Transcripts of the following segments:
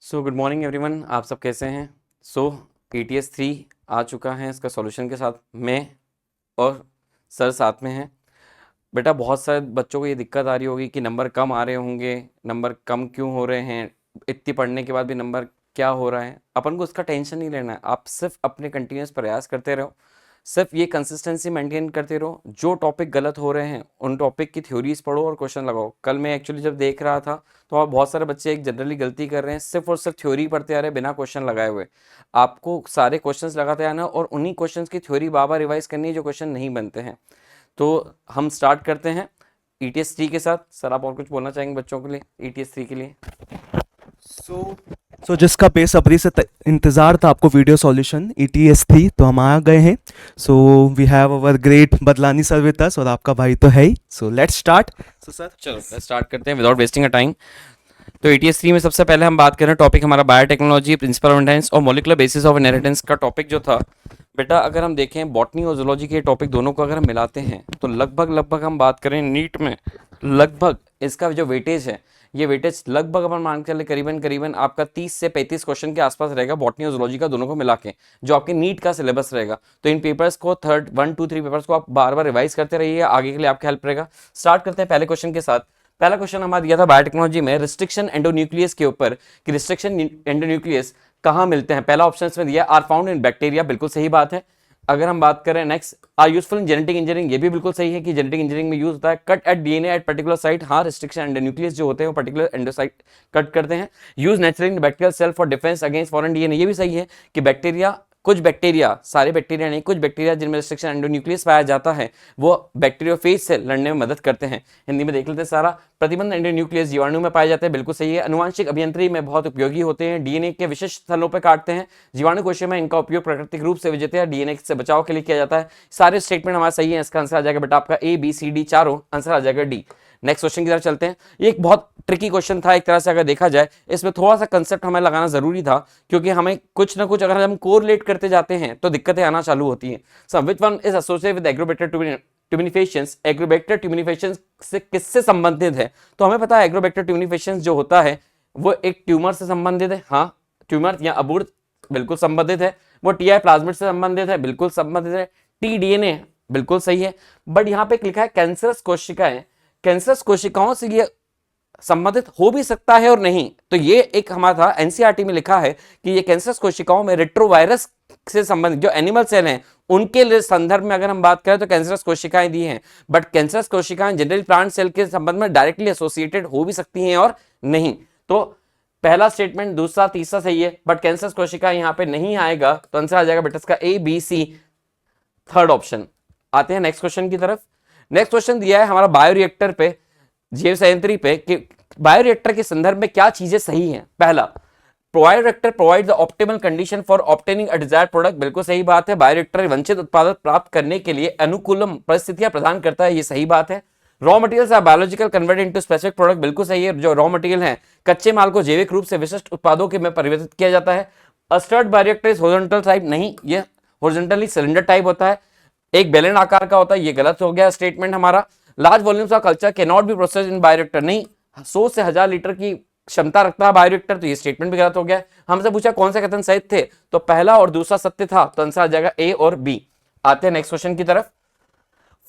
Good morning everyone, आप सब कैसे हैं। ETS 3 आ चुका है, इसका सॉल्यूशन के साथ मैं और सर साथ में हैं। बेटा बहुत सारे बच्चों को ये दिक्कत आ रही होगी कि नंबर कम आ रहे होंगे, नंबर कम क्यों हो रहे हैं, इतनी पढ़ने के बाद भी नंबर क्या हो रहा है। अपन को उसका टेंशन नहीं लेना है, आप सिर्फ अपने कंटिन्यूस प्रयास करते रहो, सिर्फ ये कंसिस्टेंसी मेंटेन करते रहो। जो टॉपिक गलत हो रहे हैं उन टॉपिक की थ्योरीज पढ़ो और क्वेश्चन लगाओ। कल मैं एक्चुअली जब देख रहा था तो वहाँ बहुत सारे बच्चे एक जनरली गलती कर रहे हैं, सिर्फ और सिर्फ थ्योरी पढ़ते आ रहे हैं बिना क्वेश्चन लगाए हुए। आपको सारे क्वेश्चंस लगाते आना और उन्हीं क्वेश्चंस की थ्योरी बार बार रिवाइज करनी है जो क्वेश्चन नहीं बनते हैं। तो हम स्टार्ट करते हैं ETS 3 के साथ। सर आप और कुछ बोलना चाहेंगे बच्चों के लिए ETS 3 के लिए? सो जिसका बेसब्री से इंतज़ार था आपको वीडियो सॉल्यूशन ETS थी, तो हम आ गए हैं। So we have our great Badlani sir with us, और आपका भाई तो है ही। So let's start. So sir चलो स्टार्ट करते हैं विदाउट वेस्टिंग अ टाइम। तो ETS 3 में सबसे पहले हम बात करें, टॉपिक हमारा बायोटेक्नोलॉजी, प्रिंसिपल ऑफ इनहेरिटेंस और मॉलिक्यूलर बेसिस ऑफ इनहेरिटेंस का टॉपिक जो था। बेटा अगर हम देखें बॉटनी और जूलॉजी के टॉपिक दोनों को अगर हम मिलाते हैं तो लगभग हम बात करें नीट में लगभग इसका जो वेटेज है, ये वेटेज लगभग अपन मान के चले करीबन आपका 30 से 35 क्वेश्चन के आसपास रहेगा बॉटनी और जूलॉजी का दोनों को मिला के, जो आपके नीट का सिलेबस रहेगा। तो इन पेपर्स को 1, 2, 3 पेपर्स को आप बार बार रिवाइज करते रहिए, आगे के लिए आपके हेल्प रहेगा। स्टार्ट करते हैं पहले क्वेश्चन के साथ। पहला क्वेश्चन हमारा दिया था बायोटेक्नोलॉजी में रिस्ट्रिक्शन एंडोन्यूक्लियस के ऊपर कि रिस्ट्रिक्शन एंडोन्यूक्लियस कहाँ मिलते हैं। पहला ऑप्शन में दिया आर फाउंड इन बैक्टीरिया, बिल्कुल सही बात है। अगर हम बात करें next, are useful in genetic engineering, ये भी बिल्कुल सही है कि जेनेटिक इंजीनियरिंग में यूज होता है। Cut at DNA at particular site, हाँ रिस्ट्रिक्शन एंडोन्यूक्लियस जो होते हैं वो पर्टिकुलर एंडोसाइट कट करते हैं। Use naturally in bacterial cell for defence against foreign DNA, ये भी सही है कि बैक्टीरिया, कुछ बैक्टीरिया, सारे बैक्टीरिया नहीं, कुछ बैक्टीरिया जिनमें रिस्ट्रिक्शन एंडोन्यूक्लियस पाया जाता है वो बैक्टीरियोफेज से लड़ने में मदद करते हैं। हिंदी में देख लेते हैं सारा। प्रतिबंध एंडोन्यूक्लियस जीवाणु में पाए जाते हैं, बिल्कुल सही है। अनुवांशिक अभियंत्रण में बहुत उपयोगी होते हैं, DNA के विशिष्ट स्थलों पर काटते हैं। जीवाणु कोशिका में इनका उपयोग प्राकृतिक रूप से विजेता DNA से बचाव के लिए किया जाता है। सारे स्टेटमेंट हमारा सही है, इसका आंसर आ जाएगा बेटा आपका ABCD, चारों आंसर आ जाएगा D। नेक्स्ट क्वेश्चन की तरफ चलते हैं। ये एक बहुत ट्रिकी क्वेश्चन था एक तरह से, अगर देखा जाए इसमें थोड़ा सा कंसेप्ट हमें लगाना जरूरी था, क्योंकि हमें कुछ ना कुछ अगर हम कोरिलेट करते जाते हैं तो दिक्कतें आना चालू होती हैं। So which one is associated with Agrobacterium tumefaciens, Agrobacterium tumefaciens से किससे संबंधित है? तो हमें पता है एग्रोबैक्टर ट्यूमिनिफेशंस जो होता है वो एक ट्यूमर से संबंधित है, हाँ ट्यूमर या अबूर्त बिल्कुल संबंधित है। वो TI प्लाज्मिड से संबंधित है, बिल्कुल संबंधित है। TDNA बिल्कुल सही है। बट यहाँ पे लिखा है कैंसरस कोशिकाएं, कैंसरस कोशिकाओं से ये संबंधित हो भी सकता है और नहीं। तो ये एक हमारा था NCERT में लिखा है कि ये कैंसरस कोशिकाओं में रेट्रोवायरस से संबंधित जो एनिमल सेल हैं उनके लिए संदर्भ में अगर हम बात करें तो कैंसरस कोशिकाएं दी हैं। बट कैंसरस कोशिकाएं जनरली प्लांट सेल के संबंध में डायरेक्टली एसोसिएटेड हो भी सकती हैं और नहीं। तो पहला स्टेटमेंट, दूसरा, तीसरा सही है, बट कैंसरस कोशिकाएं यहाँ पे नहीं आएगा, तो आंसर आ जाएगा बेटा इसका ABC, थर्ड ऑप्शन। आते हैं नेक्स्ट क्वेश्चन की तरफ। नेक्स्ट क्वेश्चन दिया है हमारा बायोरिएक्टर पे, जीव संयंत्री पे, कि बायोरिएक्टर के संदर्भ में क्या चीजें सही हैं। पहला, bioreactor provide the optimal condition for obtaining a desired product, बिल्कुल सही बात है। बायोरिएक्टर वांछित उत्पाद प्राप्त करने के लिए अनुकूलम परिस्थितियां प्रदान करता है, ये सही बात है। Raw materials are biological converted into specific product, बिल्कुल सही है। जो रॉ मटेरियल है, कच्चे माल को जैविक रूप से विशिष्ट उत्पादों के में परिवर्तित किया जाता है। अस्टर्ड बायोरिएक्टर इज हॉरिजॉन्टल टाइप, नहीं, ये हॉरिजॉन्टली सिलेंडर टाइप होता है, एक बेलन आकार का होता है, ये गलत हो गया स्टेटमेंट हमारा। Large volumes of culture can not be processed in bioreactor, नहीं, 100 से 1000 लीटर की क्षमता रखता है बायोरिएक्टर, तो ये स्टेटमेंट भी गलत हो गया। हमसे पूछा कौन से कथन सही थे, तो पहला और दूसरा सत्य था, तो आंसर आ जाएगा A और B। आते हैं नेक्स्ट क्वेश्चन की तरफ।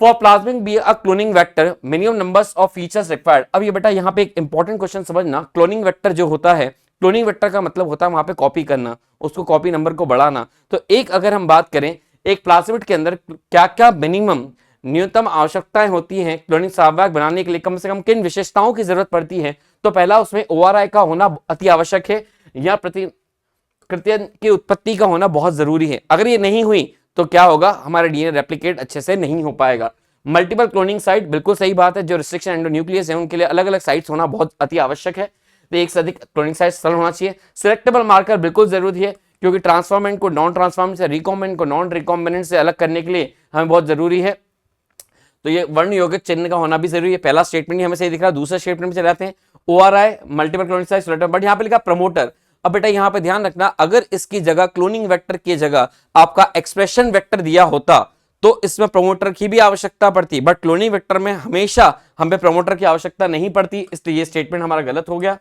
For plasmid be a cloning vector minimum numbers of features required. अब ये बेटा यहाँ पे एक इंपॉर्टेंट क्वेश्चन समझना, क्लोनिंग वेक्टर जो होता है, क्लोनिंग वेक्टर का मतलब होता है वहां पे कॉपी करना, उसको कॉपी नंबर को बढ़ाना। तो एक अगर हम बात करें एक प्लाज्मिड के अंदर क्या क्या मिनिमम न्यूनतम आवश्यकताएं होती हैं क्लोनिंग सहवायक बनाने के लिए, कम से कम किन विशेषताओं की जरूरत पड़ती है, तो पहला उसमें ORI का होना अति आवश्यक है, या प्रतिकृति की उत्पत्ति का होना बहुत जरूरी है। अगर ये नहीं हुई तो क्या होगा, हमारा DNA रेप्लिकेट अच्छे से नहीं हो पाएगा। मल्टीपल क्लोनिंग साइट, बिल्कुल सही बात है। जो रिस्ट्रिक्शन एंडोन्यूक्लियस है उनके लिए अलग अलग साइट्स होना बहुत अति आवश्यक है, तो एक से अधिक क्लोनिंग साइट स्थल होना चाहिए। सिलेक्टेबल मार्कर बिल्कुल जरूरी है, क्योंकि ट्रांसफॉर्मेंट को नॉन ट्रांसफॉर्मेंट से, रिकॉम्बिनेंट को नॉन रिकॉम्बिनेंट से अलग करने के लिए हमें बहुत जरूरी है। तो ये वर्ण यौगिक चिन्ह का होना भी जरूरी है। पहला स्टेटमेंट ही हमें सही दिख रहा है, दूसरा स्टेटमेंट में चले जाते हैं। ORI multiple cloning site, but यहाँ पे लिखा प्रमोटर। अब बेटा यहाँ पे ध्यान रखना, अगर इसकी जगह क्लोनिंग वेक्टर की जगह आपका एक्सप्रेशन वेक्टर दिया होता तो इसमें प्रमोटर की भी आवश्यकता पड़ती, बट क्लोनिंग वेक्टर में हमेशा हमें प्रमोटर की आवश्यकता नहीं पड़ती, इसलिए ये स्टेटमेंट हमारा गलत हो गया।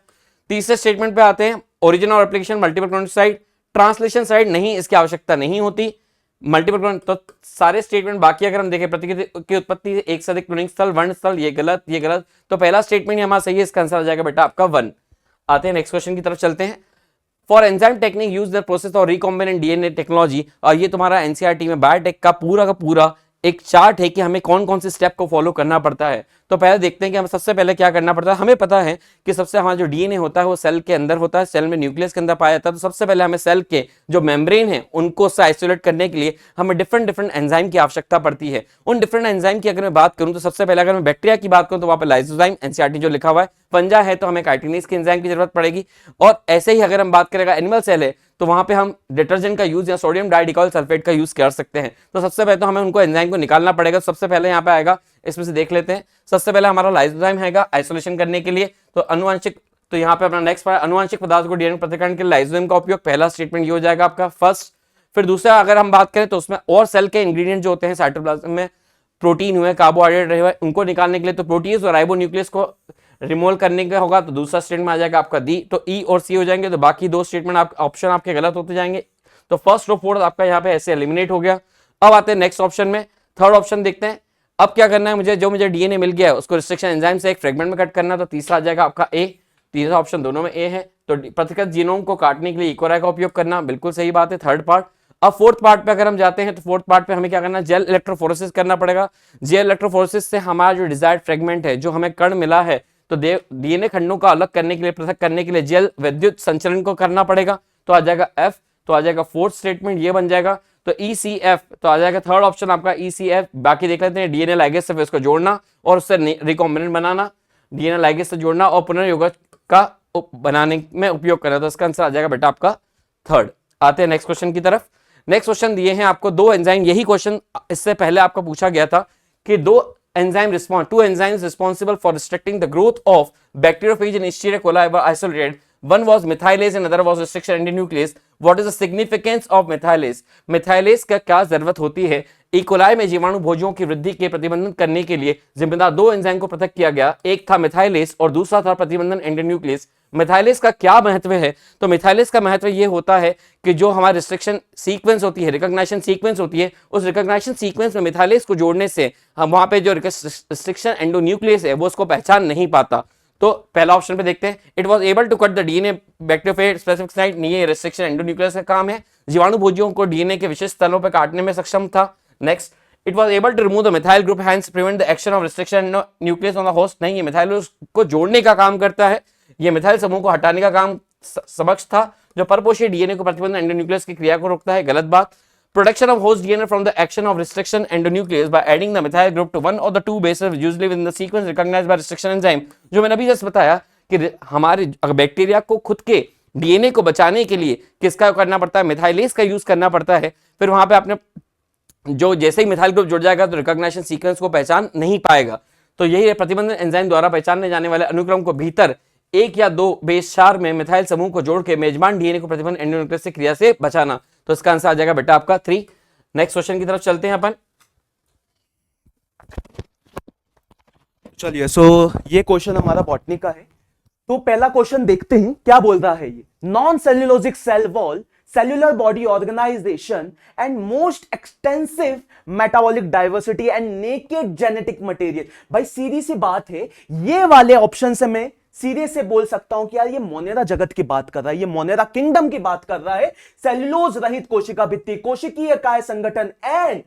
तीसरे स्टेटमेंट पे आते हैं, ओरिजिन और application multiple clone side, translation side नहीं, इसकी आवश्यकता नहीं होती। मल्टीपल क्लोन तो सारे स्टेटमेंट बाकी अगर हम देखें प्रतिकृति की उत्पत्ति एक से अधिक क्लोनिंग स्थल, वर्ण स्थल, ये गलत ये गलत, तो पहला स्टेटमेंट ही हमारा सही है, इसका आंसर आ जाएगा बेटा आपका 1। आते हैं नेक्स्ट क्वेश्चन की तरफ चलते हैं। For enzyme technique use the process और रिकॉम्बिनेंट डीएनए टेक्नोलॉजी, और ये तुम्हारा एनसीईआरटी में बायोटेक का पूरा एक चार्ट है कि हमें कौन कौन से स्टेप को फॉलो करना पड़ता है। तो पहले देखते हैं कि हमें सबसे पहले क्या करना पड़ता है। हमें पता है कि सबसे हमारा जो डीएनए होता है वो सेल के अंदर होता है, सेल में न्यूक्लियस के अंदर पाया जाता है। तो सबसे पहले हमें सेल के जो मेम्ब्रेन है उनको आइसोलेट करने के लिए हमें डिफरेंट एंजाइम की आवश्यकता पड़ती है। उन डिफरेंट एंजाइम की अगर मैं बात करूं तो सबसे पहले अगर मैं बैक्टीरिया की बात करूं तो वहां पर लाइसोजाइम एनसीईआरटी जो लिखा हुआ है, फंजा है तो हमें काइटिनेज की एंजाइम की जरूरत पड़ेगी। और ऐसे ही अगर हम बात करेगा एनिमल सेल है तो वहां पे हम डिटर्जेंट का यूज या सोडियम डाइडिकॉल सल्फेट का यूज कर सकते हैं। तो सबसे पहले तो हमें उनको एंजाइम को निकालना पड़ेगा। सबसे पहले यहाँ पे आएगा, इसमें से देख लेते हैं। सबसे पहले हमारा लाइसोजाइम हैगा आइसोलेशन करने के लिए, तो अनुवांशिक, तो यहाँ पे अपना नेक्स्ट अनुवांशिक पदार्थ को डीएनए पृथक्करण के लिए लाइसोजाइम का उपयोग, पहला स्टेटमेंट ये हो जाएगा आपका फर्स्ट। फिर दूसरा अगर हम बात करें तो उसमें और सेल के इंग्रेडिएंट जो होते हैं साइटोप्लाज्म में, प्रोटीन हुए, कार्बोहाइड्रेट रहे हुए, उनको निकालने के लिए तो प्रोटीज और राइबोन्यूक्लियस को रिमूव करने का होगा, तो दूसरा स्टेटमेंट आ जाएगा आपका डी। तो ई और सी हो जाएंगे, तो बाकी दो स्टेटमेंट आप ऑप्शन आपके गलत होते जाएंगे। तो फर्स्ट और फोर्थ आपका यहाँ पे ऐसे एलिमिनेट हो गया। अब आते हैं नेक्स्ट ऑप्शन में, थर्ड ऑप्शन देखते हैं। अब क्या करना है मुझे, जो मुझे डीएनए मिल गया है उसको रिस्ट्रिक्शन एंजाइम से एक फ्रेगमेंट में कट करना, तो तीसरा आ जाएगा आपका ए। तीसरा ऑप्शन दोनों में ए है, तो प्रतिकृत जीनोम को काटने के लिए इकोराई का उपयोग करना, बिल्कुल सही बात है, थर्ड पार्ट। अब फोर्थ पार्ट पे अगर हम जाते हैं तो फोर्थ पार्ट पे हमें क्या करना है, जेल इलेक्ट्रोफोरेसिस करना पड़ेगा। जेल इलेक्ट्रोफोरेसिस से हमारा जो डिजायर्ड फ्रेगमेंट है, जो हमें कण मिला है, तो डीएनए खंडों का अलग करने के लिए, पृथक करने के लिए जेल विद्युत संचलन को करना पड़ेगा, तो आ जाएगा एफ। तो आ जाएगा फोर्थ स्टेटमेंट ये बन जाएगा, तो ECF, तो आ जाएगा थर्ड ऑप्शन आपका ECF। बाकी देख लेते हैं, डीएनए लाइगेज से उसको जोड़ना और उससे रिकॉम्बिनेंट बनाना, डीएनए लाइगेज से जोड़ना और पुनर्योजक का बनाने में उपयोग करना, तो इसका आंसर आ जाएगा बेटा आपका थर्ड। आते हैं नेक्स्ट क्वेश्चन की तरफ। नेक्स्ट क्वेश्चन दिए हैं आपको दो एंजाइम, यही क्वेश्चन इससे पहले आपका पूछा गया था कि two enzymes responsible for restricting the growth of bacteriophage in Escherichia coli were isolated. One was methylase and other was restriction endonuclease. What is the significance of methylase? methylase का क्या जरूरत होती है? इकोलाई में जीवाणु भोजियों की वृद्धि के प्रतिबंधन करने के लिए जिम्मेदार दो एंजाइम को पृथक किया गया, एक था मिथाइलेज और दूसरा था प्रतिबंधन एंडोन्यूक्लियस। मिथाइलेज का क्या महत्व है? तो मिथाइलेज का महत्व यह होता है कि जो हमारी रिस्ट्रिक्शन सीक्वेंस होती है, रिकॉग्निशन सीक्वेंस होती है, उस रिकॉग्निशन सीक्वेंस में मिथाइलेज को जोड़ने से हम वहां पे जो रिस्ट्रिक्शन एंडोन्यूक्लियस है वो उसको पहचान नहीं पाता। तो पहला ऑप्शन पे देखते हैं, it was able to cut the DNA bacteriophage specific site, नहीं ये रिस्ट्रिक्शन एंडोन्यूक्लियस का काम है, जीवाणु भोजियों को डीएनए के विशिष्ट स्थलों पर काटने में सक्षम था। Next, it was able to remove the methyl group hence prevent the action of restriction nuclease on the host, नहीं ये मिथाइल को जोड़ने का काम करता है, ये मिथाइल समूह को हटाने का काम समक्ष था, जो परपोषीय डीएनए को प्रतिबंध एंडोन्यूक्लियस की क्रिया को रोकता है, गलत बात। Protection of host DNA from the action of restriction endonuclease by adding the methyl group to one of the two bases usually within the sequence recognized by restriction enzyme, जो मैंने अभी जस्ट बताया कि हमारे बैक्टीरिया को खुद के DNA को बचाने के लिए किसका करना पड़ता है, मिथाइलेज का यूज करना पड़ता है। फिर वहां पे आपने जो जैसे ही मिथाइल ग्रुप जुड़ जाएगा तो रिकॉग्निशन सीक्वेंस को पहचान नहीं पाएगा। तो यही है, प्रतिबंधन एंजाइम द्वारा पहचाने जाने वाले अनुक्रम को भीतर एक या दो बेस चार में मिथाइल समूह को जोड़ के मेजबान डीएनए को प्रतिबंध एंडोन्यूक्लियस से क्रिया से बचाना, तो इसका आंसर आ जाएगा बेटा आपका 3। नेक्स्ट क्वेश्चन की तरफ चलते हैं अपन। चलिए, ये क्वेश्चन हमारा बॉटनी का है। तो पहला क्वेश्चन देखते हैं क्या बोल रहा है ये। Non cellulosic cell wall, cellular body organization and most extensive metabolic diversity and naked genetic material। भाई सीधी सी बात है, ये वाले ऑप्शन से मैं सीधे से बोल सकता हूं कि यार ये मोनेरा जगत की बात कर रहा है, ये मोनेरा किंगडम की बात कर रहा है। सेल्यूलोज रहित कोशिका भित्ति, कोशिकीय काय संगठन एंड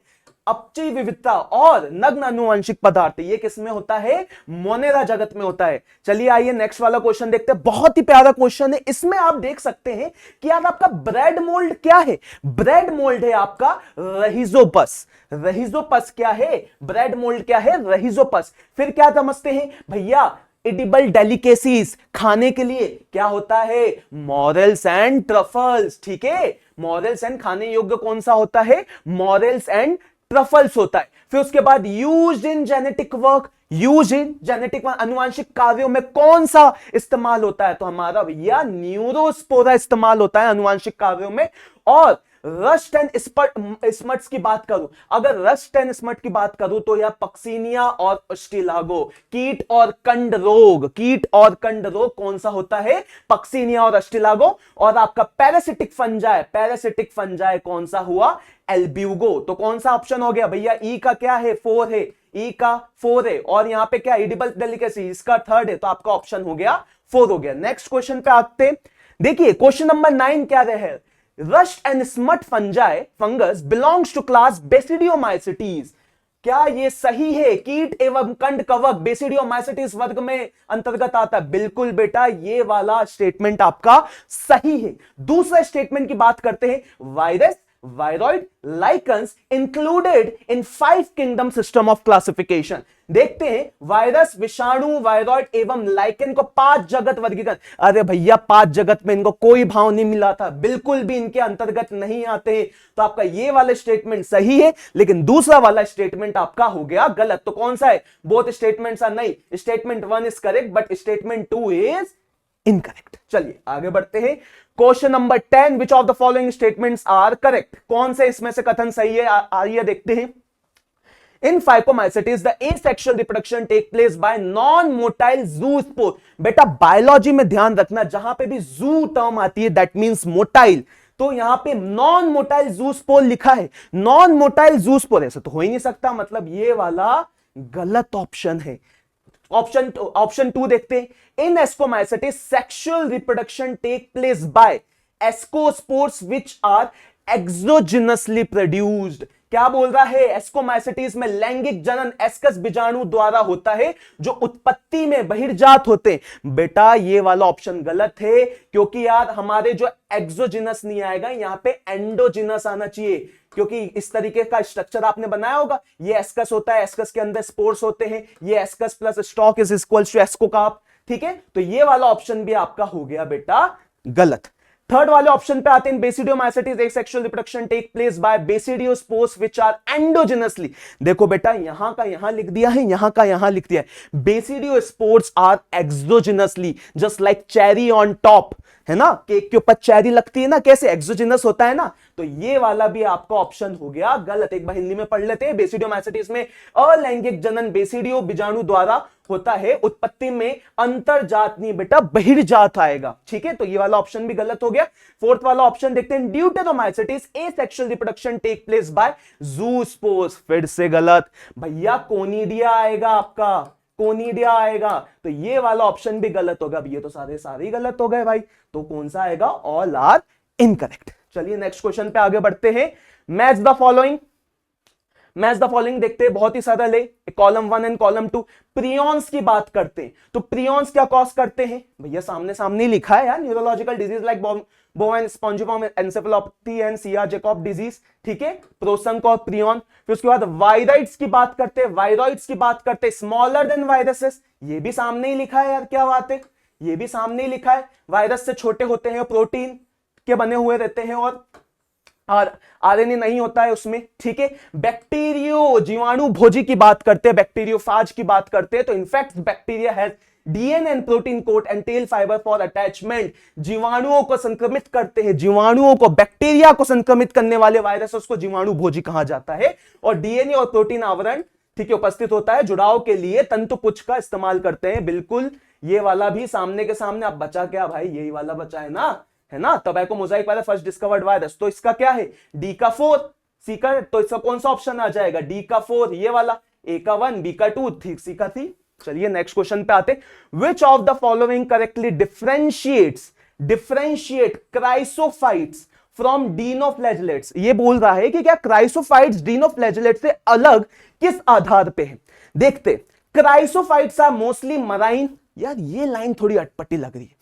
अपचयी विविधता और नग्न आनुवंशिक पदार्थ, ये किसमें होता है, मोनेरा जगत में होता है। चलिए आइए नेक्स्ट वाला क्वेश्चन देखते हैं। बहुत ही प्यारा क्वेश्चन है, इसमें आप देख सकते हैं कि यार आपका ब्रेड मोल्ड क्या है। ब्रेड मोल्ड है आपका रहिजोपस। रहिजोपस क्या है, ब्रेड मोल्ड क्या है, रहिजोपस। फिर क्या समझते हैं भैया, एडिबल डेलिकेसीज, खाने के लिए क्या होता है, मॉरेल्स एंड ट्रफल्स। ठीक है, मॉरेल्स एंड खाने योग्य कौन सा होता है, मॉरेल्स एंड ट्रफल्स होता है। फिर उसके बाद used in genetic work, use in genetic अनुवांशिक कार्यों में कौन सा इस्तेमाल होता है, तो हमारा भैया न्यूरोस्पोरा इस्तेमाल होता है अनुवांशिक कार्यों में। और रस्ट एंड स्मट्स की बात करूं, अगर रस्ट एंड स्मट की बात करूं तो यह पक्सीनिया और अस्टिलागो, कीट और कंड रोग, कीट और कंड रोग कौन सा होता है, पक्सीनिया और अस्टिलागो। और आपका पैरासिटिक फंजाई कौन सा हुआ, एल्ब्यूगो। तो कौन सा ऑप्शन हो गया भैया, ई का क्या है 4 है, ई का 4 है, और यहां पे क्या एडिबल डेलिकेसी इसका 3rd है, तो आपका ऑप्शन हो गया 4 हो गया। नेक्स्ट क्वेश्चन पे आते, देखिए क्वेश्चन नंबर 9 क्या रहे, rust and smut fungus belongs to class basidiomycetes. क्या ये सही है, कीट एवं कंड कवक बेसिडियोमाइसिटीज वर्ग में अंतर्गत आता है, बिल्कुल बेटा ये वाला स्टेटमेंट आपका सही है। दूसरा स्टेटमेंट की बात करते हैं, virus viroid lichens included in 5 kingdom system of classification. देखते हैं वायरस, विषाणु, वायरॉइड एवं लाइकन को 5 जगत वर्गीकरण। अरे भैया 5 जगत में इनको कोई भाव नहीं मिला था, बिल्कुल भी इनके अंतर्गत नहीं आते हैं। तो आपका ये वाला स्टेटमेंट सही है, लेकिन दूसरा वाला स्टेटमेंट आपका हो गया गलत। तो कौन सा है, बोथ स्टेटमेंट्स आर नहीं, statement 1 is correct but statement 2 is incorrect. चलिए आगे बढ़ते हैं, question number 10, which of the following statements are correct, कौन से इसमें से कथन सही है, आइए देखते हैं। In Phycomycetes, the asexual reproduction take place by non-motile zoospore। बेटा बायोलॉजी में ध्यान रखना, जहां पे भी जू टर्म आती है दैट मींस मोटाइल, तो यहां पे नॉन मोटाइल जूस्पोर लिखा है, नॉन मोटाइल जूस्पोर, ऐसा तो हो ही नहीं सकता, मतलब ये वाला गलत ऑप्शन है। ऑप्शन 2 देखते हैं, in Ascomycetes sexual reproduction take place by ascospores which are exogenously produced. क्या बोल रहा है, एस्कोमाइसेटिस में लैंगिक जनन एस्कस बीजाणु द्वारा होता है जो उत्पत्ति में बहिर्जात होते हैं। बेटा ये वाला ऑप्शन गलत है, क्योंकि यार हमारे जो एक्सोजिनस नहीं आएगा, यहां पे एंडोजिनस आना चाहिए, क्योंकि इस तरीके का स्ट्रक्चर आपने बनाया होगा, ये एस्कस होता है, एस्कस के अंदर स्पोर्स होते हैं, ये ascus plus stalk is equals to ascocarp, ठीक है। तो ये वाला ऑप्शन भी आपका हो गया बेटा गलत। थर्ड वाले ऑप्शन पे आते हैं, Basidiomycetes asexual reproduction take place by basidiospores which are endogenously. देखो बेटा यहां का यहां लिख दिया है, यहां का यहां लिख दिया है, basidiospores are exogenously just like cherry on top, है ना, केक के ऊपर चेरी लगती है ना, कैसे एक्सोजिनस होता है ना। तो ये वाला भी आपका ऑप्शन हो गया गलत। एक बार हिंदी में पढ़ लेते हैं, बेसिडियोमाइसेटिस में अलैंगिक जनन बेसिडियो बीजाणु द्वारा होता है, उत्पत्ति में अंतरजात नहीं बेटा बहिर्जात आएगा, ठीक है। तो ये वाला ऑप्शन भी गलत हो गया। फोर्थ वाला ऑप्शन देखते हैं, Deuteromycetes asexual reproduction take place by zoospores, फिर से गलत भैया, कोनिडिया आएगा आपका, कोनिडिया आएगा। तो ये वाला ऑप्शन भी गलत होगा। अब ये तो सारे ही गलत हो गए भाई, तो कौन सा आएगा, ऑल आर इनकरेक्ट। चलिए नेक्स्ट क्वेश्चन पे आगे बढ़ते हैं, match the following, match the following देखते हैं, बहुत ही सरल है, कॉलम 1 एंड कॉलम 2। प्रियॉन्स की बात करते हैं, तो प्रियॉन्स क्या कॉज करते हैं भैया, सामने सामने लिखा है यार, neurological disease like Bowen spongiform encephalopathy and सियार जैकब डिजीज, ठीक है, प्रोसंक और प्रियॉन। फिर उसके बाद वायरॉइड्स की बात करते हैं, वायरॉइड्स की बात करते हैं, स्मॉलर देन वायरसेस, ये भी सामने ही लिखा है यार, क्या बात है, ये भी सामने ही लिखा है, वायरस से छोटे होते हैं, प्रोटीन के बने हुए रहते हैं और आरएनए नहीं होता है उसमें, ठीक है। बैक्टीरियो जीवाणु भोजी की बात करते हैं, बैक्टीरियोफाज की बात करते हैं, तो in fact bacteria has DNA and protein coat and tail fibre for attachment. जीवाणुओं को संक्रमित करते हैं, जीवाणुओं को, बैक्टीरिया को संक्रमित करने वाले वायरस को जीवाणु भोजी कहा जाता है। और डीएनए और प्रोटीन आवरण, ठीक है, उपस्थित होता है, जुड़ाव के लिए तंतुपुच्छ का इस्तेमाल करते हैं। बिल्कुल ये वाला भी सामने के सामने। अब बचा क्या भाई, यही वाला बचा है ना, है ना, टोबैको मोजाइक वाला फर्स्ट डिस्कवर्ड वायरस, तो इसका क्या है, डी का 4, सी का, तो इसका कौन सा ऑप्शन आ जाएगा, डी का 4 ये वाला, ए का 1, बी का 2, सी का 3। चलिए नेक्स्ट क्वेश्चन पे आते, which of the following correctly differentiate chrysophytes from dinoflagellates. ये बोल रहा है कि क्या क्राइसोफाइट्स डीनोफ्लैजेलेट्स से अलग किस आधार पे है। देखते, क्राइसोफाइट्स आर मोस्टली मराइन, यार ये लाइन थोड़ी अटपटी लग रही है,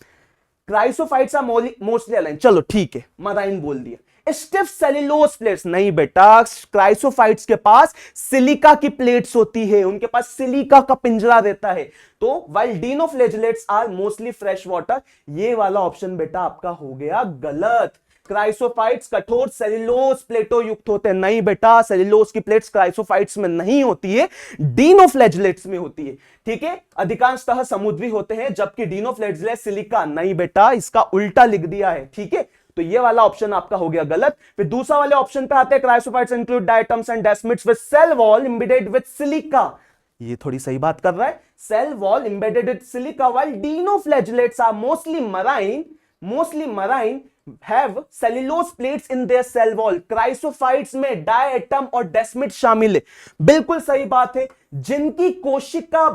क्राइसोफाइट्स आर मोस्टली अलाइन, चलो ठीक है, मराइन बोल दिया। स्टिफ सेल्यूलोज प्लेट्स, नहीं बेटा, क्राइसोफाइट्स के पास सिलिका की प्लेट्स होती है, उनके पास सिलिका का पिंजरा रहता है। तो while dinoflagellates are mostly fresh water, ये वाला ऑप्शन बेटा आपका हो गया गलत। क्राइसोफाइट्स कठोर सेल्यूलोज प्लेटों युक्त होते हैं, नहीं बेटा, सेल्यूलोज की प्लेट्स क्राइसोफाइट्स में नहीं होती है, डीनोफ्लैजेलेट्स में होती है, ठीक है। अधिकांशतः समुद्री होते हैं, जबकि डीनोफ्लैजेलेट सिलिका, नहीं बेटा, इसका उल्टा लिख दिया है, ठीक है। तो ये वाला ऑप्शन आपका हो गया गलत। फिर दूसरा वाले ऑप्शन पे आते हैं, chrysophytes include diatoms and desmids with cell wall embedded with silica. ये थोड़ी सही बात कर रहा है, cell wall embedded with silica, while dinoflagellates are mostly marine have cellulose plates in their cell wall। Chrysophytes में डायटम और डेस्मिड शामिल है। बिल्कुल सही बात है। जिनकी कोशिका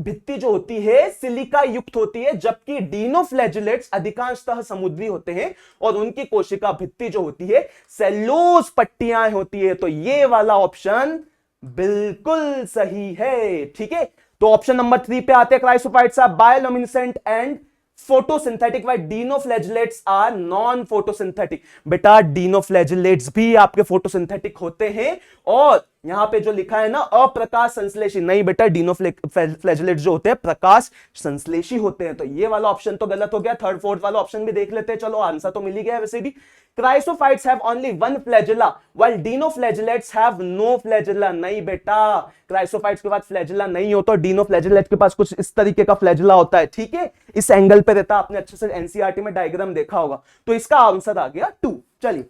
भित्ति जो होती है सिलिका युक्त होती है, जबकि डिनोफ्लैजिलेट्स अधिकांशतः समुद्री होते हैं और उनकी कोशिका भित्ति जो होती है सेल्यूलोज पट्टियां होती है। तो ये वाला ऑप्शन बिल्कुल सही है। ठीक है, तो ऑप्शन नंबर 3 पे आते हैं, chrysophytes are bioluminescent and photosynthetic, while dinoflagellates are non photosynthetic. बेटा डिनोफ्लैजिलेट्स भी आपके फोटोसिंथेटिक होते हैं, और यहां पे जो लिखा है ना अप्रकाश संश्लेषी, नहीं बेटा डिनोफ्लैजिलेट्स जो होते हैं प्रकाश संश्लेषी होते हैं। तो ये वाला ऑप्शन तो गलत हो गया। थर्ड फोर्थ वाला ऑप्शन भी देख लेते हैं, चलो आंसर तो मिल ही गया वैसे भी। Chrysophytes have only one flagella while dinoflagellates have no flagella. नहीं बेटा, क्राइसोफाइट्स के पास फ्लैजिला नहीं होता, डिनोफ्लैजिलेट के पास कुछ इस तरीके का फ्लैजिला होता है। ठीक है, इस एंगल पे रहता, आपने अच्छे से एनसीईआरटी में डायग्राम देखा होगा। तो इसका आंसर आ गया 2। चलिए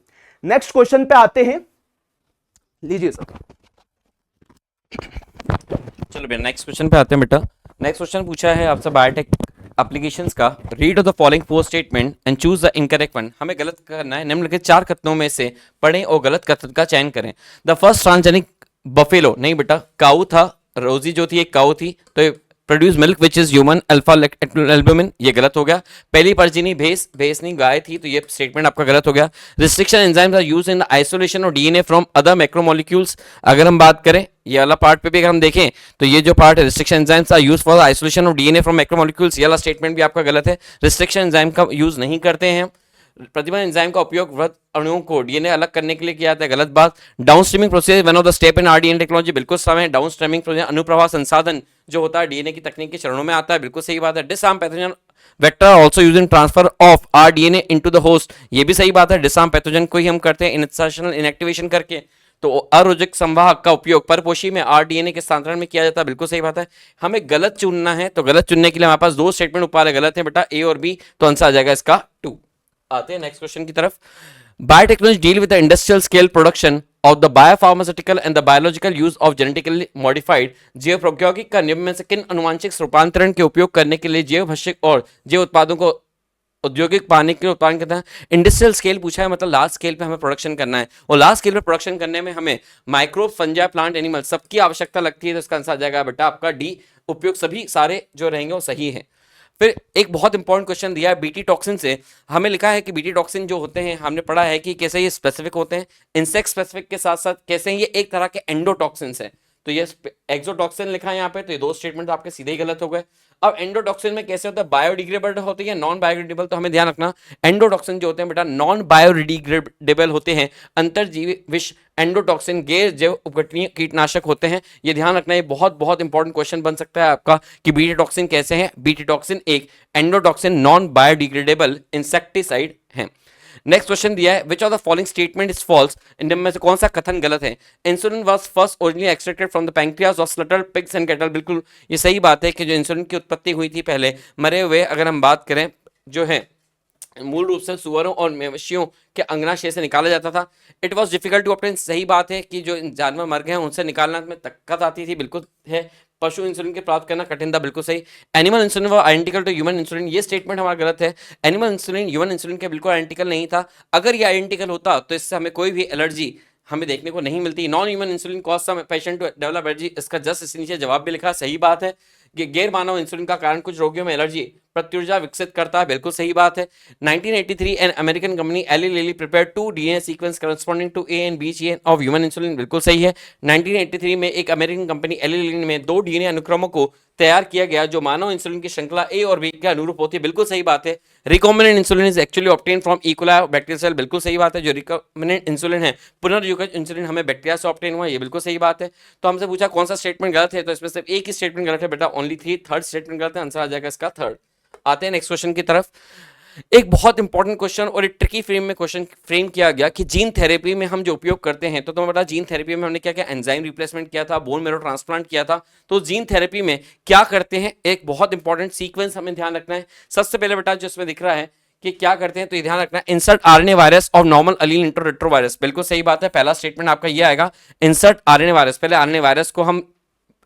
नेक्स्ट क्वेश्चन पे आते हैं, लीजिए सर। चलो बेटा नेक्स्ट क्वेश्चन पे आते हैं। बेटा नेक्स्ट क्वेश्चन पूछा है आपसे बायोटेक एप्लीकेशंस का। Read of the following 4 statement and choose the incorrect one. हमें गलत करना है, निम्नलिखित 4 कथनों में से पढ़ें और गलत कथन का चयन करें। द फर्स्ट ट्रांसजेनिक बफेलो, नहीं बेटा काऊ था, रोजी जो थी एक काऊ थी, तो produce milk which is human alpha albumin, ये गलत हो गया। पहली परजीनी भैंस नहीं गाय थी, तो ये स्टेटमेंट आपका गलत हो गया। Restriction enzymes are used in the isolation of DNA from other macromolecules, अगर हम बात करें ये वाला पार्ट पे भी अगर हम देखें तो ये जो पार्ट है restriction enzymes are used for the isolation of DNA from macromolecules, ये वाला स्टेटमेंट भी आपका गलत है। रिस्ट्रिक्शन एंजाइम का यूज नहीं करते हैं। प्रतिबंध एंजाइम का उपयोग वृहद अणुओं को डीएनए अलग करने के लिए किया जाता है, गलत बात। Downstreaming process one of the step in rDNA technology, बिल्कुल समय। डाउनस्ट्रीमिंग प्रोसेस अनुप्रवाह संसाधन जो होता है डीएनए की तकनीक के चरणों में आता है, बिल्कुल सही बात है। Disarm pathogen vector also used in transfer of rDNA into the host, ये भी सही बात है। डिसआर्म पैथोजन को ही हम करते हैं इनसर्शनल इनएक्टिवेशन करके। तो अरोजक संवाहक का उपयोग परपोषी में आरडीएनए के स्थानांतरण में किया जाता है, बिल्कुल सही बात है। हमें गलत चुनना है, तो गलत चुनने के लिए हमारे पास 2 स्टेटमेंट ऊपर गलत है बेटा, ए और बी, तो आंसर आ जाएगा इसका 2। आते हैं नेक्स्ट क्वेश्चन की तरफ। Biotechnology deal with the industrial scale production of the biopharmaceutical and the biological use of genetically modified. जैव प्रौद्योगिकी का नियम में से किन अनुवांशिक रूपांतरण के उपयोग करने के लिए जैव भक्षक और जैव उत्पादों को औद्योगिक पानी के उत्पादन करता है। इंडस्ट्रियल स्केल पूछा है, मतलब लार्ज स्केल पे हमें प्रोडक्शन करना है, और लार्ज स्केल पे प्रोडक्शन करने में हमें माइक्रोब, फंजाई, प्लांट, एनिमल सबकी आवश्यकता लगती है। तो इसका आंसर आ जाएगा बेटा आपका डी, उपयोग सभी सारे जो रहेंगे वो सही है। फिर एक बहुत इंपॉर्टेंट क्वेश्चन दिया है बीटी टॉक्सिन से। हमें लिखा है कि बीटी टॉक्सिन जो होते हैं, हमने पढ़ा है कि कैसे ये स्पेसिफिक होते हैं, इंसेक्ट स्पेसिफिक के साथ साथ कैसे ये एक तरह के एंडोटॉक्सिन्स हैं। तो ये एक्सोटॉक्सिन लिखा है यहाँ पे, तो ये 2 स्टेटमेंट तो आपके सीधे ही गलत हो गए। अब एंडोटॉक्सिन में कैसे होता है, बायोडिग्रेडेबल होते हैं या नॉन बायोडिग्रेडेबल, तो हमें ध्यान रखना एंडोटॉक्सिन जो होते हैं बेटा नॉन बायोडिग्रेडेबल होते हैं। अंतरजीवी विष एंडोटॉक्सिन गैर जैव उपघटनीय कीटनाशक होते हैं, ये ध्यान रखना। ये बहुत बहुत इंपॉर्टेंट क्वेश्चन बन सकता है आपका कि बीटी टॉक्सिन कैसे हैं। बीटी टॉक्सिन एक एंडोटॉक्सिन नॉन बायोडिग्रेडेबल इंसेक्टिसाइड है। नेक्स्ट क्वेश्चन दिया है, which of the following statement is false, इनमें में से कौन सा कथन गलत है। Insulin was first originally extracted from the pancreas of slaughtered pigs and cattle, बिल्कुल ये सही बात है कि जो इंसुलिन की उत्पत्ति हुई थी पहले मरे हुए, अगर हम बात करें जो है मूल रूप से सुअरों और मवेशियों के अंगनाशय से निकाला जाता था। It was difficult to obtain, सही बात है कि जो जानवर मर गए हैं उनसे निकालना में दिक्कत आती थी, बिल्कुल है। पशु इंसुलिन के प्राप्त करना कठिन था, बिल्कुल सही। एनिमल इंसुलिन वो आइडेंटिकल टू ह्यूमन इंसुलिन, ये स्टेटमेंट हमारा गलत है। एनिमल इंसुलिन ह्यूमन इंसुलिन के बिल्कुल आइडेंटिकल नहीं था। अगर ये आइडेंटिकल होता तो इससे हमें कोई भी एलर्जी हमें देखने को नहीं मिलती। Non human insulin cause some patient to develop allergy, इसका जस्ट इस नीचे जवाब भी लिखा, सही बात है। गैर मानव इंसुलिन का कारण कुछ रोगियों में एलर्जी प्रत्युर्जा विकसित करता है, बिल्कुल सही बात है। 1983 an American company Eli Lilly prepared 2 DNA sequence corresponding to A and B chain of human insulin, बिल्कुल सही है। 1983 में एक अमेरिकन कंपनी एली लिली में 2 डीएनए अनुक्रमों को तैयार किया गया जो मानव इंसुलिन की श्रृंखला ए और बी के अनुरूप होती है, बिल्कुल सही बात है। Recombinant insulin is actually obtain from E coli bacteria cell, बिल्कुल सही बात है। जो रिकॉम्बिनेंट इंसुलिन है, पुनर्युगज इंसुलिन हमें बैक्टीरिया से ऑब्टेन हुआ, ये बिल्कुल सही बात है। तो हमसे पूछा कौन सा स्टेटमेंट गलत है, तो इसमें सिर्फ एक ही स्टेटमेंट गलत है बेटा, ओनली 3, थर्ड स्टेटमेंट गलत है, आंसर आ जाएगा इसका थर्ड। आते हैं नेक्स्ट क्वेश्चन की तरफ। एक बहुत इंपॉर्टेंट क्वेश्चन और एक ट्रिकी फ्रेम में क्वेश्चन फ्रेम किया गया कि जीन थेरेपी में हम जो उपयोग करते हैं, तो तुम्हें पता जीन थेरेपी में हमने क्या किया, एंजाइम रिप्लेसमेंट किया था, बोन मैरो ट्रांसप्लांट किया था। तो जीन थेरेपी में क्या करते हैं, एक बहुत इंपॉर्टेंट सीक्वेंस हमें ध्यान रखना है। सबसे पहले बेटा जो इसमें दिख रहा है कि क्या करते हैं, तो ये ध्यान रखना, इंसर्ट आरएनए वायरस और नॉर्मल अलील इंटो रेट्रोवायरस। बिल्कुल सही बात है, पहला स्टेटमेंट आपका ये आएगा, इंसर्ट आरएनए वायरस। पहले आरएनए वायरस को हम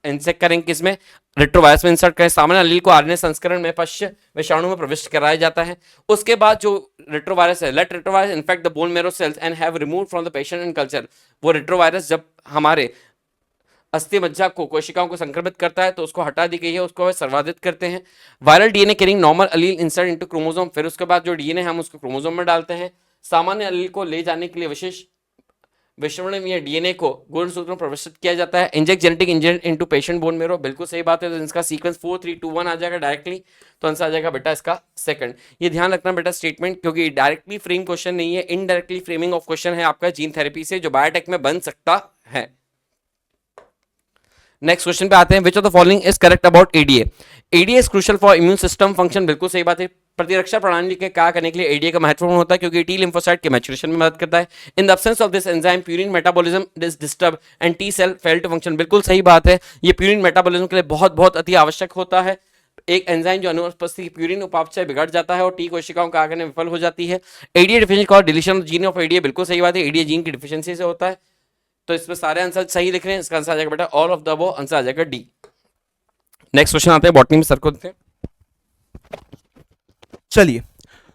इंसेक्ट करेंगे किसमें, रेट्रोवायरस में इंसर्ट करें। सामान्य अलील को आरएनए संस्करण में पश्च विषाणु में प्रविष्ट कराया जाता है। उसके बाद जो रेट्रोवायरस है, let retrovirus infect the bone marrow cells and have remove from the patient and culture. वो रेट्रोवायरस जब हमारे अस्थि मज्जा को, कोशिकाओं को संक्रमित करता है तो उसको हटा दी गई है, उसको सर्वाधित करते हैं। Viral DNA carrying normal allele insert into chromosome, फिर उसके बाद जो डीएनए हम उसको क्रोमोसोम में डालते हैं। सामान्य अलील को ले जाने के लिए विशेष विषमणीय डीएनए को गुणसूत्र में प्रवेशित किया जाता है। Inject genetic engineer into patient bone marrow, बिल्कुल सही बात है, तो इसका सीक्वेंस 4 3 2 1 आ जाएगा डायरेक्टली, तो आंसर आ जाएगा बेटा इसका सेकंड। ये ध्यान रखना बेटा स्टेटमेंट, क्योंकि डायरेक्टली फ्रेम क्वेश्चन नहीं है, इनडायरेक्टली फ्रेमिंग ऑफ क्वेश्चन है आपका जीन थेरेपी से, जो बायोटेक में बन सकता है। नेक्स्ट क्वेश्चन पे आते हैं, which of the following is correct about ADA. ADA is crucial for immune system function, बिल्कुल सही बात है, प्रतिरक्षा प्रणाली के कार्य करने के लिए एडीए का महत्वपूर्ण होता है, क्योंकि टी लिम्फोसाइट के मैच्योरेशन में मदद करता है। In the absence of this enzyme purine metabolism is disturb and T cell fail to function, बिल्कुल सही बात है, ये प्यूरिन मेटाबॉलिज्म के लिए बहुत बहुत अति आवश्यक होता है। एक एंजाइम जो अनुपस्थिति प्यूरिन उपापचय बिगड़ जाता है और टी कोशिकाओं का आगे विफल हो जाती है। ADA deficiency called deletion gene of ADA, बिल्कुल सही बात है, एडीए जीन की डिफिशियंसी से होता है। तो इसमें सारे आंसर सही लिख रहे हैं, इसका आंसर आ जाएगा बेटा all of the above, answer आ जाएगा डी। नेक्स्ट क्वेश्चन आते हैं बॉटनी में, सर को देते हैं। चलिए,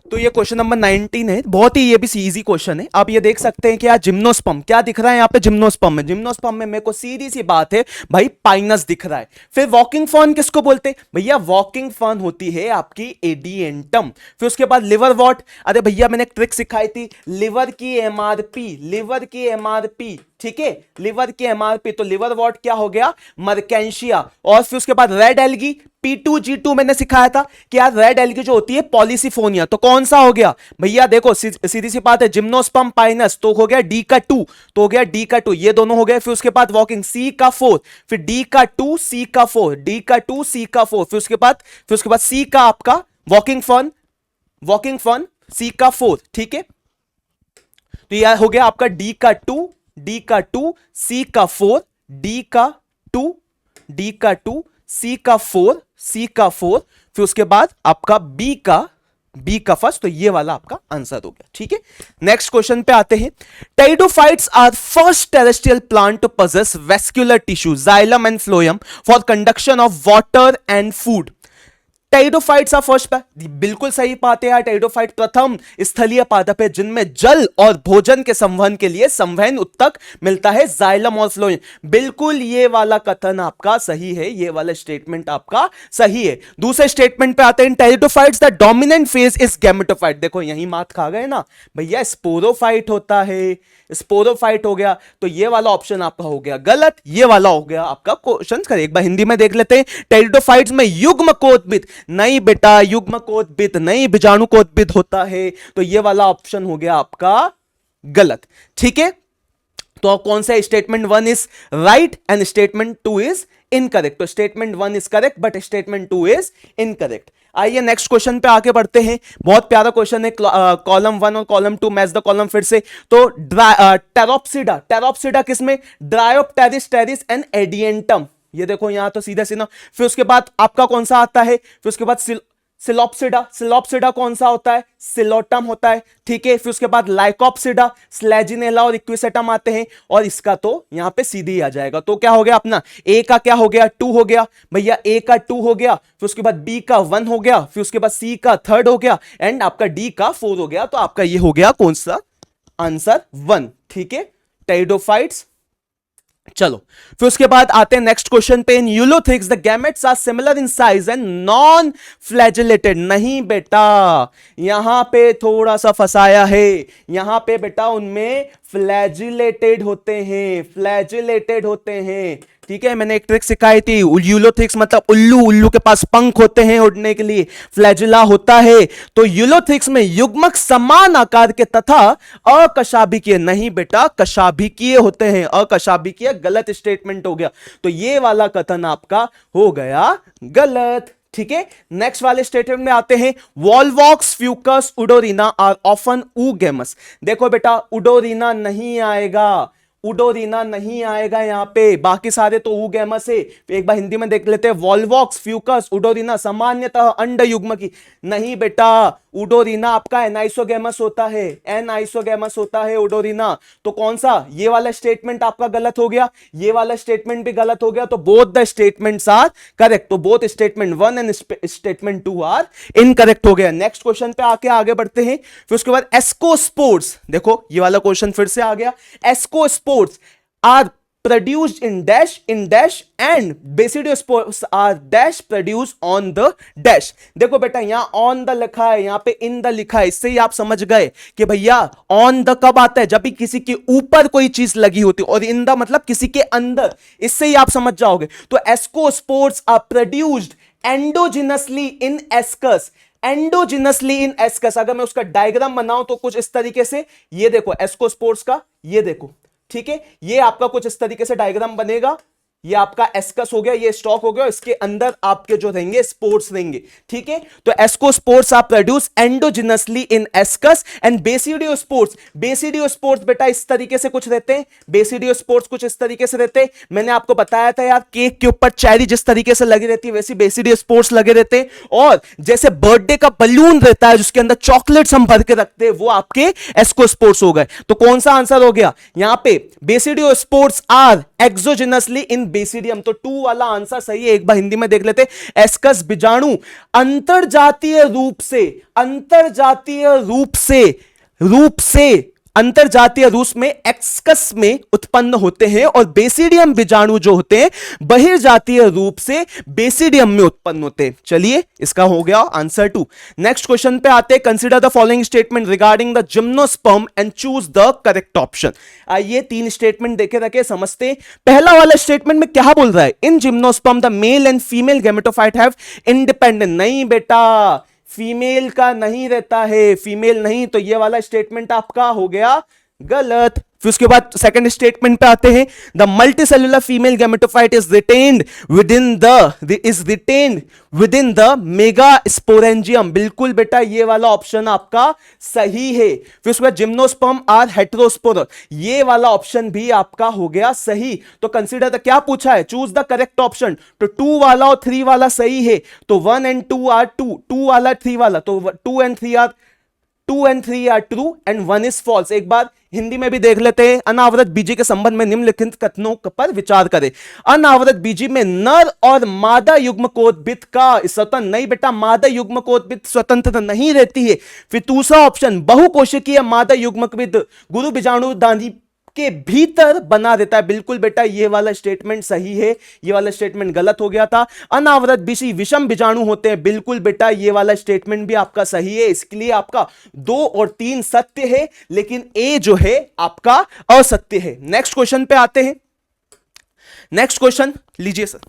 तो ये क्वेश्चन नंबर 19 है, बहुत ही ये भी इजी क्वेश्चन है। आप ये देख सकते हैं कि यार जिम्नोस्पर्म क्या दिख रहा है यहाँ पे, जिम्नोस्पर्म में, जिम्नोस्पर्म में मेरे को सीधी सी बात है भाई पाइनस दिख रहा है। फिर वॉकिंग फर्न किसको बोलते हैं भैया, वॉकिंग फर्न होती है आपकी एडिएंटम। फिर उसके बाद लिवर वॉट, अरे भैया मैंने एक ट्रिक सिखाई थी, लिवर की एमआरपी, लिवर की एमआरपी, ठीक है, लिवर की एमआरपी, तो लिवर वॉट क्या हो गया, मर्केंशिया। और फिर उसके बाद रेड एल्गी, P2G2 मैंने सिखाया था कि यार रेड एल्गी जो होती है पॉलिसिफोनिया, तो कौन सा हो गया भैया, देखो सीधी सी बात है, जिम्नोस्पर्म पाइनस तो हो गया D का 2, तो हो गया D का 2, ये दोनों हो गए। फिर उसके बाद वॉकिंग C का 4, फिर D का 2 C का 4, D का 2 C का 4, फिर उसके बाद C का आपका वॉकिंग फन C का 4, ठीक है। तो यह हो गया आपका D का 2 C का 4, D का 2 C का 4, फिर उसके बाद आपका B का फर्स्ट, तो ये वाला आपका आंसर हो गया, ठीक है। नेक्स्ट क्वेश्चन पे आते हैं, pteridophytes are first terrestrial plant to possess vascular tissue xylem and phloem for conduction of water and food. Pteridophytes are first, बिल्कुल सही बात है यार, टेरिडोफाइट प्रथम स्थलीय पादप है जिनमें जल और भोजन के संवहन के लिए संवहन उत्तक मिलता है, जाइलम और फ्लोएम, बिल्कुल ये वाला कथन आपका सही है, ये वाला स्टेटमेंट आपका सही है। दूसरे स्टेटमेंट पे आते हैं, pteridophytes the dominant phase is gametophyte, देखो यही मात खा गए ना भैया, स्पोरोफाइट होता है, स्पोरोफाइट हो गया, तो ये वाला ऑप्शन आपका हो गया गलत, ये वाला हो गया आपका क्वेश्चन करेक्ट। एक बार हिंदी में देख लेते हैं, टेरिडोफाइट्स में युग्मकोद्भिद नहीं बेटा, युग्मकोद्भिद नहीं, बीजाणुकोद्भिद होता है, तो ये वाला ऑप्शन हो गया आपका गलत, ठीक है। तो कौन सा statement 1 is right and statement 2 is incorrect, तो statement 1 is correct but statement 2 is incorrect. आइए नेक्स्ट क्वेश्चन पे आगे बढ़ते हैं, बहुत प्यारा क्वेश्चन है, कॉलम 1 और कॉलम 2 मैच द कॉलम फिर से। तो टेरोप्सिडा किसमें, ड्रायोप्टेरिस टेरिस एंड एडिएंटम, ये देखो यहां तो सीधा सीधा। फिर उसके बाद आपका कौन सा आता है, फिर उसके बाद सिलोप्सिडा कौन सा होता है, सिलोटम होता है, ठीक है। फिर उसके बाद लाइकोप्सिडा, स्लेजिनेला और इक्विसेटम आते हैं, और इसका तो यहां पे सीधे ही आ जाएगा। तो क्या हो गया अपना, ए का क्या हो गया 2 हो गया भैया, ए का 2 हो गया, फिर उसके बाद बी का 1 हो गया, फिर उसके बाद सी का 3rd हो गया, एंड आपका डी का 4 हो गया। तो आपका ये हो गया कौन सा आंसर 1, ठीक है, टेरिडोफाइट्स। चलो फिर उसके बाद आते हैं नेक्स्ट क्वेश्चन पे, in Ulothrix the gametes are similar in size and non flagellated, नहीं बेटा यहां पे थोड़ा सा फंसाया है, यहां पे बेटा उनमें फ्लैजिलेटेड होते हैं, ठीक है। मैंने एक ट्रिक सिखाई थी, यूलोथिक्स मतलब उल्लू के पास पंख होते हैं उड़ने के लिए, फ्लैजिला होता है। तो यूलोथिक्स में युग्मक समान आकार के तथा अकशाभिकीय, नहीं बेटा कशाभिकीय होते हैं, अकशाभिकीय गलत स्टेटमेंट हो गया, तो ये वाला कथन आपका हो गया गलत, ठीक है। नेक्स्ट वाले स्टेटमेंट में आते हैं, Volvox Fucus उडोरिना are often oogamous, देखो बेटा उडोरिना नहीं आएगा यहां पे, बाकी सारे तो ऊगेमस है। एक बार हिंदी में देख लेते हैं, वॉल्वॉक्स फ्यूकस उडोरिना सामान्यतः अंड युग्म की, नहीं बेटा उडोरीना आपका एनाइसोगेमस होता है, एनाइसोगेमस होता है उडोरीना। तो कौन सा, ये वाला स्टेटमेंट आपका गलत हो गया, ये वाला स्टेटमेंट भी गलत हो गया। तो both the statements are correct. तो both statement 1 and statement 2 are incorrect हो गया। नेक्स्ट क्वेश्चन पे आगे बढ़ते हैं। फिर उसके बाद एस्कोस्पोर्ट्स, देखो ये वाला क्वेश्चन फिर से आ गया। एस्कोस्पोर्ट्स are produced in dash and basidiospores are dash produced on the dash। देखो बेटा यहां on the लिखा है, यहां पे in the लिखा है, इससे ही आप समझ गए कि भैया on the कब आता है, जब भी किसी के ऊपर कोई चीज लगी होती है, और in the मतलब किसी के अंदर, इससे ही आप समझ जाओगे। तो ascospores are produced endogenously in ascus, endogenously in ascus. अगर मैं उसका डायग्राम बनाऊं तो कुछ इस तरीके से, ये देखो एस्कोस्पोर्स का, ये देखो, ठीक है, ये आपका कुछ इस तरीके से डायग्राम बनेगा। ये आपका एस्कस हो गया, ये स्टॉक हो गया, इसके अंदर आपके जो रहेंगे स्पोर्ट्स रहेंगे, ठीक है। तो ascospores are produce endogenously in ascus and basidiospores, basidiospores बेटा इस तरीके से कुछ रहते हैं, बेसिडियोस्पोर्ट्स कुछ इस तरीके से रहते हैं। मैंने आपको बताया था यार, केक के ऊपर चेरी जिस तरीके से लगी रहती है वैसी बेसिडियोस्पोर्ट्स लगे रहते हैं, और जैसे बर्थडे का बलून रहता है जिसके अंदर चॉकलेट्स हम भर के रखते हैं, वो आपके एस्कोस्पोर्ट्स हो गए। तो कौन सा आंसर हो गया यहां पे, बेसिडियोस्पोर्ट्स आर एक्सोजिनसली इन बेसिडियम। तो 2 वाला आंसर सही है। एक बार हिंदी में देख लेते, एस्कस बीजाणु अंतरजातीय रूप से, अंतरजातीय रूप से अंतरजातीय रूप में एक्सकस में उत्पन्न होते हैं, और बेसिडियम बीजाणु जो होते हैं बहिर्जातीय रूप से बेसिडियम में उत्पन्न होते हैं। चलिए इसका हो गया आंसर 2। नेक्स्ट क्वेश्चन पे आते हैं। Consider the following statement regarding the gymnosperm and choose the correct option. आइए 3 स्टेटमेंट देखे रखे, समझते हैं। पहला वाला स्टेटमेंट में क्या बोल रहा है, इन gymnosperm the male and female gametophyte have independent. नहीं बेटा, फीमेल का नहीं रहता है, फीमेल नहीं, तो ये वाला स्टेटमेंट आपका हो गया गलत। फिर उसके बाद सेकंड स्टेटमेंट पे आते हैं। The multicellular female gametophyte is retained with in the mega sporangium. बिल्कुल बेटा ये वाला ऑप्शन आपका सही है। फिर उसके बाद जिम्नोस्पर्म आर हेटेरोस्पोरस, ये वाला ऑप्शन भी आपका हो गया सही। तो कंसीडर द, क्या पूछा है, चूज द करेक्ट ऑप्शन। तो 2 वाला और 3 वाला सही है, तो 1 एंड 2 आर 2 वाला 3 वाला, तो 2 and 3 are true and 1 is false. एक बार हिंदी में भी देख लेते हैं। अनावृत बीजी के संबंध में निम्नलिखित कथनों पर विचार करें। अनावृत बीजी में नर और मादा युग्मकोद्भिद का स्वतंत्र, नहीं बेटा मादा युग्मकोद्भिद स्वतंत्र नहीं रहती है। फिर दूसरा ऑप्शन, बहुकोशिकीय मादा युग्मकोद्भिद गुरु बीजाणु दानी के भीतर बना देता है। बिल्कुल बेटा ये वाला स्टेटमेंट सही है, ये वाला स्टेटमेंट गलत हो गया था। अनावृत बीजी विषम बीजाणु होते हैं, बिल्कुल बेटा ये वाला स्टेटमेंट भी आपका सही है। इसके लिए आपका 2 और 3 सत्य है, लेकिन ए जो है आपका असत्य है। नेक्स्ट क्वेश्चन पे आते हैं। नेक्स्ट क्वेश्चन लीजिए सर।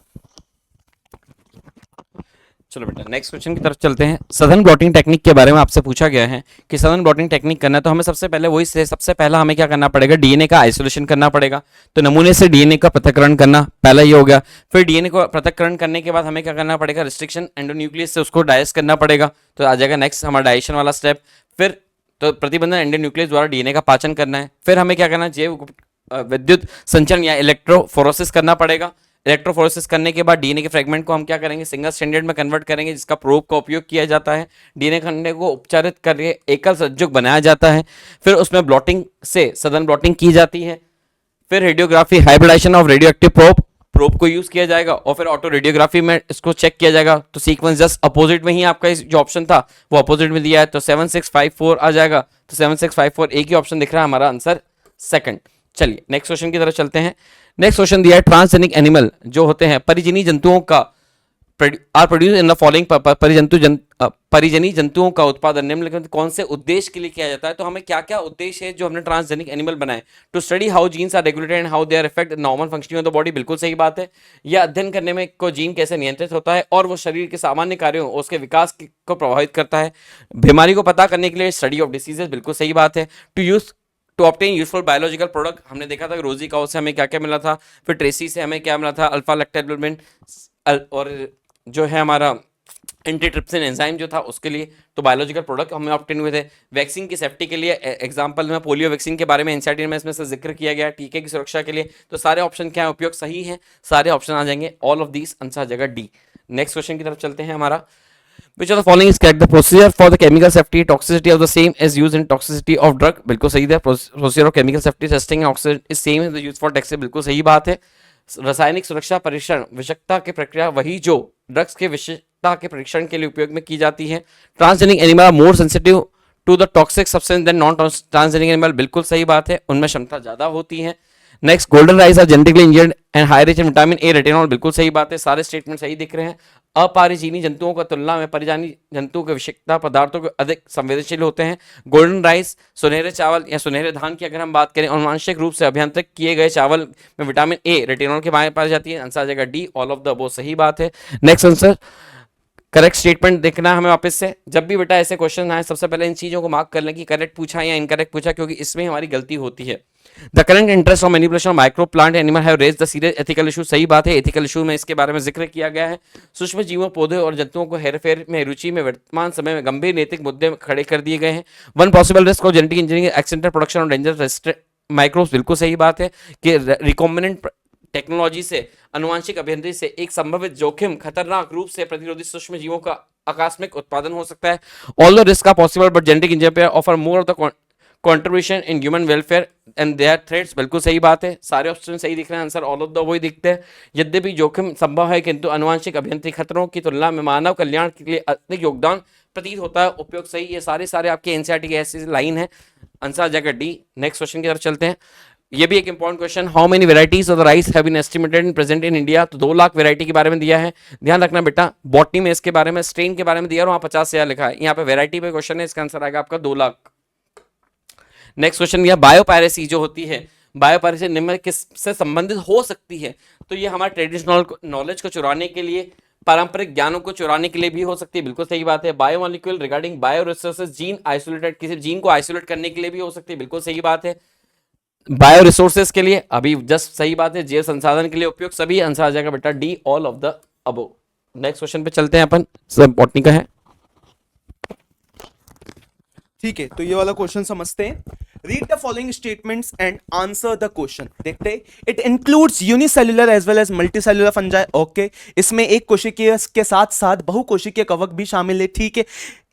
चलो बेटा नेक्स्ट क्वेश्चन की तरफ चलते हैं। सदन ब्लॉटिंग टेक्निक के बारे में आपसे पूछा गया है कि सदन ब्लॉटिंग टेक्निक करना है तो हमें सबसे पहले वही से सबसे पहला हमें क्या करना पड़ेगा, डीएनए का आइसोलेशन करना पड़ेगा। तो नमूने से डीएनए का पृथक्करण करना पहला ये हो गया। फिर डीएनए को पृथक्करण करने के बाद हमें क्या करना पड़ेगा, रिस्ट्रिक्शन एंडोन्यूक्लियस से उसको डाइजेस्ट करना पड़ेगा। तो आ जाएगा नेक्स्ट हमारा डाइजेशन वाला स्टेप। फिर तो प्रतिबंधन एंडोन्यूक्लियस द्वारा डीएनए का पाचन करना है। फिर हमें क्या करना है, जैव विद्युत संचरण या इलेक्ट्रोफोरोसिस करना पड़ेगा। इलेक्ट्रोफोरेसिस करने के बाद डीएनए के फ्रेगमेंट को हम क्या करेंगे, सिंगल स्ट्रैंडेड में कन्वर्ट करेंगे, जिसका प्रोब का उपयोग किया जाता है। डीएनए खंडे को उपचारित करके एकल संयुग बनाया जाता है। फिर उसमें ब्लॉटिंग से सदन ब्लॉटिंग की जाती है। फिर radiography, hybridization of radioactive probe को यूज किया जाएगा, और फिर ऑटो रेडियोग्राफी में इसको चेक किया जाएगा। तो सीक्वेंस जस्ट अपोजिट में ही आपका जो ऑप्शन था वो अपोजिट में दिया है, तो 7654 आ जाएगा। तो 7654 एक ही ऑप्शन दिख रहा है, हमारा आंसर सेकंड। चलिए नेक्स्ट क्वेश्चन की तरफ चलते हैं। नेक्स्ट क्वेश्चन दिया है, ट्रांसजेनिक एनिमल जो होते हैं परिजनी जंतुओं का are produce in the following परिजनी जंतुओं का उत्पादन निम्नलिखित कौन से उद्देश्य के लिए किया जाता है। तो हमें क्या क्या उद्देश्य है जो हमने ट्रांसजेनिक एनिमल बनाए, to study how genes are regulated and how they are effect normal functioning of the body. बिल्कुल सही बात है। यह अध्ययन करने में को जीन कैसे नियंत्रित होता है और वो शरीर के सामान्य कार्यों और उसके विकास को प्रभावित करता है। बीमारी को पता करने के लिए स्टडी ऑफ डिसीजेज, बिल्कुल सही बात है। To obtain useful biological product, हमने देखा था रोजी काउ से हमें क्या क्या मिला था। फिर ट्रेसी से हमें क्या मिला था, अल्फा लैक्टोबिलिन, और जो है हमारा एंटीट्रिप्सिन एंजाइम जो था उसके लिए। तो बायोलॉजिकल प्रोडक्ट हमें ऑब्टेन हुए थे। वैक्सीन की सेफ्टी के लिए एग्जांपल में पोलियो वैक्सीन के बारे में एनसीईआरटी में इसमें से जिक्र किया गया। टीके की सुरक्षा के लिए तो सारे ऑप्शन क्या है, उपयोग सही है, सारे ऑप्शन आ जाएंगे। ऑल ऑफ दीज आंसर आ जाएगा डी। नेक्स्ट क्वेश्चन की तरफ चलते हैं। हमारा Which of the following is correct? The procedure for the chemical safety toxicity of the same is used in toxicity of drug. बिल्कुल सही है. Procedure of chemical safety testing and oxygen is same as the use for toxic. बिल्कुल सही बात है. रासायनिक सुरक्षा परीक्षण विषाक्तता की प्रक्रिया वही जो ड्रग्स के विषाक्तता के परीक्षण के लिए उपयोग में की जाती है. Transgenic animal are more sensitive to the toxic substance than non transgenic animal. बिल्कुल सही बात है. उनमें क्षमता ज्यादा होती है. Next, golden rice are genetically engineered and high rich in vitamin A retinol. बिल्कुल सही बात है. सारे स्टेटमेंट सही दिख रहे हैं. अपरिजीनी जंतुओं की तुलना में परिजानी जंतुओं के विषाक्तता पदार्थों के अधिक संवेदनशील होते हैं. गोल्डन राइस, सुनहरे चावल या सुनहरे धान की अगर हम बात करें, अनुवांशिक रूप से अभियांत्रिक किए गए चावल में विटामिन ए रेटिनॉल के बारे में पाई जाती है. आंसर आ जाएगा D, all of the above. सही बात है. नेक्स्ट आंसर, करेक्ट स्टेटमेंट देखना है हमें वापस से. जब भी बेटा ऐसे क्वेश्चन आए सबसे पहले इन चीजों को मार्क कर लें कि करेक्ट पूछा या इनकरेक्ट पूछा, क्योंकि इसमें हमारी गलती होती है. The current interest of manipulation of micro plant animal have raised the serious ethical issue. सही बात है. एथिकल इशू में इसके बारे में जिक्र किया गया है. सूक्ष्म जीवों, पौधे और जंतुओं को हेरफेर में रुचि में वर्तमान समय में गंभीर नैतिक मुद्दे खड़े कर दिए गए हैं. One possible risk of genetic engineering accidental production of dangerous microbes. बिल्कुल सही बात है कि रिकॉम्बिनेंट टेक्नोलॉजी से, अनुवांशिक अभियंत्रण से एक संभावित जोखिम खतरनाक रूप से प्रतिरोधी सूक्ष्म जीवों का आकस्मिक उत्पादन हो सकता है. All the risk are possible but genetic engineering offer more of the contribution in human welfare and their threats. बिल्कुल सही बात है. सारे ऑप्शन सही दिख रहे हैं. आंसर ऑल ऑफ द वही दिखते हैं. यद्यपि जोखिम संभव है किंतु अनुवांशिक अभियंत्रण खतरों की तुलना में मानव कल्याण के लिए अधिक योगदान प्रतीत होता है. उपयोग सही. ये सारे आपके एनसीईआरटी की ऐसी लाइन है. आंसर आ जाएगा डी. नेक्स्ट क्वेश्चन की तरफ चलते हैं. ये भी एक important question. How many varieties of the rice have been estimated and present in India. तो 2 लाख वेराइटी के बारे में दिया है. ध्यान रखना बेटा, बॉटनी में इसके बारे में, स्ट्रेन के बारे में दिया और वहां 50,000 लिखा है. यहाँ पे वेराइटी पे क्वेश्चन है. इसका आंसर आएगा आपका 2 लाख. नेक्स्ट क्वेश्चन दिया, बायोपायरेसी जो होती है, बायोपायरेसी निम्न किससे संबंधित हो सकती है. तो ये हमारे ट्रेडिशनल नॉलेज को चुराने के लिए, पारंपरिक ज्ञानों को चुराने के लिए भी हो सकती है. बिल्कुल सही बात है. Biomolecule regarding bio resources, gene isolated, किसी जीन को आइसोलेट करने के लिए भी हो सकती है. बिल्कुल सही बात है. बायो रिसोर्सेज के लिए अभी जस्ट सही बात है. जैव संसाधन के लिए उपयोग सभी. आंसर आ जाएगा बेटा D, all of the above. Next question पे चलते हैं अपन. सब बॉटनी का है. ठीक है, तो ये वाला क्वेश्चन समझते हैं. Read the following statements and answer the question. देखते हैं. It includes unicellular as well as multicellular fungi. Okay, इसमें एक कोशिकीय के साथ साथ बहुकोशिकीय कवक भी शामिल है. ठीक है.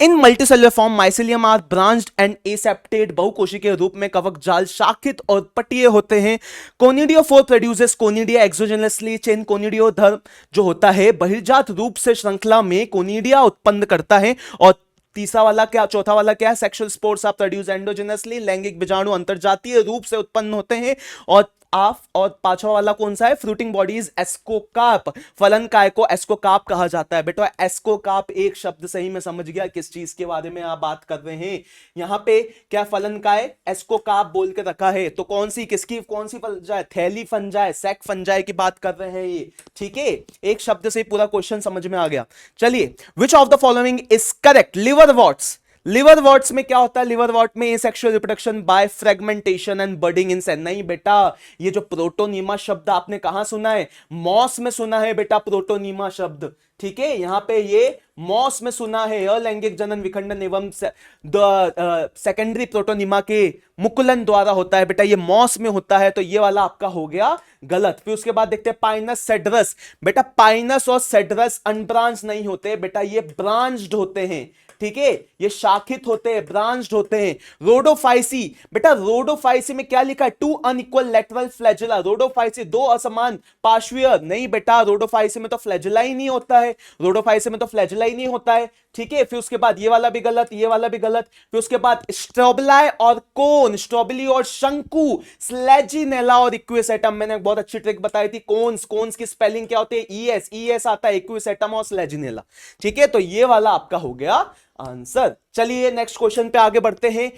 In multicellular form mycelium are branched and aseptate. बहुकोशिकीय रूप में कवक जाल शाखित और पटीय होते हैं. Conidiophore produces conidia exogenously. Chain कोनिडियो धर्म जो होता है बहिर्जात रूप से श्रृंखला में कोनिडिया उत्पन्न करता है. और तीसरा वाला क्या, चौथा वाला क्या है, sexual spores are produce endogenously. लैंगिक बीजाणु अंतर्जातीय रूप से उत्पन्न होते हैं. और पांचवा वाला कौन सा है, फ्रूटिंग बॉडीज एस्कोकार्प. फलन काय को एस्कोकार्प कहा जाता है. बेटा एस्कोकार्प एक शब्द सही में समझ गया किस चीज के बारे में आप बात कर रहे हैं. यहां पे क्या फलन काय एस्कोकार्प बोल के रखा है, तो कौन सी फंजाई, थैली फंजाई, सेक फंजाई की बात कर रहे हैं ये. ठीक है, एक शब्द से पूरा क्वेश्चन समझ में आ गया. चलिए, which of the following is correct. Liverworts. Liverworts में क्या होता है, लिवरवर्ट में asexual reproduction by fragmentation and budding in cell. नहीं बेटा, ये जो प्रोटोनीमा शब्द आपने कहां सुना है, मॉस में सुना है बेटा प्रोटोनीमा शब्द. ठीक है, यहां पे ये मॉस में सुना है. अलैंगिक जनन विखंडन एवं सेकेंडरी प्रोटोनीमा के मुकुलन द्वारा होता है. बेटा ये मॉस में होता है, तो ये वाला आपका हो गया गलत. फिर उसके बाद देखते हैं पाइनस सेड्रस. बेटा पाइनस और सेड्रस अनब्रांच नहीं होते बेटा, ये ब्रांच्ड होते हैं. ठीक है, ये शाखित होते हैं, ब्रांच्ड होते हैं. रोडोफाइसी. बेटा रोडोफाइसी में क्या लिखा है, 2 अनइक्वल लेटरल फ्लैजेला. रोडोफाइसी 2 असमान पार्श्वीय. नहीं बेटा, रोडोफाइसी में तो फ्लैजेला ही नहीं होता है. रोडोफाइसी में तो फ्लैजेला ही नहीं होता है. ठीक है, फिर उसके बाद ये वाला भी गलत, ये वाला भी गलत. फिर उसके बाद स्ट्रोबलाई और कोन, स्ट्रोबली और शंकु, स्लेजिनेला और इक्विसेटम. मैंने बहुत अच्छी ट्रिक बताई थी. कोन्स की स्पेलिंग क्या होती है, ईएस आता है, इक्विसेटम और स्लेजिनेला. ठीक है, तो ये वाला आपका हो गया आंसर. चलिए नेक्स्ट क्वेश्चन पे आगे बढ़ते हैं.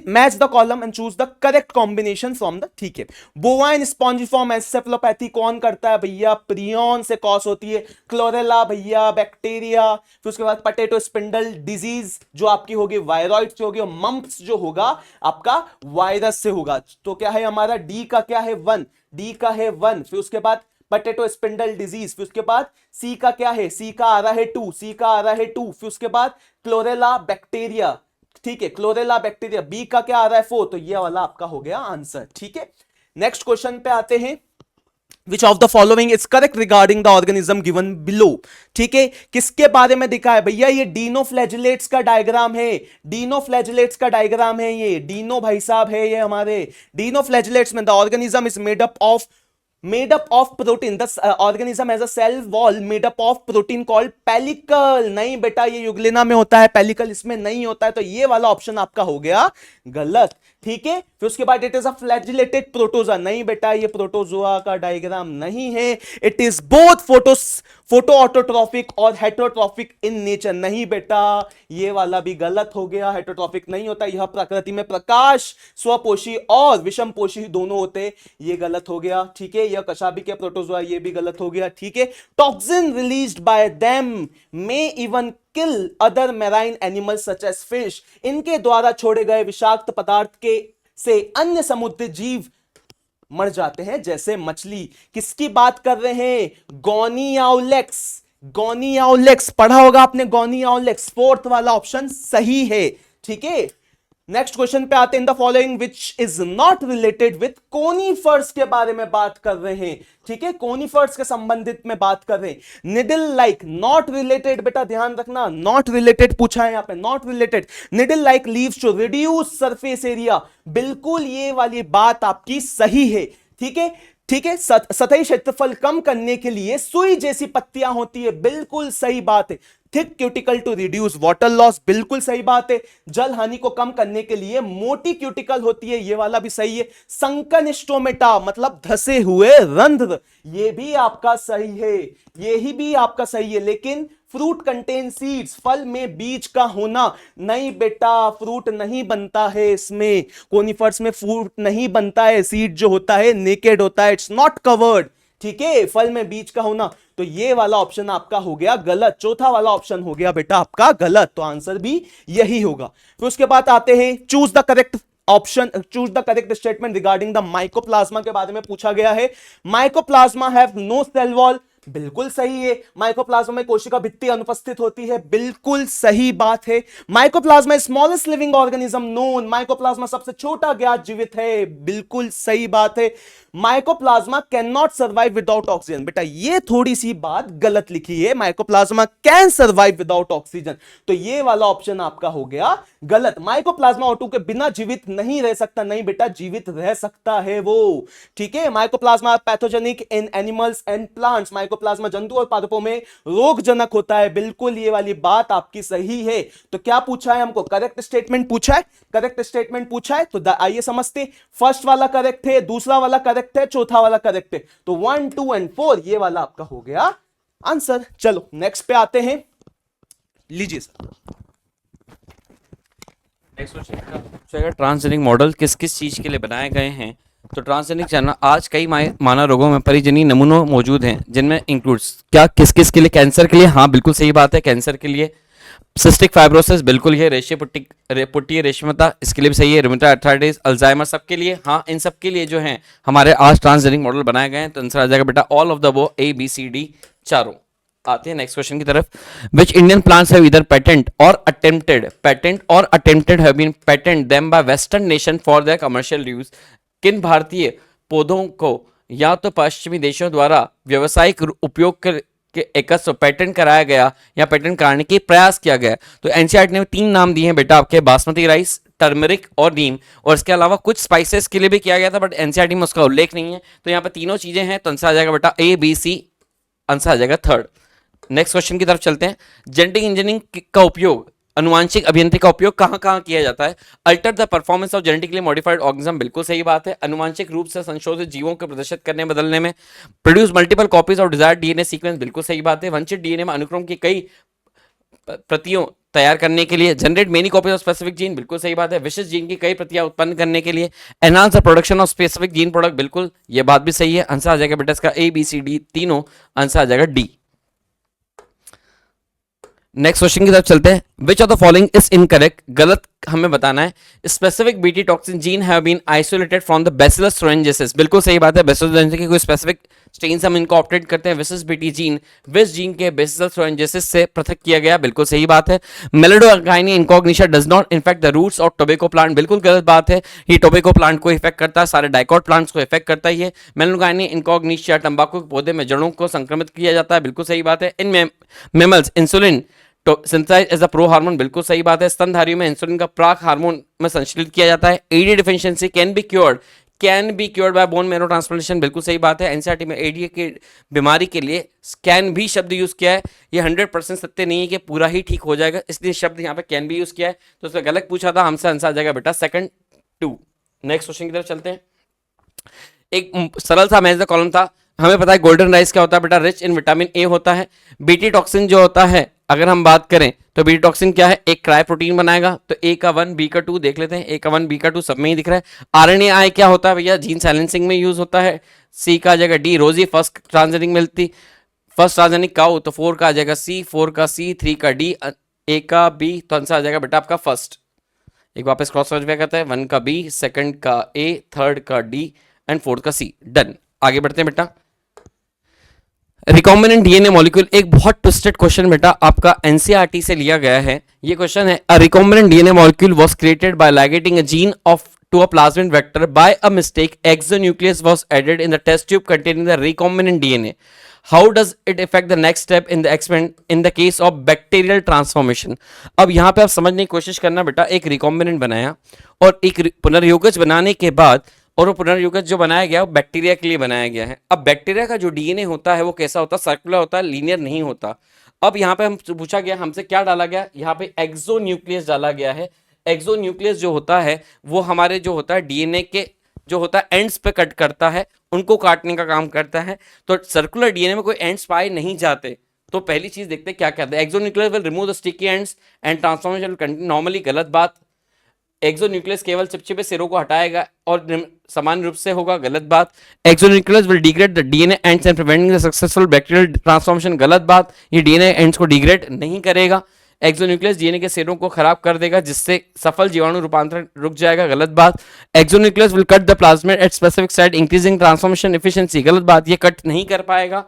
Match the column and choose the correct combination from the. ठीक है, बोवाइन स्पॉन्जिफॉर्म एंसेफेलोपैथी कौन करता है भैया, प्रियन से कॉज होती है. क्लोरेला भैया बैक्टीरिया. फिर उसके बाद पटेटो स्पिंडल डिजीज जो आपकी होगी वायरॉइड से होगी, और मम्प्स जो होगा आपका वायरस से होगा. तो क्या है हमारा डी का क्या है 1, डी का है 1. फिर उसके बाद पटेटो स्पिंडल डिजीज. फिर उसके बाद सी का क्या है, सी का आ रहा है 2, सी का आ रहा है 2. फिर उसके बाद क्लोरेला बैक्टीरिया. ठीक है, क्लोरेला बैक्टीरिया. बी का क्या आ रहा है 4, तो ये वाला आपका हो गया आंसर. ठीक है, नेक्स्ट क्वेश्चन पे आते हैं. Which of the following is correct regarding the organism given below? ठीक है, किसके बारे में दिखा है भैया? ये डीनोफ्लैजिलेट्स का डायग्राम है, डीनोफ्लैजिलेट्स का डायग्राम है, ये डीनो भाई साहब है, ये हमारे डीनोफ्लैजिलेट्स में the organism is made up of protein. The organism has a cell wall made up of protein called pellicle. नहीं बेटा, ये युग्लिना में होता है, पेलिकल इसमें नहीं होता है, तो ये वाला ऑप्शन आपका हो गया गलत। ठीक है, फिर उसके बाद it is a flagellated protozoa. नहीं बेटा, ये प्रोटोजोआ का डायग्राम नहीं है। It is both photo autotrophic और हेटरोट्रॉफिक इन नेचर। नहीं बेटा, ये वाला भी गलत हो गया, हेटरोट्रॉफिक नहीं होता, यह प्रकृति में प्रकाश स्वपोषी और विषमपोषी दोनों होते, ये गलत हो गया। ठीक है, यह कशाबी के प्रोटोजोआ, ये भी गलत हो गया। ठीक है, toxin released by them may even kill other marine animals such as fish. इनके द्वारा छोड़े गए विषाक्त पदार्थ के से अन्य समुद्री जीव मर जाते हैं, जैसे मछली। किसकी बात कर रहे हैं? गोनियाउलेक्स। गोनियाउलेक्स पढ़ा होगा आपने, गोनियाउलेक्स। फोर्थ वाला ऑप्शन सही है। ठीक है, नेक्स्ट क्वेश्चन पे आते हैं। इन the following which is not related with conifers के बारे में बात कर रहे हैं। ठीक है, कोनीफर्स के संबंधित में बात कर रहे हैं। निडल लाइक, नॉट रिलेटेड बेटा, ध्यान रखना, नॉट रिलेटेड पूछा है यहां पे, not related. Needle like leaves to reduce surface area, बिल्कुल ये वाली बात आपकी सही है। ठीक है, ठीक है, सतही क्षेत्रफल कम करने के लिए सुई जैसी पत्तियां होती है, बिल्कुल सही बात है। Thick cuticle to reduce water loss, बिल्कुल सही बात है। जल हानि को कम करने के लिए मोटी क्यूटिकल होती है, ये वाला भी सही है। संकन स्टोमेटा मतलब धसे हुए रंध्र, ये भी आपका सही है, यही भी आपका सही है। लेकिन फ्रूट कंटेन सीड्स, फल में बीज का होना, नहीं बेटा, फ्रूट नहीं बनता है इसमें, कोनिफर्स में फ्रूट नहीं बनता है, सीड जो होता है नेकेड होता है, इट्स नॉट कवर्ड। ठीक है, फल में बीज का होना, तो ये वाला ऑप्शन आपका हो गया गलत। चौथा वाला ऑप्शन हो गया बेटा आपका गलत, तो आंसर भी यही होगा। फिर उसके बाद आते हैं, choose the correct option, choose the correct statement regarding the mycoplasma के बारे में पूछा गया है। Mycoplasma have no cell wall, बिल्कुल सही है। माइकोप्लाज्मा में कोशिका भित्ति अनुपस्थित होती है, बिल्कुल सही बात है। Mycoplasma smallest living organism known, mycoplasma सबसे छोटा ज्ञात जीवित है, बिल्कुल सही बात है। Mycoplasma can not survive without oxygen, बेटा ये थोड़ी सी बात गलत लिखी है, mycoplasma can survive without oxygen, तो ये वाला ऑप्शन आपका हो गया गलत। माइकोप्लाज्मा O2 के बिना जीवित नहीं रह सकता, नहीं बेटा, जीवित रह सकता है वो। ठीक है, mycoplasma pathogenic in animals and plants, mycoplasma जंतु और पादपों में रोगजनक होता है, बिल्कुल ये वाली बात आपकी सही है। तो क्या पूछा है हमको? करेक्ट स्टेटमेंट पूछा है, करेक्ट स्टेटमेंट पूछा है, तो आइए समझते। फर्स्ट वाला करेक्ट है, दूसरा वाला करेक्ट है, चौथा वाला करेक्ट है, तो 1, 2 एंड 4 ये वाला आपका हो गया आंसर। चलो नेक्स्ट पे आते हैं, लीजिए sir. Next question, transgenic model किस किस चीज के लिए बनाए गए हैं? तो ट्रांसजेनिक जानना, आज कई मानव रोगों में परिजनी नमूनों मौजूद हैं, जिनमें इंक्लूड्स क्या, किस किस के लिए? कैंसर के लिए, हाँ बिल्कुल सही बात है, कैंसर के लिए। सिस्टिक फाइब्रोसिस, बिल्कुल ये पुट्टी रेशमता, इसके लिए भी सही है। रूमेटॉइड आर्थराइटिस, अल्जाइमर, सबके लिए, हाँ इन सब के लिए जो हैं हमारे आज ट्रांसजेनिक मॉडल बनाए गए हैं। तो आंसर आ जाएगा बेटा ऑल ऑफ द वो, A B C D चारों। आते हैं नेक्स्ट क्वेश्चन की तरफ। Which Indian plants have either patent or attempted have been patent them by western nation for their commercial use. किन भारतीय पौधों को या तो पश्चिमी देशों द्वारा व्यावसायिक उपयोग के एकस्व पेटेंट कराया गया या पेटेंट कराने के प्रयास किया गया? तो एनसीईआरटी ने 3 नाम दिए हैं बेटा आपके, बासमती राइस, टर्मरिक और नीम, और इसके अलावा कुछ स्पाइसेस के लिए भी किया गया था, बट एनसीईआरटी में उसका उल्लेख नहीं है। तो यहाँ पे तीनों चीजें हैं, तो आंसर आ जाएगा बेटा A B C, आंसर आ जाएगा थर्ड। नेक्स्ट क्वेश्चन की तरफ चलते हैं। जेनेटिक इंजीनियरिंग का उपयोग, अनुवांशिक अभियंत्रिकी का उपयोग कहां कहां किया जाता है? Alter the performance of genetically modified organism, बिल्कुल सही बात है। अनुवांशिक रूप से संशोधित जीवों को प्रदर्शित करने बदलने में। Produce multiple copies of desired DNA sequence, बिल्कुल सही बात है। वंचित डीएनए में अनुक्रम की कई प्रतियों तैयार करने के लिए। Generate many copies of specific gene, बिल्कुल सही बात है। विशिष्ट जीन की कई प्रतियां उत्पन्न करने के लिए। Enhance the production of specific gene product, बिल्कुल ये बात भी सही है। आंसर आ जाएगा बेटा इसका A B C D तीनों, आंसर आ जाएगा D। नेक्स्ट क्वेश्चन की तरफ चलते हैं। Which of the following is incorrect, गलत हमें बताना है। Specific BT toxin gene have been isolated from the bacillus thuringiensis, बिल्कुल सही बात है। बैसिलस thuringiensis के कोई स्पेसिफिक स्ट्रेन हम इनको ऑप्टेट करते हैं। विसिस बीटी जीन विस जीन के बैसिलस thuringiensis से पृथक किया गया, बिल्कुल सही बात है। Meloidogyne incognita does not infect the roots of tobacco plant, बिल्कुल गलत बात है। ये टोबैको प्लांट को इफेक्ट करता है, सारे डाइकॉट प्लांट्स को इफेक्ट करता ही है। मेलेडोगाइनी इनकॉग्निशा तंबाकू के पौधे में जड़ों को संक्रमित किया जाता है, बिल्कुल सही बात है। इन मेमल्स इंसुलिन तो synthesize as a prohormone, बिल्कुल सही बात है। स्तनधारियों में इंसुलिन का प्राक हार्मोन में संश्लेषित किया जाता है। AD deficiency can be cured by bone marrow transplantation, बिल्कुल सही बात है। एनसीईआरटी में एडी की बीमारी के लिए कैन भी शब्द यूज किया है। ये 100% सत्य नहीं है कि पूरा ही ठीक हो जाएगा, इसलिए शब्द यहाँ पे कैन भी यूज किया है, तो उसका गलत पूछा था, हमसे आंसर आ जाएगा बेटा सेकंड 2। नेक्स्ट क्वेश्चन की तरफ चलते हैं। एक सरल सा मैच द कॉलम था। हमें पता है गोल्डन राइस क्या होता है बेटा, रिच इन विटामिन ए होता है। बीटी टॉक्सिन जो होता है, अगर हम बात करें तो बीटी टॉक्सिन क्या है, एक क्राई प्रोटीन बनाएगा। तो ए का 1 बी का 2 देख लेते हैं। ए का 1 बी का 2 सब में ही दिख रहा है। आरएनए क्या होता है भैया, जीन साइलेंसिंग में यूज होता है। सी का आ जाएगा डी, रोजी फर्स्ट ट्रांसजेनिक मिलती, फर्स्ट ट्रांसजेनिक काउ, तो 4 का आ जाएगा सी, 4 का सी, 3 का डी, ए का बी, तो आंसर आ जाएगा बेटा आपका फर्स्ट। एक वापस क्रॉस वेरीफाई करता है, 1 का बी, सेकंड का ए, थर्ड का डी एंड फोर्थ का सी। डन, आगे बढ़ते हैं बेटा। रिकॉम्बिनेंट डीएनए मॉलिक्यूल, एक बहुत ट्विस्टेड क्वेश्चन बेटा, आपका एनसीईआरटी से लिया गया है। ये क्वेश्चन है, a recombinant DNA molecule was created by ligating a gene of to a plasmid vector by a mistake exonuclease was added in the test tube containing the recombinant DNA. How does it affect the next step in the experiment in the case of bacterial transformation? अब यहाँ पे आप समझने की कोशिश करना बेटा, एक रिकॉम्बिनेंट बनाया और एक पुनर्योगज बनाने के बाद, और वो पुनर्योगज जो बनाया गया वो बैक्टीरिया के लिए बनाया गया है। अब बैक्टीरिया का जो डीएनए होता है वो कैसा होता है, सर्कुलर होता है, लीनियर नहीं होता। अब यहाँ पे हम पूछा गया, हमसे क्या डाला गया, यहाँ पे एक्सोन्यूक्लियस डाला गया है। एक्सोन्यूक्लियस जो होता है वो हमारे जो होता है डीएनए के जो होता है एंड्स पे कट करता है, उनको काटने का काम करता है। तो सर्कुलर डीएनए में कोई एंड्स पाए नहीं जाते। तो पहली चीज देखते हैं क्या कहते हैं, exonuclease will remove the sticky ends and transformation will continue. Normally गलत बात, एक्सोन्यूक्लियस केवल चिपचिपे सिरों को हटाएगा और समान रूप से होगा, गलत बात। Exonuclease will degrade the DNA ends and preventing the successful bacterial transformation, गलत बात, ये डीएनए एंड्स को डिग्रेड नहीं करेगा। एक्सोन्यूक्लियस डीएनए के सिरों को खराब कर देगा जिससे सफल जीवाणु रूपांतरण रुक जाएगा, गलत बात। Exonuclease will cut the plasmid at specific site increasing transformation efficiency, गलत बात, ये कट नहीं कर पाएगा।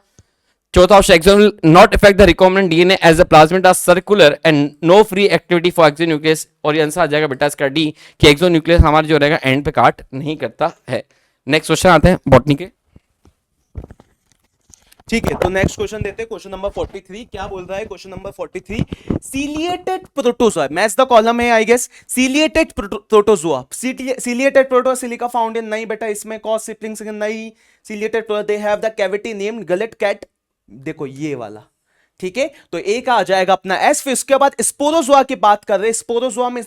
चौथा option, exon will not affect the recombinant DNA as the plasmid are circular and no free activity for exonuclease, और ये answer आ जाएगा बेटा इसका डी, कि एक्सोन्यूक्लियस हमारा जो रहेगा एंड पे काट नहीं करता है। नेक्स्ट क्वेश्चन आते हैं बॉटनी के। ठीक है, तो नेक्स्ट क्वेश्चन देते हैं, क्वेश्चन नंबर 43। क्या बोल रहा है question number 43, ciliated protozoa, match the column है I guess, ciliated protozoa, ciliated protozoa, silica found in, नहीं बेटा इसमें कॉस सिबलिंग्स नहीं, ciliated protozoa they have the cavity named gullet कैट, देखो ये वाला, ठीक है। तो ए का आ जाएगा अपना एस, फिर उसके बाद स्पोरोजोआ की बात कर रहे हैं, स्पोरोजोआ में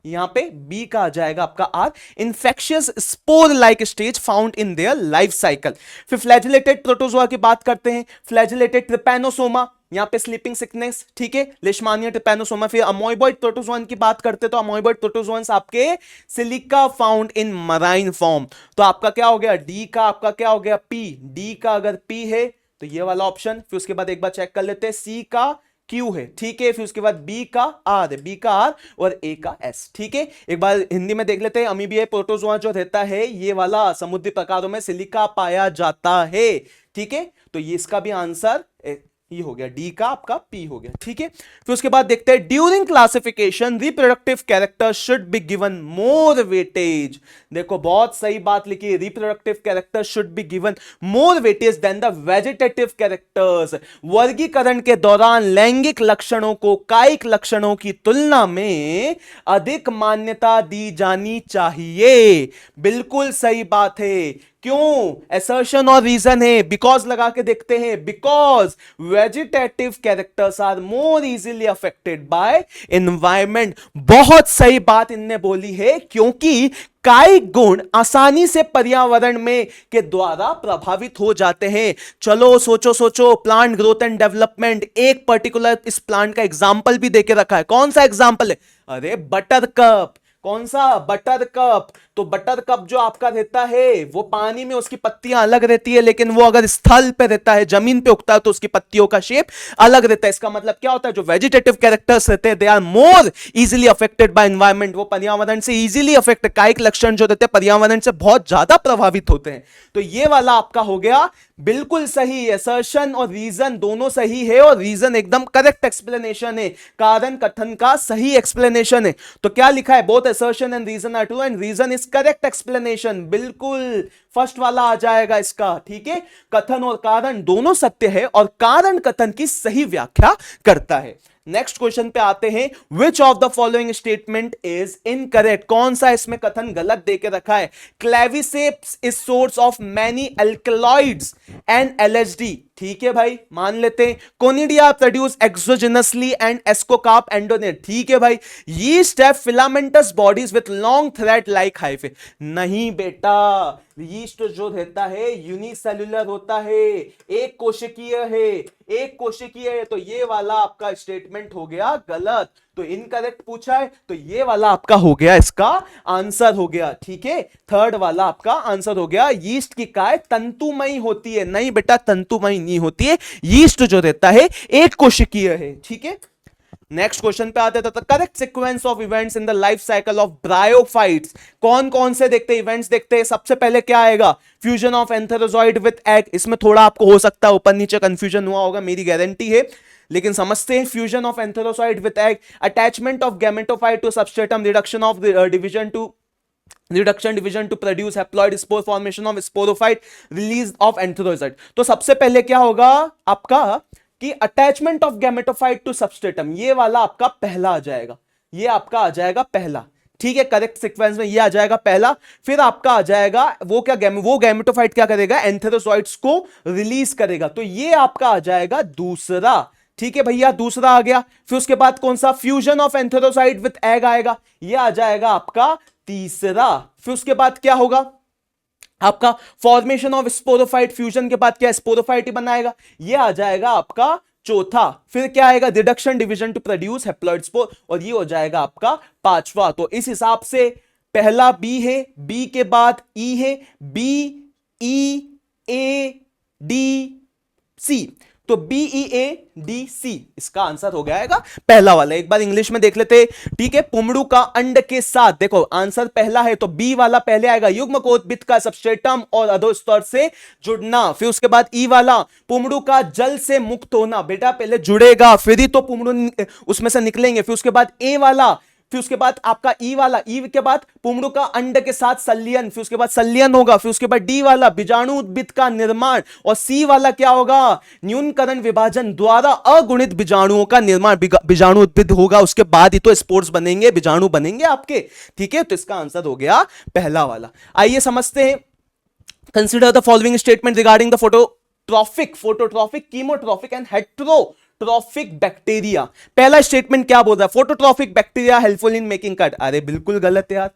यहां पे बी का आ जाएगा आपका are, infectious spore like stage found in their life cycle. फिर फ्लैजिलेटेड प्रोटोजोआ की बात करते हैं, फ्लैजिलेटेड ट्रिपैनोसोमा, यहां पे स्लीपिंग सिकनेस, ठीक है, लेशमानिया ट्रिपैनोसोमा। फिर अमोइबॉइड प्रोटोजोआन की बात करते हैं, तो अमोइबॉइड प्रोटोजोआंस आपके सिलिका फाउंड इन मराइन फॉर्म। तो आपका क्या हो गया, डी का आपका क्या हो गया, पी, डी का अगर पी है तो ये वाला ऑप्शन, फिर उसके बाद एक बार चेक कर लेते हैं, सी का क्यू है, ठीक है, फिर उसके बाद बी का आर है, बी का आर और ए का एस, ठीक है। एक बार हिंदी में देख लेते हैं, अमीबिया प्रोटोजोआ जो रहता है ये वाला समुद्री प्रकारों में सिलिका पाया जाता है, ठीक है। तो ये इसका भी आंसर ये हो गया, डी का आपका पी हो गया, ठीक है। फिर उसके बाद देखते हैं, during classification reproductive character should be given more weightage, देखो बहुत सही बात लिखी है, reproductive character should be given more weightage than the vegetative characters. वर्गीकरण के दौरान लैंगिक लक्षणों को कायिक लक्षणों की तुलना में अधिक मान्यता दी जानी चाहिए, बिल्कुल सही बात है। क्यों, असर्शन और रीजन है, बिकॉज लगा के देखते हैं, because vegetative characters are more easily affected by environment, बहुत सही बात इनने बोली है, क्योंकि कायिक गुण आसानी से पर्यावरण में के द्वारा प्रभावित हो जाते हैं। चलो सोचो प्लांट ग्रोथ एंड डेवलपमेंट, एक पर्टिकुलर इस प्लांट का एग्जांपल भी देके रखा है, कौन सा एग्जांपल है, अरे बटर कप, कौन सा? Butter cup. तो बटर कप जो आपका रहता है वो पानी में उसकी पत्तियां अलग रहती है, लेकिन वो अगर स्थल पे रहता है, जमीन पे उगता है, तो उसकी पत्तियों का शेप अलग रहता है। इसका मतलब क्या होता है? जो वेजिटेटिव कैरेक्टर्स रहते हैं they are more easily affected by environment, वो पर्यावरण से इजीली अफेक्ट, कायिक लक्षण जो रहते हैं पर्यावरण से बहुत ज्यादा प्रभावित होते हैं। तो ये वाला आपका हो गया बिल्कुल सही। असर्शन और रीजन दोनों सही है, और रीजन एकदम करेक्ट एक्सप्लेनेशन है, कारण कथन का सही एक्सप्लेनेशन है। तो क्या लिखा है? Both assertion and reason are true and reason is correct explanation. बिल्कुल फर्स्ट वाला आ जाएगा इसका, ठीक है। कथन और कारण दोनों सत्य है, और कारण कथन की सही व्याख्या करता है। नेक्स्ट क्वेश्चन पे आते हैं। Which of the following statement is incorrect? कौन सा इसमें कथन गलत देके रखा है? Claviceps is source of many alkaloids and LSD, ठीक है भाई, मान लेते हैं। Conidia produce exogenously and ascocarp एंडोनेट, ठीक है भाई। Yeast have filamentous bodies with long thread like hyphae, नहीं बेटा, यीस्ट जो रहता है यूनिसेल्युलर होता है, एक कोशिकीय है, एक कोशिकीय है। तो ये वाला आपका स्टेटमेंट हो गया गलत, तो इनकरेक्ट पूछा है, तो ये वाला आपका हो गया इसका आंसर हो गया, ठीक है। थर्ड वाला आपका आंसर हो गया। यीस्ट की काय तंतुमयी होती है, नहीं बेटा तंतुमयी नहीं होती है, यीस्ट जो रहता है एक कोशिकीय है, ठीक है। नेक्स्ट क्वेश्चन पे आते हैं। तो correct sequence of events in the life cycle of bryophytes, कौन कौन से देखते हैं इवेंट्स देखते हैं? सबसे पहले क्या आएगा? Fusion of antherozoid with egg. इसमें थोड़ा आपको हो सकता है ऊपर नीचे कंफ्यूजन हुआ होगा, मेरी गारंटी है, लेकिन समझते हैं। Fusion of antherozoid with egg, attachment of gametophyte to substratum, reduction of division to produce haploid spore, formation of sporophyte, release of antherozoid. तो सबसे पहले क्या होगा आपका कि attachment of gametophyte to substratum, ये वाला आपका पहला आ जाएगा, ये आपका आ जाएगा पहला, ठीक है। करेक्ट सीक्वेंस में ये आ जाएगा पहला। फिर आपका आ जाएगा वो क्या, वो गैमेटोफाइट क्या करेगा? एंथेरोजॉइड्स को रिलीज करेगा, तो ये आपका आ जाएगा दूसरा, ठीक है भैया, दूसरा आ गया। फिर उसके बाद कौन सा? फ्यूजन ऑफ एंथेरोसाइट विथ एग आएगा, ये आ जाएगा आपका तीसरा। फिर उसके बाद क्या होगा आपका? फॉर्मेशन ऑफ स्पोरोफाइट, फ्यूजन के बाद क्या स्पोरोफाइट ही बनाएगा, ये आ जाएगा आपका चौथा। फिर क्या आएगा? Reduction division to produce haploid spore, और ये हो जाएगा आपका पांचवा। तो इस हिसाब से पहला बी है, बी के बाद ई है, B E A D C, तो B E A D C इसका आंसर हो जाएगा पहला वाला। एक बार इंग्लिश में देख लेते, ठीक है। पुमड़ू का अंड के साथ, देखो आंसर पहला है तो बी वाला पहले आएगा, युग्मकोद्भिद का सबस्ट्रेटम और अधोस्तर से जुड़ना। फिर उसके बाद ई वाला पुमड़ू का जल से मुक्त होना, बेटा पहले जुड़ेगा फिर ही तो पुमड़ू उसमें से निकलेंगे। फिर उसके बाद ए वाला, फिर उसके बाद आपका ई वाला, ई के बाद पुमड़ू का अंड के साथ संलयन, फिर उसके बाद संलयन होगा। फिर उसके बाद डी वाला बीजाणु उद्भिद का निर्माण, और सी वाला क्या होगा? न्यूनकरण विभाजन द्वारा अगुणित बीजाणुओं का निर्माण, बीजाणु उद्भिद होगा, उसके बाद ही तो स्पोर्स बनेंगे, बीजाणु बनेंगे आपके, ठीक है। तो इसका आंसर हो गया पहला वाला। आइए समझते हैं। Consider the following statement regarding the phototrophic, chemotrophic and heterotrophic bacteria. पहला स्टेटमेंट क्या बोल रहा है? Phototrophic bacteria helpful in making curd. अरे बिल्कुल गलत है यार,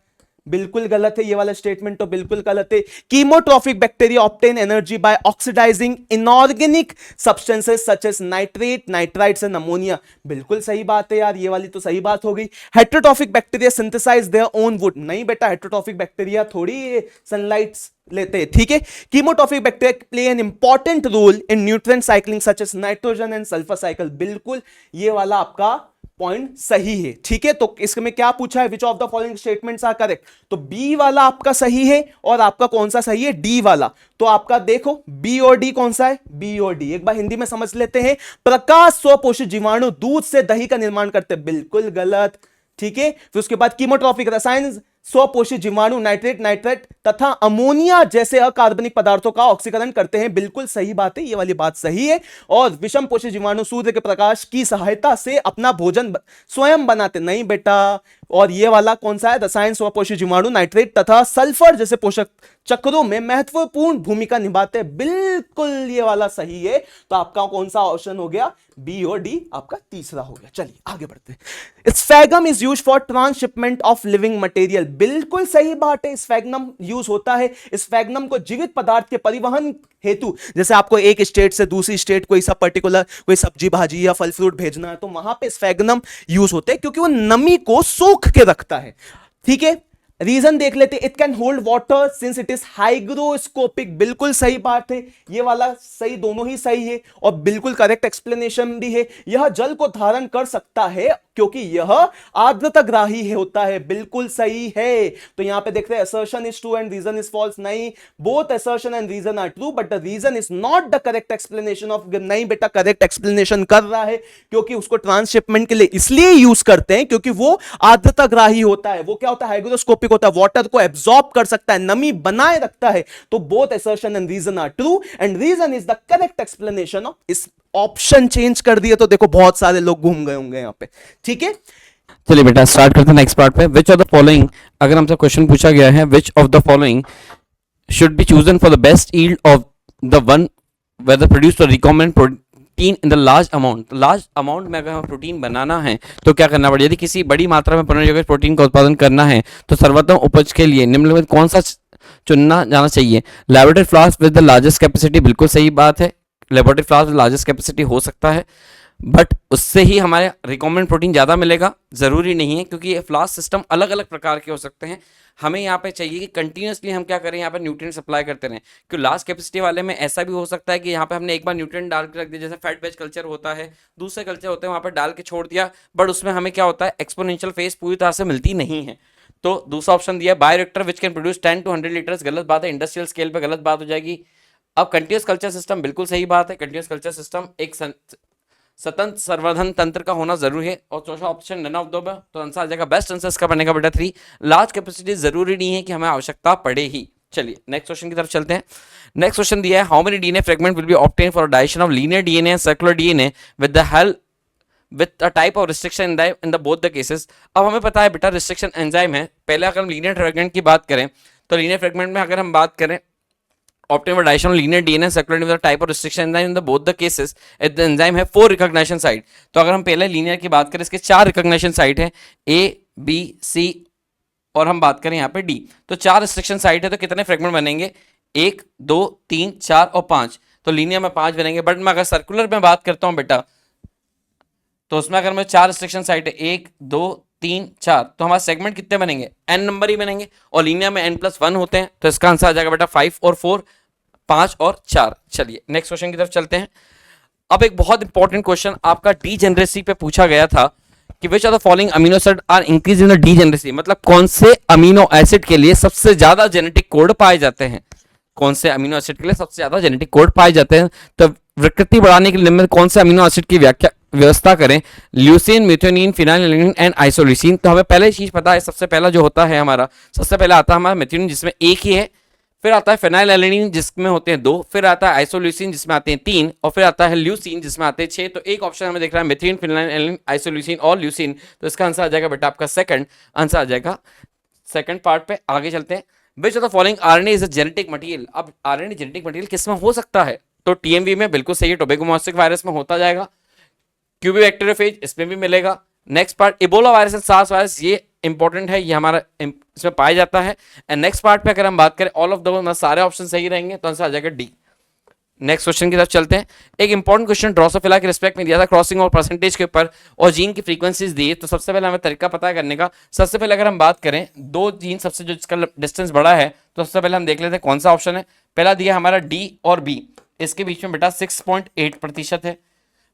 बिल्कुल गलत है, ये वाला स्टेटमेंट तो बिल्कुल गलत है। Chemotrophic bacteria obtain energy by oxidizing inorganic substances such as nitrate, nitrites and ammonia, बिल्कुल सही बात है यार, ये वाली तो सही बात हो गई। Heterotrophic bacteria synthesize their own wood, नहीं बेटा, हेट्रोट्रॉफिक बैक्टीरिया थोड़ी सनलाइट लेते हैं, ठीक है। Chemotrophic bacteria play an important role in nutrient cycling such as nitrogen and sulphur cycle, बिल्कुल ये वाला आपका पॉइंट सही है, ठीक है। तो इसमें क्या पूछा है? Which of the following statements are correct, तो बी वाला आपका सही है, और आपका कौन सा सही है? डी वाला। तो आपका देखो बी और डी कौन सा है? बी और डी एक बार हिंदी में समझ लेते हैं। प्रकाश स्वपोषित जीवाणु दूध से दही का निर्माण करते, बिल्कुल गलत, ठीक है। फिर उसके बाद कीमोट्रॉफिक रसायन स्वपोषित जीवाणु नाइट्रेट तथा अमोनिया जैसे अकार्बनिक पदार्थों का ऑक्सीकरण करते हैं, बिल्कुल सही बात है, ये वाली बात सही है। और विषम पोषित जीवाणु सूर्य के प्रकाश की सहायता से अपना भोजन स्वयं बनाते, नहीं बेटा। और ये वाला कौन सा है? रसायन स्वपोषित जीवाणु नाइट्रेट तथा सल्फर जैसे पोषक चक्रों में महत्वपूर्ण भूमिका निभाते हैं, बिल्कुल ये वाला सही है। तो आपका कौन सा ऑप्शन हो गया? बी और डी आपका तीसरा हो गया। चलिए आगे बढ़ते हैं। Sphagnum is used for transshipment of living material, बिल्कुल सही बात है, स्फैगनम यूज होता है। स्फैगनम को जीवित पदार्थ के परिवहन हेतु, जैसे आपको एक स्टेट से दूसरी स्टेट कोई सब पर्टिकुलर कोई सब्जी भाजी या फल फ्रूट भेजना है, तो वहां पे स्फैगनम यूज होते हैं, क्योंकि वो नमी को सोख के रखता है। ठीक है, रीजन देख लेते, it can hold water since it is hygroscopic, बिल्कुल सही बात है, ये वाला सही, दोनों ही सही है और बिल्कुल करेक्ट एक्सप्लेनेशन भी है। यह जल को धारण कर सकता है क्योंकि यह आर्द्रताग्राही होता है, बिल्कुल सही है। तो यहां पे देख रहे हैं assertion is true and reason is false, नहीं, both assertion and reason are true but the reason is not the correct explanation of, नहीं बेटा करेक्ट एक्सप्लेनेशन कर रहा है, क्योंकि उसको ट्रांसशिपमेंट के लिए इसलिए यूज करते हैं क्योंकि वो आर्द्रताग्राही होता है, वो क्या होता है, हाइग्रोस्कोपिक होता है, वाटर को एब्जॉर्ब कर सकता है, नमी बनाए रखता है। तो both assertion and reason are true and reason is the correct explanation of, इस ऑप्शन चेंज कर दिया तो देखो बहुत सारे लोग घूम गए होंगे यहां पे, ठीक है। चलिए बेटा स्टार्ट करते हैं नेक्स्ट पार्ट पे। विच ऑफ द फॉलोइंग, अगर हमसे क्वेश्चन पूछा गया है which of the following should be chosen for the best yield of the one whether produce the recommended protein in the large amount. Large amount में अगर हमें protein बनाना है तो क्या करना पड़ेगा, यदि किसी बड़ी मात्रा में पुनर्योजित प्रोटीन का उत्पादन करना है तो सर्वोत्तम उपज के लिए निम्नलिखित कौन सा चुनना जाना चाहिए। Laboratory flask with the largest capacity, बिल्कुल सही बात है, laboratory flask with largest capacity हो सकता है, बट उससे ही हमारे रिकमेंड प्रोटीन ज़्यादा मिलेगा, ज़रूरी नहीं है, क्योंकि ये फ्लास्क सिस्टम अलग अलग प्रकार के हो सकते हैं। हमें यहाँ पे चाहिए कि कंटिन्यूसली हम क्या करें, यहाँ पे न्यूट्रिएंट सप्लाई करते रहें, क्योंकि लार्ज कैपेसिटी वाले में ऐसा भी हो सकता है कि यहाँ पे हमने एक बार न्यूट्रिएंट डाल के रख दिया, जैसे फैट बेच कल्चर होता है, दूसरे कल्चर होते हैं वहाँ पर डाल के छोड़ दिया, बट उसमें हमें क्या होता है, एक्सपोनेंशियल फेज पूरी तरह से मिलती नहीं है। तो दूसरा ऑप्शन दिया bioreactor which can produce 10 to 100 litres, गलत बात है, इंडस्ट्रियल स्केल पे गलत बात हो जाएगी। अब कंटिन्यूस कल्चर सिस्टम, बिल्कुल सही बात है, कंटिन्यूस कल्चर सिस्टम एक स्वतंत्र संवर्धन तंत्र का होना जरूरी है। और चौथा ऑप्शन नन ऑफ दो, तो आंसर आ जाएगा, बेस्ट आंसर इसका बनेगा बेटा 3, लार्ज कैपेसिटी जरूरी नहीं है कि हमें आवश्यकता पड़े ही। चलिए नेक्स्ट क्वेश्चन की तरफ चलते हैं। नेक्स्ट क्वेश्चन दिया है, how many DNA fragment will be obtain for digestion of linear DNA and circular DNA with the help with a type of restriction in the both the cases. अब हमें पता है बेटा रिस्ट्रिक्शन एंजाइम है। पहले अगर हम लीनियर फ्रेगमेंट की बात करें तो लीनियर फ्रेगमेंट में अगर हम बात करें optimum for digestion of linear DNA circulating with a type of restriction enzyme in the both the cases, the enzyme है 4 recognition site। तो अगर हम पहले लीनियर की बात करें, इसके 4 रिकॉग्निशन साइट है, A, B, C और हम बात करें यहाँ पे D, तो 4 रिस्ट्रिक्शन साइट है, तो कितने फ्रेगमेंट बनेंगे, 1, 2, 3, 4 और 5। तो लीनियर में 5 बनेंगे, बट मैं अगर सर्कुलर में बात करता हूँ बेटा, तो उसमें अगर मैं 4 रिस्ट्रिक्शन साइट है, 1, 2, 3, 4, तो हमारे सेगमेंट कितने बनेंगे, n नंबर ही बनेंगे, और लीनियर में n+1 होते हैं, तो इसका आंसर आ जाएगा बेटा 5 और 4, 5 और 4। चलिए नेक्स्ट क्वेश्चन की तरफ चलते हैं। अब एक बहुत इंपॉर्टेंट क्वेश्चन आपका डीजेनरेसी पे पूछा गया था कि which are the following amino acid are increase in the degeneracy, मतलब कौन से अमीनो एसिड के लिए सबसे ज्यादा जेनेटिक कोड पाए जाते हैं, कौन से अमीनो एसिड के लिए सबसे ज्यादा जेनेटिक कोड पाए जाते हैं। तो विकृति बढ़ाने के लिए कौन से अमीनो एसिड की व्यवस्था करें, leucine, methionine, phenylalanine and isoleucine. तो हमें पहले चीज पता है, सबसे पहला जो होता है हमारा, सबसे पहले आता है हमारा मेथियोनिन जिसमें एक ही है, फिर आता है फेनाइलएलेनिन जिसमें होते हैं 2, फिर आता है आइसोल्यूसिन जिसमें आते हैं 3, और फिर आता है ल्यूसीन जिसमें आते हैं 6। तो एक ऑप्शन हमें दिख रहा है मेथियोनिन, फेनाइलएलेनिन, आइसोल्यूसिन और ल्यूसीन, तो इसका आंसर आ जाएगा बेटा आपका सेकंड, आंसर आ जाएगा सेकंड पार्ट पे। आगे चलते हैं, which of the following RNA is a genetic material. अब आरएनए जेनेटिक मटेरियल किसमें हो सकता है, तो टीएमवी में बिल्कुल सही है, टोबैकोमोनास्टिक वायरस में होता जाएगा, क्यूबी बैक्टीरियोफेज इसमें भी मिलेगा। Next part Ebola virus and SARS virus, ये इंपॉर्टेंट है, ये हमारा इसमें पाया जाता है। एंड नेक्स्ट पार्ट पे अगर हम बात करें ऑल ऑफ द सारे ऑप्शन सही रहेंगे, तो आंसर आ जाएगा डी। नेक्स्ट क्वेश्चन की तरफ चलते हैं। एक इंपॉर्टेंट क्वेश्चन ड्रोसोफिला के रिस्पेक्ट में दिया था, क्रॉसिंग और परसेंटेज के ऊपर, और जीन की फ्रीक्वेंसीज दी। तो सबसे पहले हमें तरीका पता करने का, सबसे पहले अगर हम बात करें 2 जीन सबसे जो जिसका डिस्टेंस बड़ा है, तो सबसे पहले हम देख लेते हैं कौन सा ऑप्शन है। पहला दिया हमारा डी और बी, इसके बीच में बेटा 6.8% है।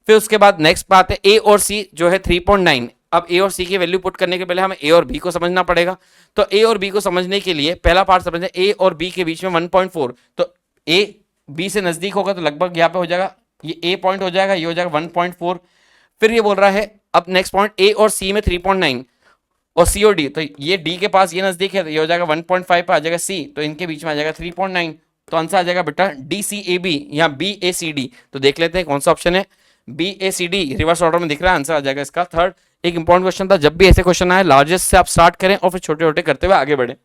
फिर उसके बाद नेक्स्ट बात है ए और सी जो है 3.9। अब ए और सी की वैल्यू पुट करने के पहले हमें ए और बी को समझना पड़ेगा। तो ए और बी को समझने के लिए पहला पार्ट समझें, ए और बी के बीच में 1.4, तो ए बी से नजदीक होगा तो लगभग यहाँ पे हो जाएगा, ये ए पॉइंट हो जाएगा, ये हो जाएगा 1.4। फिर ये बोल रहा है अब नेक्स्ट पॉइंट ए और सी में 3.9 और सी और डी, तो ये डी के पास ये नजदीक है, तो ये हो जाएगा 1.5 पे आ जाएगा सी, तो इनके बीच में आ जाएगा 3.9। तो आंसर आ जाएगा बेटा डी सी ए बी या बी ए सी डी। तो देख लेते हैं कौन सा ऑप्शन है, B A C D reverse order में दिख रहा है, आंसर आ जाएगा इसका थर्ड। एक इंपॉर्टेंट क्वेश्चन था, जब भी ऐसे क्वेश्चन आए लार्जेस्ट से आप स्टार्ट करें और फिर छोटे छोटे करते हुए आगे बढ़े।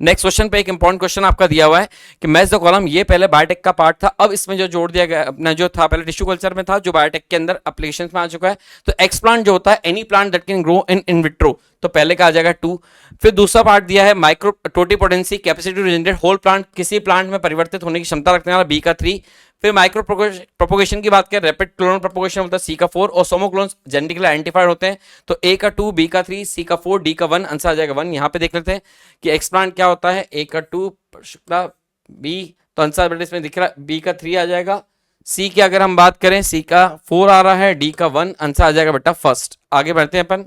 नेक्स्ट क्वेश्चन पे एक इंपॉर्टेंट क्वेश्चन आपका दिया हुआ है कि मैच द कॉलम, ये पहले बायोटेक का पार्ट था, अब इसमें जो जोड़ दिया गया अपना जो था पहले टिश्यू कल्चर में था, जो बायोटेक के अंदर एप्लीकेशन में आ चुका है। तो एक्सप्लांट जो होता है any plant that can grow in vitro, तो पहले का आ जाएगा 2। फिर दूसरा पार्ट दिया है micro totipotency capacity to regenerate whole plant, किसी प्लांट में परिवर्तित होने की क्षमता रखने वाला, बी का 3। फिर माइक्रो प्रोपोगेशन की बात करें, रैपिड क्लोनल प्रोपोगेशन होता है सी का 4, और सोमो क्लोन्स जेनेटिकली आइडेंटिफाइड होते हैं, तो ए का 2, बी का 3, सी का 4, डी का 1, आंसर आ जाएगा 1। यहाँ पे देख लेते हैं कि एक्सप्लांट क्या होता है, ए का 2, शुक्ला बी, तो आंसर बेटा इसमें दिख रहा है बी का 3 आ जाएगा। सी की अगर हम बात करें, सी का 4 आ रहा है, डी का 1, आंसर आ जाएगा बेटा फर्स्ट। आगे बढ़ते हैं अपन।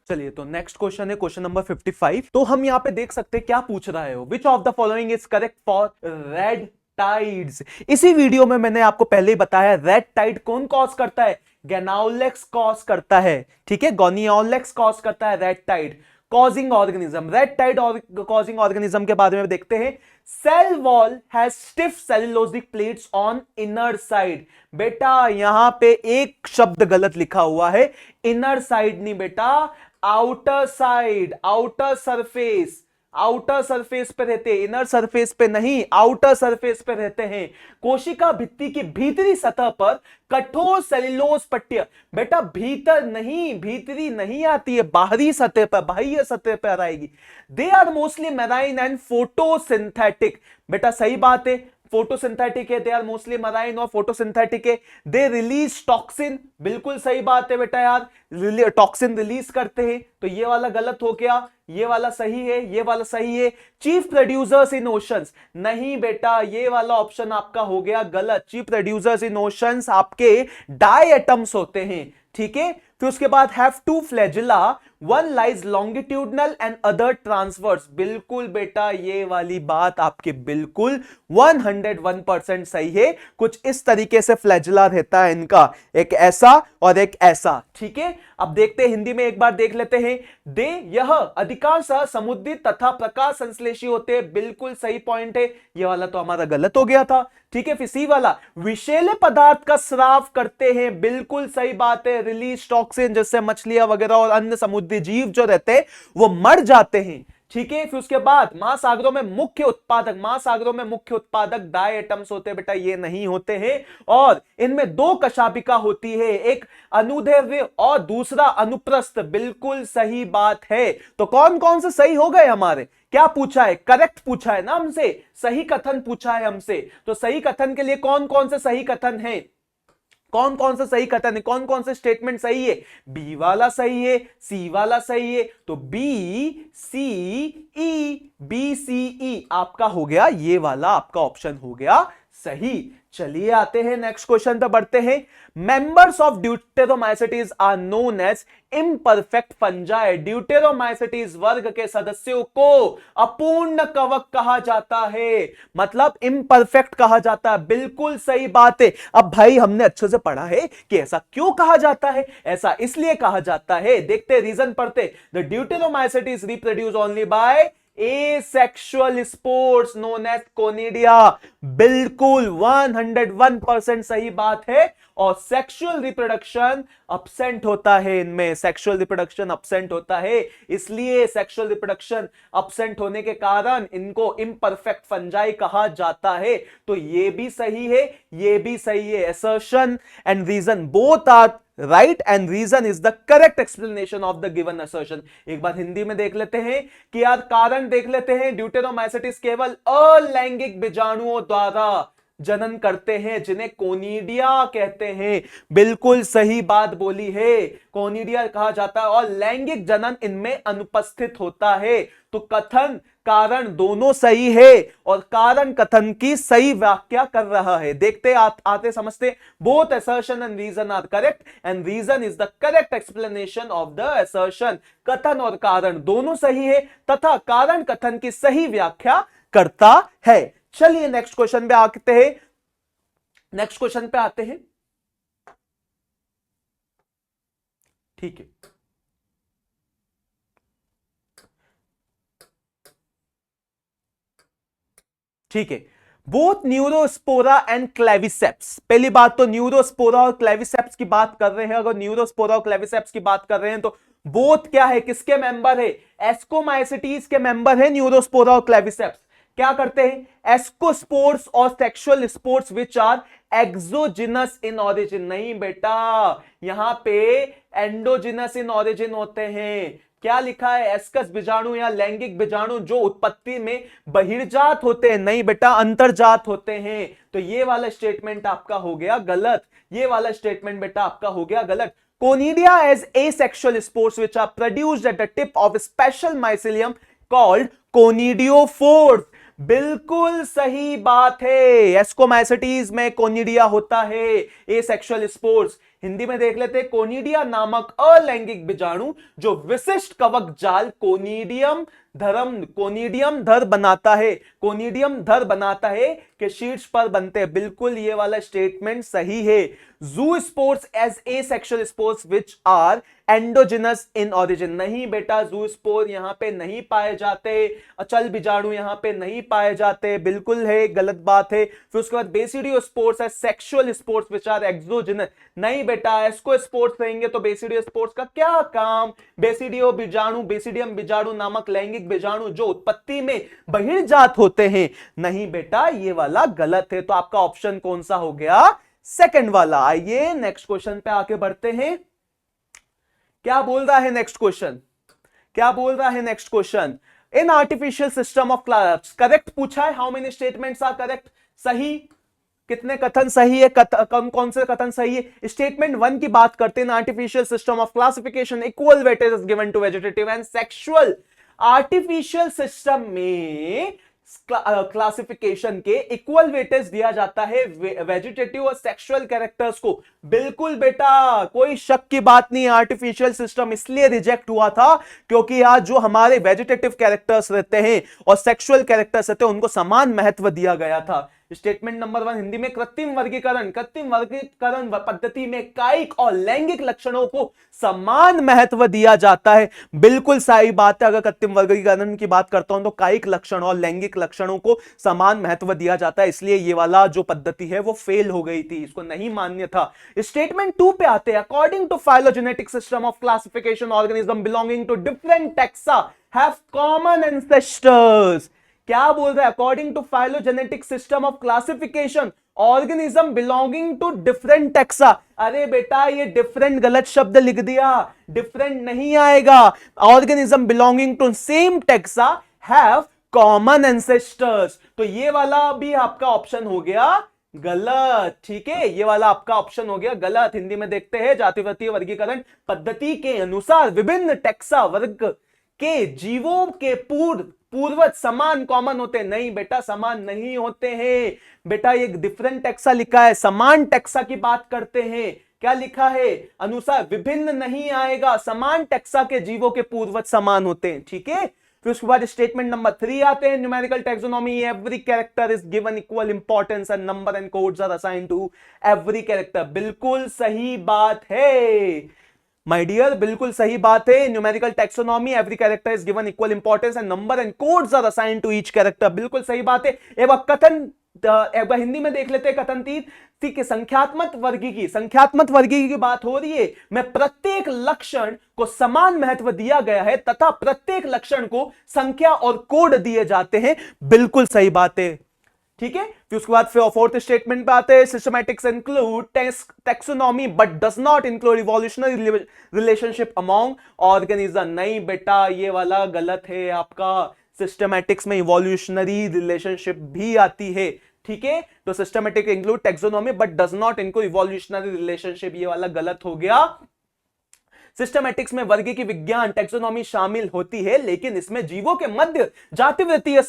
चलिए, तो नेक्स्ट क्वेश्चन है क्वेश्चन नंबर 55। तो हम यहाँ पे देख सकते हैं क्या पूछ रहा है वो, विच of the following is correct for red tides. इसी वीडियो में मैंने आपको पहले ही बताया, रेड टाइड कौन कॉज करता है, गैनाउलेक्स कॉज करता है, ठीक है, गोनियोलेक्स कॉज करता है red tide causing organism. Red tide causing organism के बारे में देखते हैं। Cell wall has stiff cellulosic plates on inner side. बेटा यहां पे एक शब्द गलत लिखा हुआ है, इनर साइड नहीं बेटा, outer side, outer surface, outer surface पे रहते हैं, इनर सरफेस पे नहीं, आउटर सरफेस पे रहते हैं। कोशिका भित्ति की भीतरी सतह पर कठोर सेल्यूलोज पट्टियां, बेटा भीतर नहीं, भीतरी नहीं आती है, बाहरी सतह पर, बाह्य सतह पर आएगी। They are mostly marine and photosynthetic. बेटा सही बात है, फोटोसिंथेटिक है, दे आर मोस्टली मराइन और फोटोसिंथेटिक है। दे रिलीज टॉक्सिन, बिल्कुल सही बात है बेटा यार, टॉक्सिन रिलीज करते हैं, तो ये वाला गलत हो गया, ये वाला सही है, ये वाला सही है। चीफ प्रोड्यूसर्स इन ओशंस, नहीं बेटा ये वाला ऑप्शन आपका हो गया गलत। चीफ प्रोड्यूसर्स इन ओशंस आपके डाई एटम्स होते हैं, ठीक है। फिर उसके बाद have two flagella, one lies longitudinal and other transverse, बिल्कुल बेटा ये वाली बात आपके बिल्कुल 101% सही है। कुछ इस तरीके से फ्लैजिला रहता है इनका, एक ऐसा और एक ऐसा, ठीक है। अब देखते हैं हिंदी में, एक बार देख लेते हैं। दे, यह अधिकांश समुद्री तथा प्रकाश संश्लेषी होते हैं, बिल्कुल सही पॉइंट है, ये वाला तो हमारा गलत हो गया था, ठीक है। फिर सी वाला, विषैले पदार्थ का स्राव करते हैं, बिल्कुल सही बात है, रिलीज टॉक्सिन, जिससे मछलियां वगैरह और अन्य समुद्री जीव जो रहते हैं वो मर जाते हैं, ठीक है। फिर उसके बाद महासागरों में मुख्य उत्पादक, महासागरों में मुख्य उत्पादक डाई एटम्स होते हैं, बेटा ये नहीं होते हैं। और इनमें दो कशाभिका होती है, एक अनुदैर्ध्य और दूसरा अनुप्रस्थ, बिल्कुल सही बात है। तो कौन कौन से सही हो गए हमारे, क्या पूछा है, करेक्ट पूछा है ना हमसे, सही कथन पूछा है हमसे। तो सही कथन के लिए कौन कौन से सही कथन है, कौन कौन से सही कथन है, कौन कौन से स्टेटमेंट सही है, बी वाला सही है, सी वाला सही है, तो बी सी ई, बी सी ई आपका हो गया, ये वाला आपका ऑप्शन हो गया सही। चलिए आते हैं नेक्स्ट क्वेश्चन पे बढ़ते हैं। Members of deuteromycetes are known as imperfect fungi. Deuteromycetes वर्ग के सदस्यों को अपूर्ण कवक कहा जाता है, मतलब इम्परफेक्ट कहा जाता है, बिल्कुल सही बात है। अब भाई हमने अच्छे से पढ़ा है कि ऐसा क्यों कहा जाता है, ऐसा इसलिए कहा जाता है, देखते रीजन पढ़ते। The deuteromycetes reproduce only by asexual spores known as conidia, बिल्कुल 101% सही बात है। और सेक्सुअल रिप्रोडक्शन अब्सेंट होता है इनमें, सेक्सुअल रिप्रोडक्शन अब्सेंट होता है, इसलिए सेक्सुअल रिप्रोडक्शन अब्सेंट होने के कारण इनको इम्परफेक्ट फंजाई कहा जाता है। तो ये भी सही है, ये भी सही है। Assertion and reason both are right and reason is the correct explanation of the given assertion. एक बार हिंदी में देख लेते हैं कि यार कारण देख लेते हैं। ड्यूटेरोमाइसिटीज केवल अलैंगिक बीजाणुओं द्वारा जनन करते हैं, जिन्हें कोनिडिया कहते हैं, बिल्कुल सही बात बोली है, कोनिडिया कहा जाता है, और लैंगिक जनन इनमें अनुपस्थित होता है। तो कथन कारण दोनों सही है, और कारण कथन की सही व्याख्या कर रहा है। देखते आते समझते। Both assertion and reason are correct and reason is the correct explanation of the assertion. कथन और कारण दोनों सही है तथा कारण कथन की सही व्याख्या करता है। चलिए नेक्स्ट क्वेश्चन पे आते हैं, नेक्स्ट क्वेश्चन पे आते हैं, ठीक है। ठीक है, बोथ न्यूरोस्पोरा एंड क्लेविसेप्स। पहली बात तो न्यूरोस्पोरा और क्लेविसेप्स की बात कर रहे हैं। अगर न्यूरोस्पोरा और क्लेविसेप्स की बात कर रहे हैं तो बोथ क्या है, किसके मेंबर है, एस्कोमाइसिटीज के मेंबर है न्यूरोस्पोरा और क्लेविसेप्स। क्या करते हैं, एस्कोस्पोर्स और sexual spores which are exogenous in origin. नहीं बेटा, यहां पे एंडोजिनस इन ऑरिजिन होते हैं, क्या लिखा है, एस्कस बीजाणु या लैंगिक बीजाणु जो उत्पत्ति में बहिर्जात होते हैं, नहीं बेटा अंतर्जात होते हैं। तो ये वाला स्टेटमेंट आपका हो गया गलत, ये वाला स्टेटमेंट बेटा आपका हो गया गलत। Conidia as asexual spores which are produced at the tip of a special mycelium called conidiophores। बिल्कुल सही बात है, एस्कोमाइसिटीज में कोनिडिया होता है, एसेक्सुअल स्पोर्स। हिंदी में देख लेते हैं, कोनिडिया नामक अलैंगिक बीजाणु जो विशिष्ट कवक जाल कोनिडियम धर बनाता है, कोनिडियम धर बनाता है के शीर्ष पर बनते हैं। बिल्कुल ये वाला स्टेटमेंट सही है। Zoospores as asexual spores which are endogenous in origin, नहीं बेटा जू स्पोर यहां पे नहीं पाए जाते, अचल बीजाणु यहां पे नहीं पाए जाते, बिल्कुल है, गलत बात है। फिर उसके बाद basidiospores as sexual spores which are exogenous, नहीं बेटा एस्को स्पोर्स रहेंगे तो बेसिडियो स्पोर्स का क्या काम, बेसिडियो बीजाणु, बेसिडियम बीजाणु नामक लैंगिक बीजाणु जो उत्पत्ति में बहिर्जात होते हैं, नहीं बेटा ये वाला गलत है। तो आपका ऑप्शन कौन सा हो गया, सेकंड वाला। आइए नेक्स्ट क्वेश्चन पे आके बढ़ते हैं। क्या बोल रहा है नेक्स्ट क्वेश्चन, क्या बोल रहा है next question, in artificial system of class, correct पूछा है, how many statements are correct, सही कितने कथन सही है, कौन कौन से कथन सही है। स्टेटमेंट 1 की बात करते हैं, artificial system of classification equal weightage is given to vegetative and sexual. Artificial system में क्लासिफिकेशन के इक्वल वेटेज दिया जाता है वेजिटेटिव और सेक्सुअल कैरेक्टर्स को। बिल्कुल बेटा कोई शक की बात नहीं, आर्टिफिशियल सिस्टम इसलिए रिजेक्ट हुआ था क्योंकि आज जो हमारे वेजिटेटिव कैरेक्टर्स रहते हैं और सेक्सुअल कैरेक्टर्स रहते हैं उनको समान महत्व दिया गया था। स्टेटमेंट नंबर 1 हिंदी में, कृत्रिम वर्गीकरण पद्धति में कायिक और लैंगिक लक्षणों को समान महत्व दिया जाता है। बिल्कुल सही बात है, अगर कृत्रिम वर्गीकरण की बात करता हूं तो कायिक लक्षण और लैंगिक लक्षणों को समान महत्व दिया जाता है, इसलिए ये वाला जो पद्धति है वो फेल हो गई थी, इसको नहीं मान्य था। स्टेटमेंट 2 पे आते हैं, according to phylogenetic system of classification organism belonging to different taxa have common ancestors. क्या बोल रहा है, according to phylogenetic system of classification organism belonging to different taxa. अरे बेटा ये डिफरेंट गलत शब्द लिख दिया, डिफरेंट नहीं आएगा, organism belonging to same taxa have common ancestors. तो ये वाला भी आपका ऑप्शन हो गया गलत, ठीक है, ये वाला आपका ऑप्शन हो गया गलत। हिंदी में देखते हैं, जातिवृत्तीय वर्गीकरण पद्धति के अनुसार विभिन्न टैक्सा वर्ग के जीवों के पूर्वज समान कॉमन होते हैं, नहीं बेटा समान नहीं होते हैं बेटा, ये डिफरेंट टैक्सा लिखा है, समान टैक्सा की बात करते हैं। क्या लिखा है, अनुसार विभिन्न नहीं आएगा, समान टैक्सा के जीवों के पूर्वज समान होते हैं, ठीक है। फिर उसके बाद स्टेटमेंट नंबर 3 आते हैं, numerical taxonomy every character is given equal importance and number and codes are assigned to every character. बिल्कुल सही बात है माय डियर, बिल्कुल सही बात है। Numerical taxonomy every character is given equal importance and number and codes are assigned to each character. बिल्कुल सही बात है। एक बार कथन, एक बार हिंदी में देख लेते हैं कथन 3, ठीक है। संख्यात्मक वर्गीकी की बात हो रही है, में प्रत्येक लक्षण को समान महत्व दिया गया है तथा प्रत्येक लक्षण को संख्या और कोड दिए जाते हैं। बिल्कुल सही बात है, ठीक है। फिर उसके बाद फिर फोर्थ स्टेटमेंट पे आते हैं, systematics include taxonomy but does not include evolutionary relationship among organism. नहीं बेटा ये वाला गलत है आपका, सिस्टमैटिक्स में इवोल्यूशनरी रिलेशनशिप भी आती है, ठीक है। तो systematic include taxonomy but does not include evolutionary relationship, ये वाला गलत हो गया। सिस्टमैटिक्स में वर्गीकी विज्ञान टैक्सोनॉमी शामिल होती है, लेकिन इसमें जीवों के मध्य जातिवृत्तीय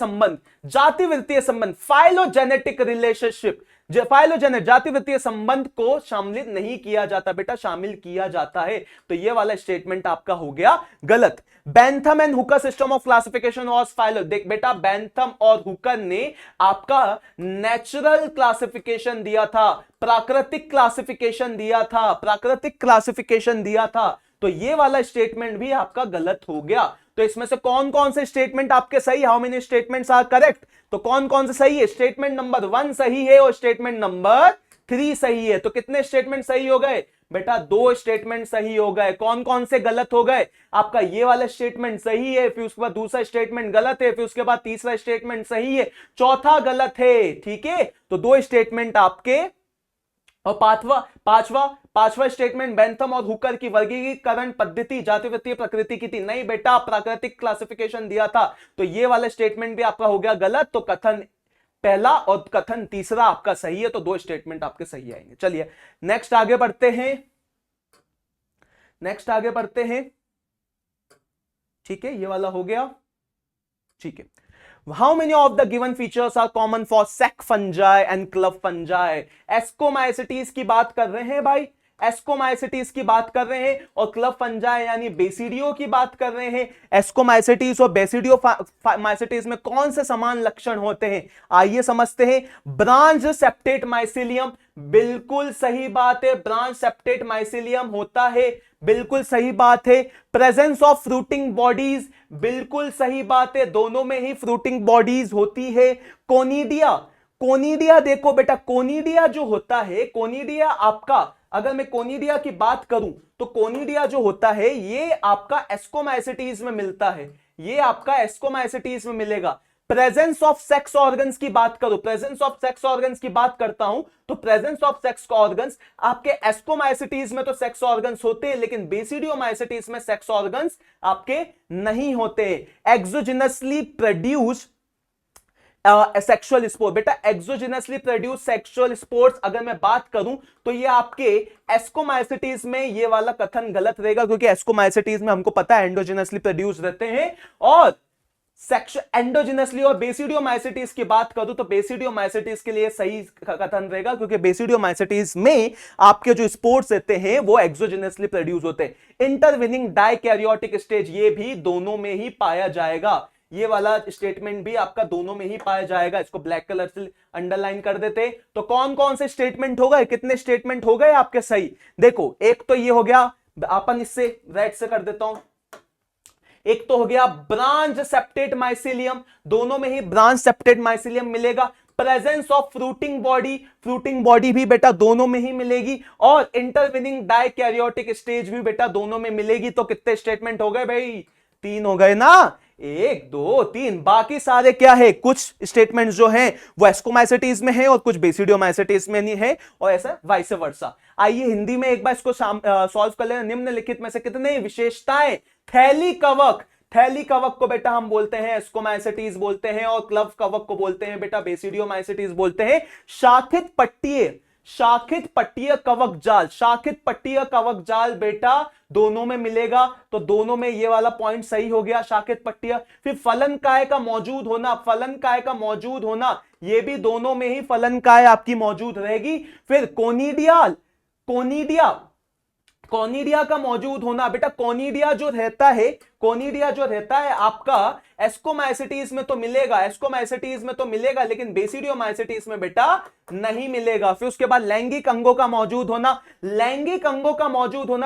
संबंध फाइलोजेनेटिक रिलेशनशिप, जातिवृत्तीय संबंध को शामिल नहीं किया जाता बेटा, शामिल किया जाता है। तो ये वाला स्टेटमेंट आपका हो गया गलत। Bentham and Hooker system of classification was phylo, देख बेटा बैंथम और हुकर ने आपका नेचुरल क्लासिफिकेशन दिया था, प्राकृतिक क्लासिफिकेशन दिया था, तो ये वाला स्टेटमेंट भी आपका गलत हो गया। तो इसमें से कौन कौन से स्टेटमेंट आपके सही, how many statements are correct, तो कौन कौन से सही है, स्टेटमेंट नंबर 1 सही है और स्टेटमेंट नंबर 3 सही है। तो कितने स्टेटमेंट सही हो गए बेटा, 2 स्टेटमेंट सही हो गए। कौन कौन से गलत हो गए, आपका ये वाला स्टेटमेंट सही है, फिर उसके बाद दूसरा स्टेटमेंट गलत है, फिर उसके बाद तीसरा स्टेटमेंट सही है, चौथा गलत है, ठीक है। तो 2 स्टेटमेंट आपके और पांचवा स्टेटमेंट बेंथम और हुकर की वर्गीकरण पद्धति जातिवृत्तीय प्रकृति की थी। नहीं बेटा, प्राकृतिक क्लासिफिकेशन दिया था, तो ये वाला स्टेटमेंट भी आपका हो गया गलत। तो कथन पहला और कथन तीसरा आपका सही है, तो 2 स्टेटमेंट आपके सही आएंगे। चलिए नेक्स्ट आगे बढ़ते हैं। ठीक है, ये वाला हो गया। ठीक है, How many of the given features are common for sac fungi and club fungi? Ascomycetes की बात कर रहे हैं भाई, एस्कोमाइसिटीज की बात कर रहे हैं, और क्लब फंजाई यानी बेसिडियो की बात कर रहे हैं। एस्कोमाइसिटीज और बेसिडियो माइसिटीज में कौन से समान लक्षण होते हैं, आइए समझते हैं। ब्रांच सेप्टेट माइसिलियम, बिल्कुल सही बात है, ब्रांच सेप्टेट माइसिलियम होता है, बिल्कुल सही बात है। प्रेजेंस ऑफ फ्रूटिंग बॉडीज, बिल्कुल सही बात है, दोनों में ही फ्रूटिंग बॉडीज होती है। कोनिडिया देखो बेटा, कोनिडिया जो होता है, कोनिडिया आपका, अगर मैं कोनिडिया की बात करूं तो कोनिडिया जो होता है ये आपका एस्कोमाइसिटीज में मिलता है, ये आपका एस्कोमाइसिटीज में मिलेगा। प्रेजेंस ऑफ सेक्स ऑर्गन्स की बात करो, प्रेजेंस ऑफ सेक्स ऑर्गन्स की बात करता हूं तो प्रेजेंस ऑफ सेक्स ऑर्गन्स आपके एस्कोमाइसिटीज में तो सेक्स ऑर्गन्स होते हैं, लेकिन बेसिडियोमाइसिटीज में सेक्स ऑर्गन्स आपके नहीं होते। एक्सोजिनसली प्रोड्यूस सेक्सुअल स्पोर्ट, बेटा एक्सोजिनसली प्रोड्यूस सेक्सुअल स्पोर्ट्स अगर मैं बात करूं तो ये आपके एस्कोमाइसिटीज में ये वाला कथन गलत रहेगा, क्योंकि एस्कोमाइसिटीज में हमको पता है एंडोजिनसली प्रोड्यूस रहते हैं, और एंडोजिनसली और बेसिडियोमाइसिटीज की बात करूं तो बेसिडियोमाइसिटीज के लिए सही कथन रहेगा, क्योंकि बेसिडियोमाइसिटीज में आपके जो स्पोर्ट्स रहते हैं वो एक्सोजिनसली प्रोड्यूस होते हैं। इंटरविनिंग डाइकैरियोटिक स्टेज, ये भी दोनों में ही पाया जाएगा, ये वाला स्टेटमेंट भी आपका दोनों में ही पाया जाएगा। इसको ब्लैक कलर से अंडरलाइन कर देते। तो कौन कौन से स्टेटमेंट हो गए, कितने स्टेटमेंट हो गए आपके सही, देखो एक तो ये हो गया, अपन इससे रेड से कर देता हूं, एक तो हो गया ब्रांच सेप्टेट माइसिलियम, दोनों में ही ब्रांच सेप्टेट माइसिलियम मिलेगा। प्रेजेंस ऑफ फ्रूटिंग बॉडी भी बेटा दोनों में ही मिलेगी, और इंटरविनिंग डाइकैरियोटिक स्टेज भी बेटा दोनों में मिलेगी। तो कितने स्टेटमेंट हो गए भाई, 3 हो गए ना, 1 2 3, बाकी सारे क्या है, कुछ स्टेटमेंट जो हैं वो एस्कोमाइसिटीज में है और कुछ बेसिडियोमाइसिटीज में नहीं है, और ऐसा वाइस वर्सा। आइए हिंदी में एक बार इसको सॉल्व कर लेना। निम्नलिखित में से कितने विशेषताएं थैली कवक को बेटा हम बोलते हैं एस्कोमाइसिटीज बोलते हैं, और क्लब कवक को बोलते हैं बेटा बेसिडियोमाइसिटीज बोलते हैं। शाखित पट्टीय कवक जाल बेटा दोनों में मिलेगा, तो दोनों में ये वाला पॉइंट सही हो गया, शाखित पट्टीय। फिर फलनकाय का मौजूद होना, ये भी दोनों में ही फलनकाय आपकी मौजूद रहेगी। फिर कोनिडिया का मौजूद होना, बेटा कोनिडिया जो रहता है आपका एस्कोमाइसिटीज में तो मिलेगा, लेकिन बेसिडियोमाइसिटीज में बेटा नहीं मिलेगा। फिर उसके बाद लैंगिक अंगों का मौजूद होना,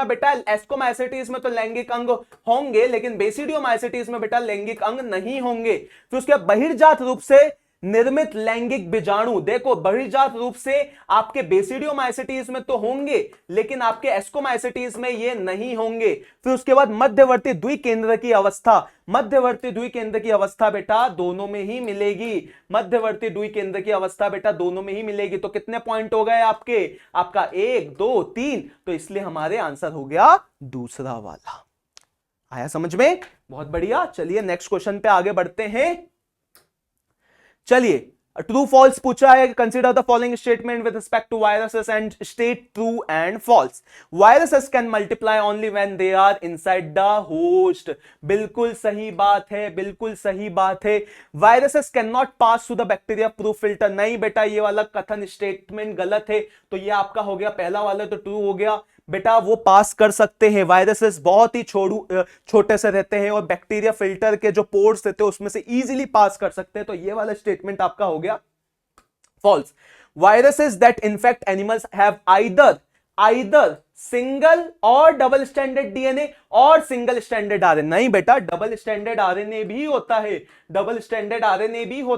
बेटा एस्कोमाइसिटीज में तो लैंगिक अंग होंगे, लेकिन बेसिडियोमाइसिटीज में बेटा लैंगिक अंग नहीं होंगे। फिर उसके बाद बहिर्जात रूप से निर्मित लैंगिक बीजाणु, देखो बहिर्जात रूप से आपके बेसिडियोमाइसिटीज में तो होंगे, लेकिन आपके एस्कोमाइसिटीज में ये नहीं होंगे। फिर उसके बाद मध्यवर्ती द्विकेंद्र की अवस्था बेटा दोनों में ही मिलेगी। तो कितने पॉइंट हो गए आपका 1 2 3, तो इसलिए हमारे आंसर हो गया दूसरा वाला। आया समझ में, बहुत बढ़िया। चलिए नेक्स्ट क्वेश्चन पे आगे बढ़ते हैं। चलिए ट्रू फॉल्स पूछा है, consider the following statement with respect to viruses and state true and false. Viruses can multiply only when they are inside the host, बिल्कुल सही बात है। Viruses can not pass through the bacteria proof filter, नहीं बेटा ये वाला कथन statement गलत है, तो ये आपका हो गया पहला वाला, तो ट्रू हो गया। बेटा वो पास कर सकते हैं, वायरसेस बहुत ही छोटे से रहते हैं, और बैक्टीरिया फिल्टर के जो पोर्स रहते हैं उसमें से इजीली पास कर सकते हैं, तो ये वाला स्टेटमेंट आपका हो गया false. Viruses that infect animals have either single और डबल स्टैंडर्ड डीएनए और सिंगल स्टैंडर्ड आरएनए, नहीं बेटा डबल स्टैंडर्ड आरएनए भी होता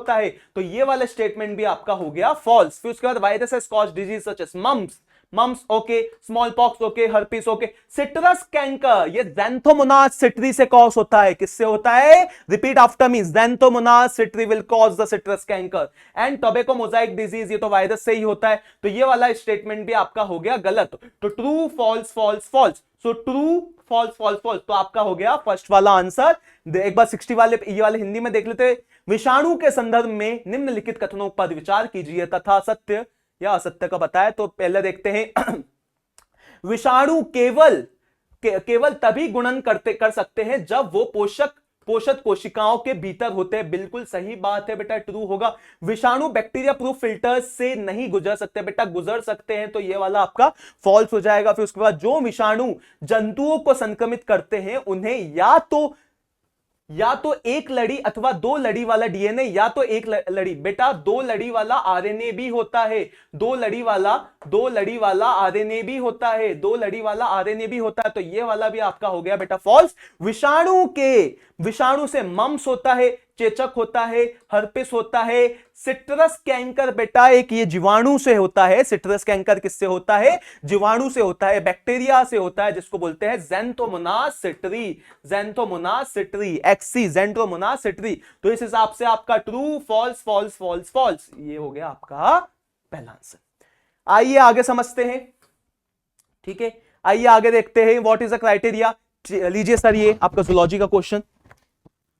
है, तो ये वाला स्टेटमेंट भी आपका हो गया फॉल्स। फिर उसके बाद viruses cause disease such as mumps, mumps okay, smallpox okay, herpes okay, citrus canker ये ज़ैंथोमोनास सिट्री से कॉज होता है। किससे होता है? Repeat after me, Xanthomonas citri will cause the citrus canker. And tobacco mosaic disease ये तो virus से ही होता है। तो ये वाला स्टेटमेंट भी आपका हो गया गलत। तो true false false false, so true false false false, तो आपका हो गया फर्स्ट वाला आंसर। एक बार 60 वाले ये वाले हिंदी में देख लेते हैं। विषाणु के संदर्भ में निम्नलिखित कथनों पर विचार कीजिए तथा सत्य या असत्य का बताए। तो पहले देखते हैं विषाणु केवल तभी गुणन कर सकते हैं जब वो पोषक कोशिकाओं के भीतर होते हैं। बिल्कुल सही बात है बेटा, ट्रू होगा। विषाणु बैक्टीरिया प्रूफ फिल्टर से नहीं गुजर सकते बेटा, गुजर सकते हैं, तो ये वाला आपका फॉल्स हो जाएगा। फिर उसके बाद जो विषाणु जंतुओं को संक्रमित करते हैं उन्हें या तो एक लड़ी अथवा दो लड़ी वाला डीएनए, या तो एक लड़ी, बेटा दो लड़ी वाला आरएनए भी होता है, दो लड़ी वाला आरएनए भी होता है, दो लड़ी वाला आरएनए भी होता है। तो ये वाला भी आपका हो गया बेटा फॉल्स। विषाणु से मम्स होता है, चेचक होता है, हर्पिस होता है, सिट्रस कैंकर बेटा एक ये जीवाणु से होता है। सिट्रस कैंकर किससे होता है? जीवाणु से होता है, बैक्टीरिया से होता है, जिसको बोलते हैं ज़ैंथोमोनास सिट्री एक्सी ज़ैंथोमोनास सिट्री। तो इस हिसाब से आपका true false false false false ये हो गया आपका पहला आंसर। आइए आगे समझते हैं, ठीक है, आइए आगे देखते हैं व्हाट इज द क्राइटेरिया। लीजिए सर ये आपका जूलॉजी का question.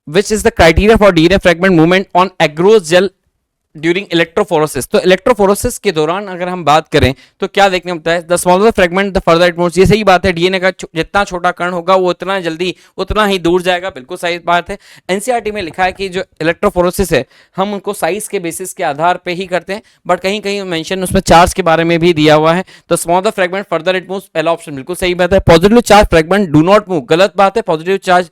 Which is the criteria for DNA fragment movement on agarose gel during electrophoresis? तो electrophoresis के दौरान अगर हम बात करें तो क्या देखने मिलता है? The smaller the fragment, the further it moves। ये सही बात है, डीएनए का जितना छोटा कण होगा वो उतना जल्दी उतना ही दूर जाएगा, बिल्कुल सही बात है। एनसीईआरटी में लिखा है कि जो इलेक्ट्रोफोरेसिस है हम उनको साइज के बेसिस के आधार पे ही करते हैं, बट कहीं कहीं मेंशन उसमें चार्ज के बारे में भी दिया हुआ है। तो smaller fragment further it moves, पहला ऑप्शन बिल्कुल सही बात है। Positive charge fragment do not move, गलत बात है। Positive charge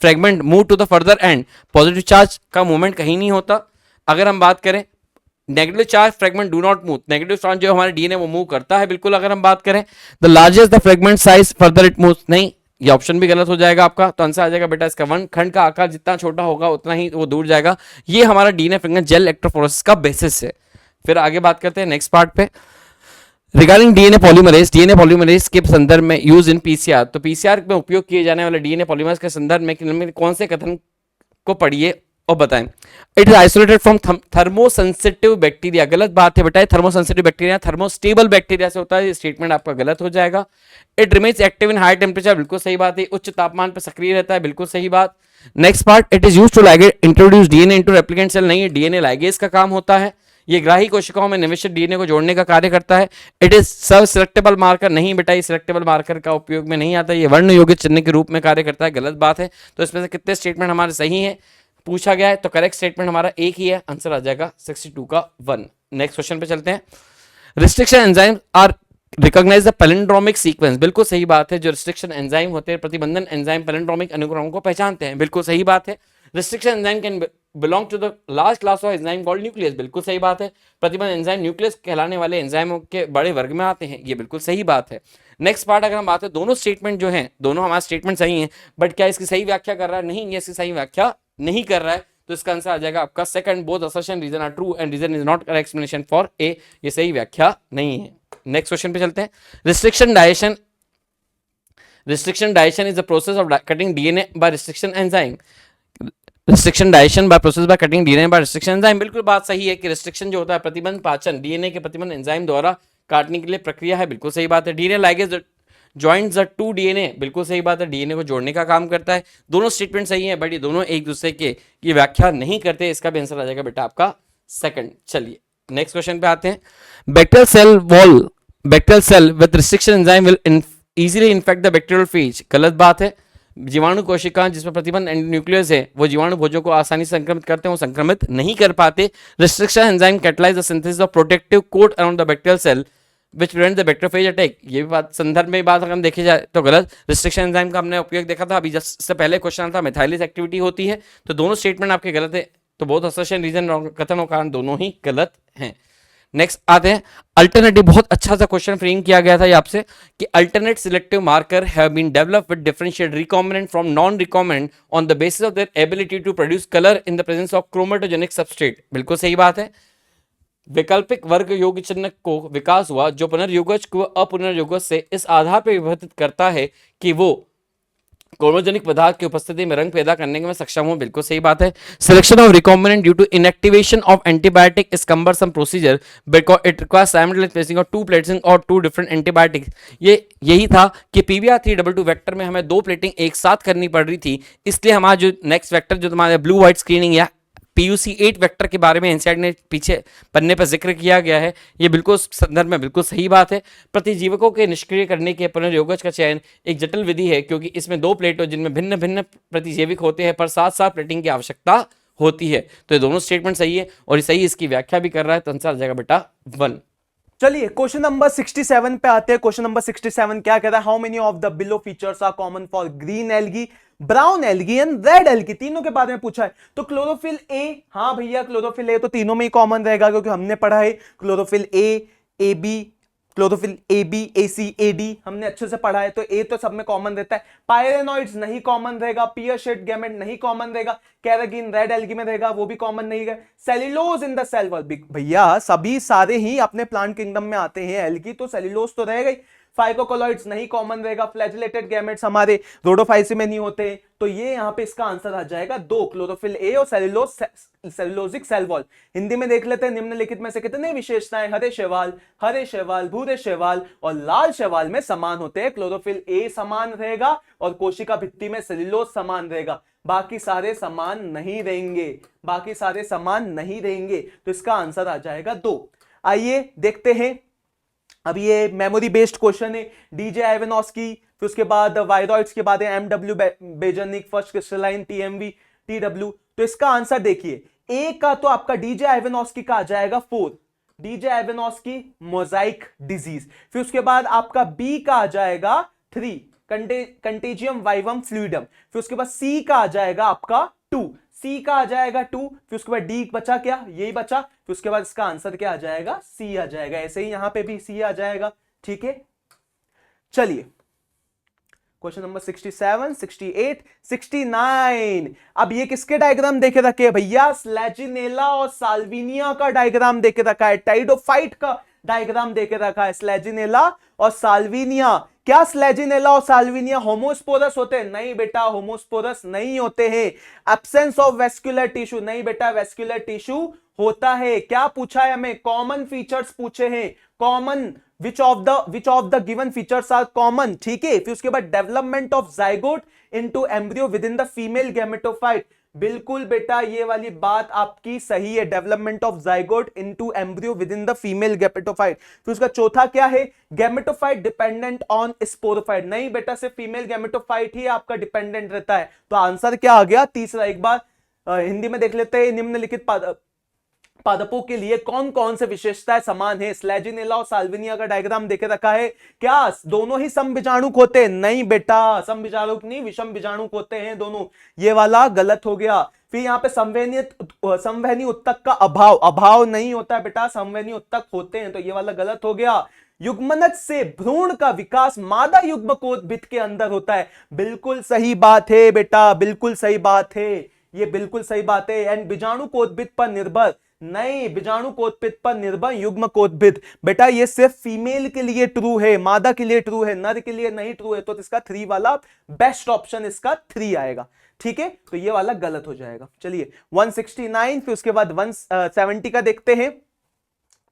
fragment move to the further end, positive charge का मूवमेंट कहीं नहीं होता। अगर हम बात करें negative charge fragment do not move, negative charge जो हमारे डीएनए वो मूव करता है बिल्कुल। अगर हम बात करें the largest the fragment size further it move, नहीं, ये ऑप्शन भी गलत हो जाएगा आपका। तो आंसर आ जाएगा बेटा इसका वन, खंड का आकार जितना छोटा होगा उतना ही वो दूर जाएगा। ये हमारा डीएनए फ्रेगमेंट जेल इलेक्ट्रोफोरेसिस का बेसिस है। फिर आगे बात करते हैं नेक्स्ट पार्ट पे रिगार्डिंग डीएनए पॉलीमरेज के संदर्भ में यूज इन पीसीआर। तो पीसीआर में उपयोग किए जाने वाले डीएनए पॉलीमरेज के संदर्भ में कौन से कथन को पढ़िए और बताएं। It is isolated from thermosensitive bacteria, गलत बात है बेटा। थर्मोसेंसिटिव बैक्टीरिया थर्मोस्टेबल बैक्टीरिया से होता है, ये स्टेटमेंट आपका गलत हो जाएगा। It remains active in high temperature, बिल्कुल सही बात है। उच्च तापमान पर सक्रिय रहता है, बिल्कुल सही बात। Next part, it is used to ligase introduce DNA into replicant cell, नहीं, डीएनए लाइगेज का काम होता है। ये ग्राही कोशिकाओं में निविष्ट डीएनए को जोड़ने का कार्य करता है। It is serve selectable marker, नहीं बेटा ये सिलेक्टेबल मार्कर का उपयोग में नहीं आता, ये वर्ण योगित चिन्ह के रूप में कार्य करता है, गलत बात है। तो इसमें से कितने स्टेटमेंट हमारे सही हैं पूछा गया है, तो करेक्ट स्टेटमेंट हमारा एक ही है, आंसर आ जाएगा 62 का 1। नेक्स्ट क्वेश्चन पे चलते हैं। Restriction enzyme are recognize the palindromic sequence, बिल्कुल सही बात है। जो रिस्ट्रिक्शन एंजाइम होते हैं, प्रतिबंधन एंजाइम पैलिंड्रोमिक अनुक्रमों को पहचानते हैं, बिल्कुल सही बात है। Restriction enzyme can belong to the last class of enzyme called nucleus, बिल्कुल सही बात है। प्रतिबंध एंजाइम न्यूक्लियस कहलाने वाले एंजाइमों के बड़े वर्ग में आते हैं, ये बिल्कुल सही बात है। नेक्स्ट पार्ट अगर हम बात है, दोनों स्टेटमेंट जो हैं, दोनों हमारे स्टेटमेंट सही हैं, बट क्या इसकी सही व्याख्या कर रहा है? नहीं, ये इसकी सही व्याख्या नहीं कर रहा है। तो इसका आंसर आ जाएगा आपका second, both assertion reason are true and reason is not correct explanation for A, ये सही व्याख्या नहीं है। नेक्स्ट क्वेश्चन पे चलते हैं। Restriction digestion is the process of cutting DNA by restriction enzyme. Restriction digestion by process by cutting DNA by restriction enzyme, बिल्कुल बात सही है कि रिस्ट्रिक्शन जो होता है प्रतिबंध पाचन, डीएनए के प्रतिबंध एंजाइम द्वारा काटने के लिए प्रक्रिया है, बिल्कुल सही बात है। DNA ligase joints the two DNA, बिल्कुल सही बात है, डीएनए को जोड़ने का काम करता है। दोनों स्टेटमेंट सही है, बट ये दोनों एक दूसरे के ये व्याख्या नहीं करते, इसका भी आंसर आ जाएगा बेटा आपका सेकंड। चलिए नेक्स्ट क्वेश्चन पे आते हैं। Bacterial cell with restriction enzyme will easily infect the bacterial phage, गलत बात है। जीवाणु कोशिका जिसमें प्रतिबंध न्यूक्लियस है वो जीवाणु भोजों को आसानी से संक्रमित करते हैं, वो संक्रमित नहीं कर पाते। Restriction enzyme catalyse the synthesis of protective coat around the bacterial cell which prevent the bacteriophage attack, ये भी बात संदर्भ में बात अगर हम देखी जाए तो गलत। रिस्ट्रिक्शन एंजाइम का हमने उपयोग देखा था अभी, जस्ट से पहले क्वेश्चन था मिथाइलेज एक्टिविटी होती है, तो दोनों स्टेटमेंट आपके गलत है। तो बहुत असर्शन रीजन कथन और कारण दोनों ही गलत हैं। नेक्स्ट आते हैं अल्टरनेटिव, बहुत अच्छा सा क्वेश्चन फ्रेम किया गया था ये आपसे कि alternate selective marker have been developed with differentiate recombinant from non recombinant on the basis of their ability to produce colour in the presence of chromogenic substrate, बिल्कुल सही बात है। वैकल्पिक वर्ग योग चिन्ह को विकास हुआ जो पुनर्युगज को अपुनर्युगज से इस आधार पर विभाजित करता है कि वो क्रोमोजेनिक पदार्थ की उपस्थिति में रंग पैदा करने में सक्षम हो। बिल्कुल सही बात है। Selection of recombinant due to inactivation of antibiotic is cumbersome procedure because it requires simultaneous placing of two plating और टू डिफरेंट एंटीबायोटिक्स। ये यही था कि PBr322 वेक्टर में हमें दो प्लेटिंग एक साथ करनी पड़ रही थी, इसलिए हमारा जो नेक्स्ट वेक्टर जो तुम्हारे ब्लू व्हाइट स्क्रीनिंग या PUC8 वेक्टर के बारे में एनसीईआरटी ने पीछे पन्ने पर जिक्र किया गया है। ये बिल्कुल संदर्भ में बिल्कुल सही बात है। प्रतिजीवकों के निष्क्रिय करने के पुनर्योगज का चयन एक जटिल विधि है क्योंकि इसमें दो प्लेट हो जिनमें भिन्न भिन्न प्रतिजीविक होते हैं पर साथ साथ प्लेटिंग की आवश्यकता होती है। तो ये दोनों स्टेटमेंट सही है और ये सही इसकी व्याख्या भी कर रहा है, तो आंसर आ जाएगा बेटा 1। चलिए क्वेश्चन नंबर 67 पे आते हैं। क्वेश्चन नंबर 67 क्या कहता है? How many of the below features are common for green algae, brown algae and red algae? तीनों के बारे में पूछा है। तो क्लोरोफिल ए, हाँ भैया क्लोरोफिल ए तो तीनों में ही कॉमन रहेगा क्योंकि हमने पढ़ा है chlorophyll A, A B, chlorophyll A B, A C, A D हमने अच्छे से पढ़ा है, तो ए तो सब में कॉमन रहता है। पायरेनॉइड्स नहीं कॉमन रहेगा, पियर शेड गैमेट नहीं कॉमन रहेगा, कैरागिन रेड एल्गी में रहेगा वो भी कॉमन नहीं है। Cellulose in the cell wall, भैया सभी सारे ही अपने प्लांट किंगडम में आते हैं एल्गी, तो सेल्यूलोज तो रहेगा ही। फाइकोकोलॉइड्स नहीं कॉमन रहेगा, फ्लैजिलेटेड गैमेट्स हमारे रोडोफाइसी में नहीं होते, तो ये यहां पे इसका आंसर आ जाएगा 2, क्लोरोफिल ए और सेल्यूलोजिक सेल वॉल। हिंदी में देख लेते हैं निम्नलिखित में से कितने विशेषताएं हरे शैवाल, भूरे शैवाल और लाल शैवाल में समान होते हैं? क्लोरोफिल ए समान रहेगा और कोशिका भित्ति में सेल्यूलोज समान रहेगा, बाकी सारे समान नहीं रहेंगे, तो इसका आंसर आ जाएगा 2। आइए देखते हैं, अब ये मेमोरी बेस्ड क्वेश्चन है। डीजे आइवानोस्की, फिर उसके बाद वायरॉइड्स के बाद MW Beijerinck, first crystalline, TMV, TW. तो इसका आंसर देखिए, ए का तो आपका डीजे आइवानोस्की का आ जाएगा 4, डीजे आइवानोस्की मोजाइक डिजीज। फिर उसके बाद आपका बी का आ जाएगा 3, कंटेजियम वाइवम फ्लूइडम। फिर उसके बाद सी का आ जाएगा आपका 2, सी का आ जाएगा 2। फिर उसके बाद डी बचा, क्या यही बचा। फिर उसके बाद इसका आंसर क्या आ जाएगा? सी आ जाएगा। ऐसे ही यहां पे भी सी आ जाएगा, ठीक है। चलिए क्वेश्चन नंबर 67, 68, 69। अब ये किसके डायग्राम देखे रखे हैं भैया? स्लेजिनेला और साल्विनिया का डायग्राम देखे रखा है, टाइडोफाइट का डायग्राम देके रखा है, स्लेजिनेला और साल्विनिया। क्या स्लेजिनेला और साल्विनिया होमोस्पोरस होते हैं? नहीं बेटा, होमोस्पोरस नहीं होते हैं। Absence of vascular tissue? नहीं बेटा, वेस्कुलर टिश्यू होता है। क्या पूछा है हमें? कॉमन फीचर्स पूछे हैं, common which of the given features are common, ठीक है। फिर उसके बाद development of zygote into embryo within the female gametophyte. बिल्कुल बेटा, ये वाली बात आपकी सही है, development of zygote into embryo within the female gametophyte. फिर उसका चौथा क्या है? Gametophyte dependent on sporophyte. नहीं बेटा, सिर्फ फीमेल गैमेटोफाइट ही आपका डिपेंडेंट रहता है, तो आंसर क्या आ गया? तीसरा। एक बार हिंदी में देख लेते हैं, निम्नलिखित पादपों के लिए कौन कौन से विशेषताएं समान है? स्लेजिनेला और साल्विनिया का डायग्राम देके रखा है। क्या दोनों ही समबीजाणुक होते हैं? नहीं बेटा, समबीजाणुक नहीं, विषम बीजाणुक होते हैं दोनों। ये वाला गलत हो गया। फिर यहाँ पे संवहनी उत्तक का अभाव नहीं होता है बेटा, संवहनी उत्तक होते हैं, तो ये वाला गलत हो गया। युग्मनज से भ्रूण का विकास मादा युग्मकोद्भिद के अंदर होता है। बिल्कुल सही बात है बेटा, बिल्कुल सही बात है, ये बिल्कुल सही बात है। एंड बीजाणुकोद्भिद पर निर्भर नहीं, बीजाणुकोद्भिद पर निर्भर युग्मकोद्भिद। बेटा ये सिर्फ फीमेल के लिए ट्रू है, मादा के लिए ट्रू है, नर के लिए नहीं ट्रू है, तो इसका 3 वाला बेस्ट ऑप्शन इसका 3 आएगा, ठीक है। तो ये वाला गलत हो जाएगा। चलिए 169, फिर उसके बाद 170 का देखते हैं,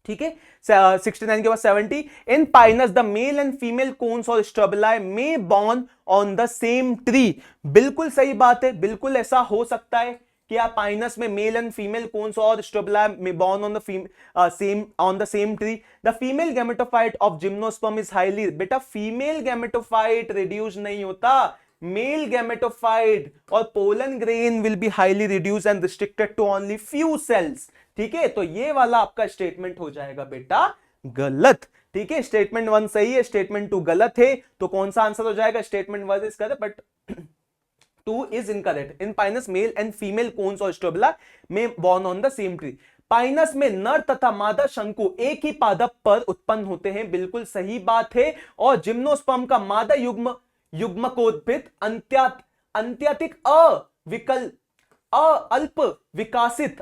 ठीक है। 69 के बाद 70। In Pinus the male and female cones और strobili may born on the same tree. बिल्कुल सही बात है, बिल्कुल ऐसा हो सकता है कि आप पाइनस में मेल एंड फीमेल कोन्स और स्ट्रबलाई में born on the same tree. The female gametophyte of gymnosperm is highly, बेटा फीमेल गैमेटोफाइट रिड्यूस नहीं होता, मेल गैमेटोफाइट और pollen grain will be highly reduce and restricted to only few cells, ठीक है। तो ये वाला आपका स्टेटमेंट हो जाएगा बेटा गलत, ठीक है। स्टेटमेंट 1 सही है, स्टेटमेंट 2 गलत है, तो कौन सा आंसर हो जाएगा? Statement 1 is correct but 2 is incorrect. In Pinus, male and female cones or strobila may born on the same tree. Pinus में नर तथा मादा शंकु एक ही पादप पर उत्पन्न होते हैं, बिल्कुल सही बात है। और जिम्नोस्पर्म का मादा युग्मकोद्भिद अंत्यातिक अल्प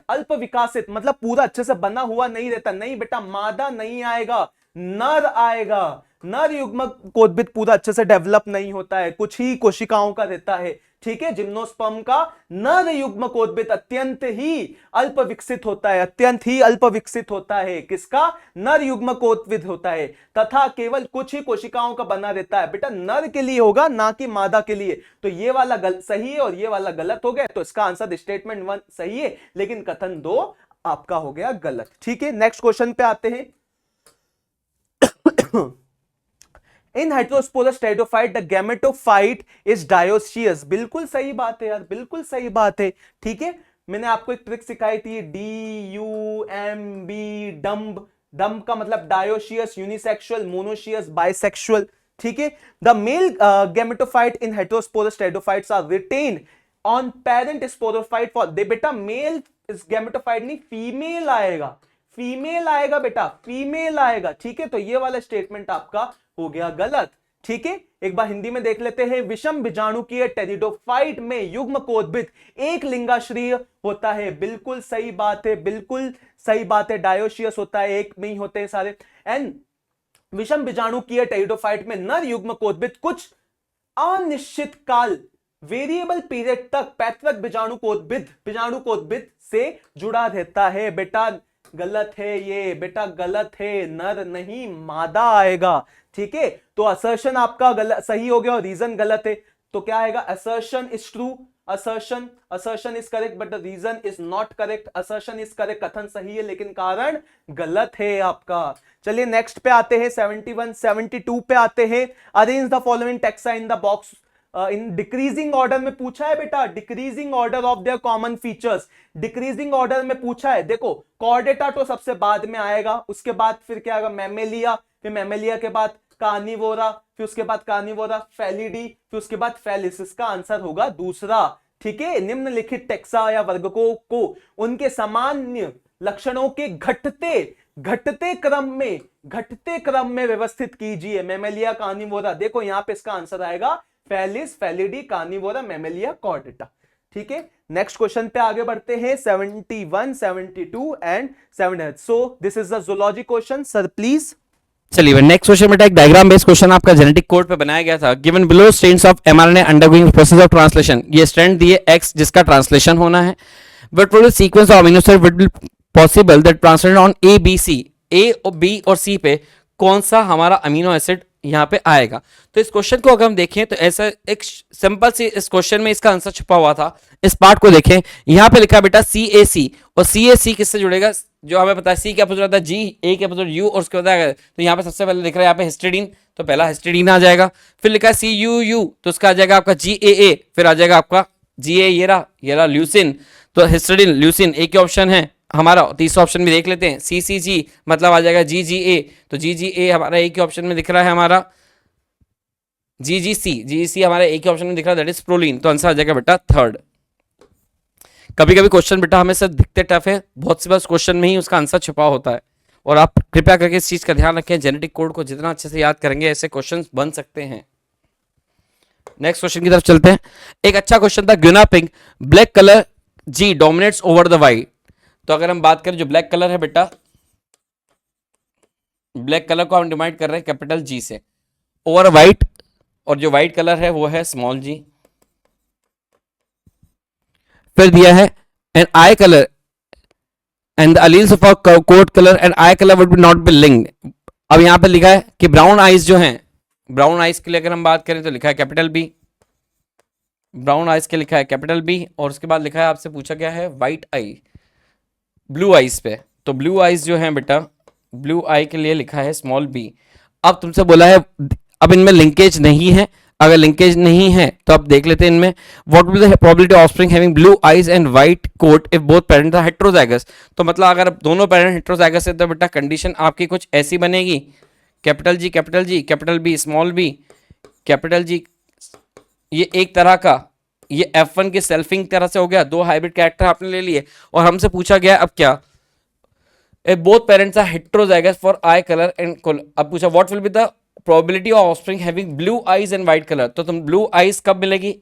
अल्प विकासित मतलब पूरा अच्छे से बना हुआ नहीं रहता। नहीं बेटा, मादा नहीं आएगा, नर आएगा। नर युग्मकोद्भिद पूरा अच्छे से डेवलप नहीं होता है, कुछ ही कोशिकाओं का रहता है। ठीक है, जिम्नोस्पर्म का नर युग्मकोद्भिद अत्यंत ही अल्प विकसित होता है, अत्यंत ही अल्प विकसित होता है। किसका? नर युग्मकोद्भिद होता है, तथा केवल कुछ ही कोशिकाओं का बना रहता है। बेटा नर के लिए होगा, ना कि मादा के लिए। तो ये वाला सही है और ये वाला गलत हो गया। तो इसका आंसर स्टेटमेंट 1 सही है, लेकिन कथन 2 आपका हो गया गलत। ठीक है, नेक्स्ट क्वेश्चन पे आते हैं। In heterosporous pteridophyte the gametophyte is dioecious. बिल्कुल सही बात है यार, बिल्कुल सही बात है। ठीक है, मैंने आपको एक ट्रिक सिखाई थी, DUMB, डम्ब। डम्ब का मतलब डायोसियस, यूनिसेक्सुअल, मोनोसियस, बाइसेक्सुअल। ठीक है, the male gametophyte in heterosporous pteridophytes are retained on parent sporophyte for they. बेटा मेल गैमेटोफाइट नहीं, फीमेल आएगा, फीमेल आएगा बेटा, फीमेल आएगा। ठीक है, तो ये वाला स्टेटमेंट आपका हो गया गलत। ठीक है, एक बार हिंदी में देख लेते हैं। विषम बीजाणुकीय टेरिडोफाइट में युग्मकोद्भिद एक लिंगाश्रीय होता है। बिल्कुल सही बात है, बिल्कुल सही बात है, डायोसियस होता है, एक में ही होते हैं सारे। एंड विषम बीजाणुकीय टेरिडोफाइट में नर युग्मकोद्भिद कुछ अनिश्चित काल, वेरिएबल पीरियड तक पैतृक बीजाणुकोद्भिद से जुड़ा रहता है। बेटा गलत है ये, बेटा गलत है, नर नहीं मादा आएगा। ठीक है, तो असर्शन आपका गलत सही हो गया और रीजन गलत है। तो क्या आएगा? Assertion is true, assertion is correct but the reason is not correct. Assertion is correct, कथन सही है लेकिन कारण गलत है आपका। चलिए नेक्स्ट पे आते हैं, 71 72 पे आते हैं। Arrange the following taxa in the box in decreasing order में पूछा है बेटा, decreasing order of their common features. Decreasing order में पूछा है। देखो कॉर्डेटा तो सबसे बाद में आएगा, उसके बाद फिर क्या आएगा? मैमेलिया, फिर मैमेलिया के बाद कार्निवोरा, फिर उसके बाद कार्निवोरा फेलिडी, फिर उसके बाद फेलिस। इसका आंसर होगा दूसरा। ठीक है, निम्नलिखित टेक्सा या वर्गों को उनके सामान्य लक्षणों के घटते क्रम में व्यवस्थित कीजिए। Mammalia, carnivora. देखो यहां पे इसका आंसर आएगा felis, felidae, carnivora, mammalia, chordata. ठीक है, नेक्स्ट क्वेश्चन पे आगे बढ़ते हैं। 71 72 and 78। So this is the zoology question. Sir please. चलिए नेक्स्ट क्वेश्चन बेटा एक डायग्राम बेस्ड क्वेश्चन आपका जेनेटिक कोड पे बनाया गया था। Given below strands of mRNA undergoing process of translation. ये स्ट्रैंड दिए एक्स जिसका ट्रांसलेशन होना है। But for the sequence of amino acid would be possible that translate on A B C. A और बी और सी पे कौन सा हमारा अमीनो एसिड यहाँ पे आएगा? तो इस क्वेश्चन को अगर हम देखें तो ऐसा एक सिंपल सी इस क्वेश्चन में इसका आंसर छुपा हुआ था। इस पार्ट को देखें, यहाँ पे लिखा है बेटा CAC, और CAC किससे जुड़ेगा? जो हमें पता है C क्या अपोजिट होता है G, A क्या अपोजिट U, और उसके बाद तो यहाँ पे सबसे पहले लिख रहा है यहाँ पे हिस्टिडीन, तो पहला हिस्टिडीन आ जाएगा। फिर लिखा है CUU, तो उसका आ जाएगा आपका GAA, फिर आ जाएगा आपका GA, ये रहा ल्यूसिन। तो हिस्टिडीन, ल्यूसिन एक ही ऑप्शन है हमारा। तीसरा ऑप्शन भी देख लेते हैं, CCG मतलब आ जाएगा GGA, तो GGA हमारा एक ही ऑप्शन में दिख रहा है हमारा। GGC हमारे एक ही ऑप्शन में दिख रहा है, दैट इज प्रोलीन। तो आंसर आ जाएगा बेटा थर्ड। कभी कभी क्वेश्चन बेटा हमें सब दिखते टफ है, बहुत सी बार क्वेश्चन में ही उसका आंसर छुपा होता है। और आप कृपया करके इस चीज का ध्यान रखें, जेनेटिक कोड को जितना अच्छे से याद करेंगे ऐसे क्वेश्चन बन सकते हैं। नेक्स्ट क्वेश्चन की तरफ चलते हैं। एक अच्छा क्वेश्चन था, guinea pig black colour G dominates over the white. तो अगर हम बात करें जो ब्लैक कलर है बेटा, ब्लैक कलर को हम डिवाइड कर रहे हैं कैपिटल G से ओवर वाइट, और जो व्हाइट कलर है वो है स्मॉल g। फिर दिया है an eye colour and the alleles of a coat colour and eye colour would be not be linked. अब यहां पे लिखा है कि ब्राउन आइज जो हैं, ब्राउन आइज के लिए अगर हम बात करें तो लिखा है कैपिटल B, ब्राउन आइज के लिखा है कैपिटल B, और उसके बाद लिखा है आपसे पूछा गया है व्हाइट आई, ब्लू आइज पे। तो ब्लू आइज जो है बेटा, ब्लू आई के लिए लिखा है स्मॉल b। अब तुमसे बोला है अब इनमें लिंकेज नहीं है, अगर लिंकेज नहीं है तो आप देख लेते हैं इनमें what will the probability of offspring having blue eyes and white coat if both parents are heterozygous. तो मतलब अगर दोनों पेरेंट हेटेरोजाइगस है तो बेटा कंडीशन आपकी कुछ ऐसी बनेगी, capital G capital B small b, capital G ये एक तरह का, ये F1 के सेल्फिंग तरह से हो गया, दो हाइब्रिड कैरेक्टर आपने ले लिए। और हमसे पूछा गया अब क्या, both parents are heterozygous for eye colour and अब पूछा what will be the probability of offspring having blue eyes and white colour. तो तुम ब्लू आईज कब मिलेगी?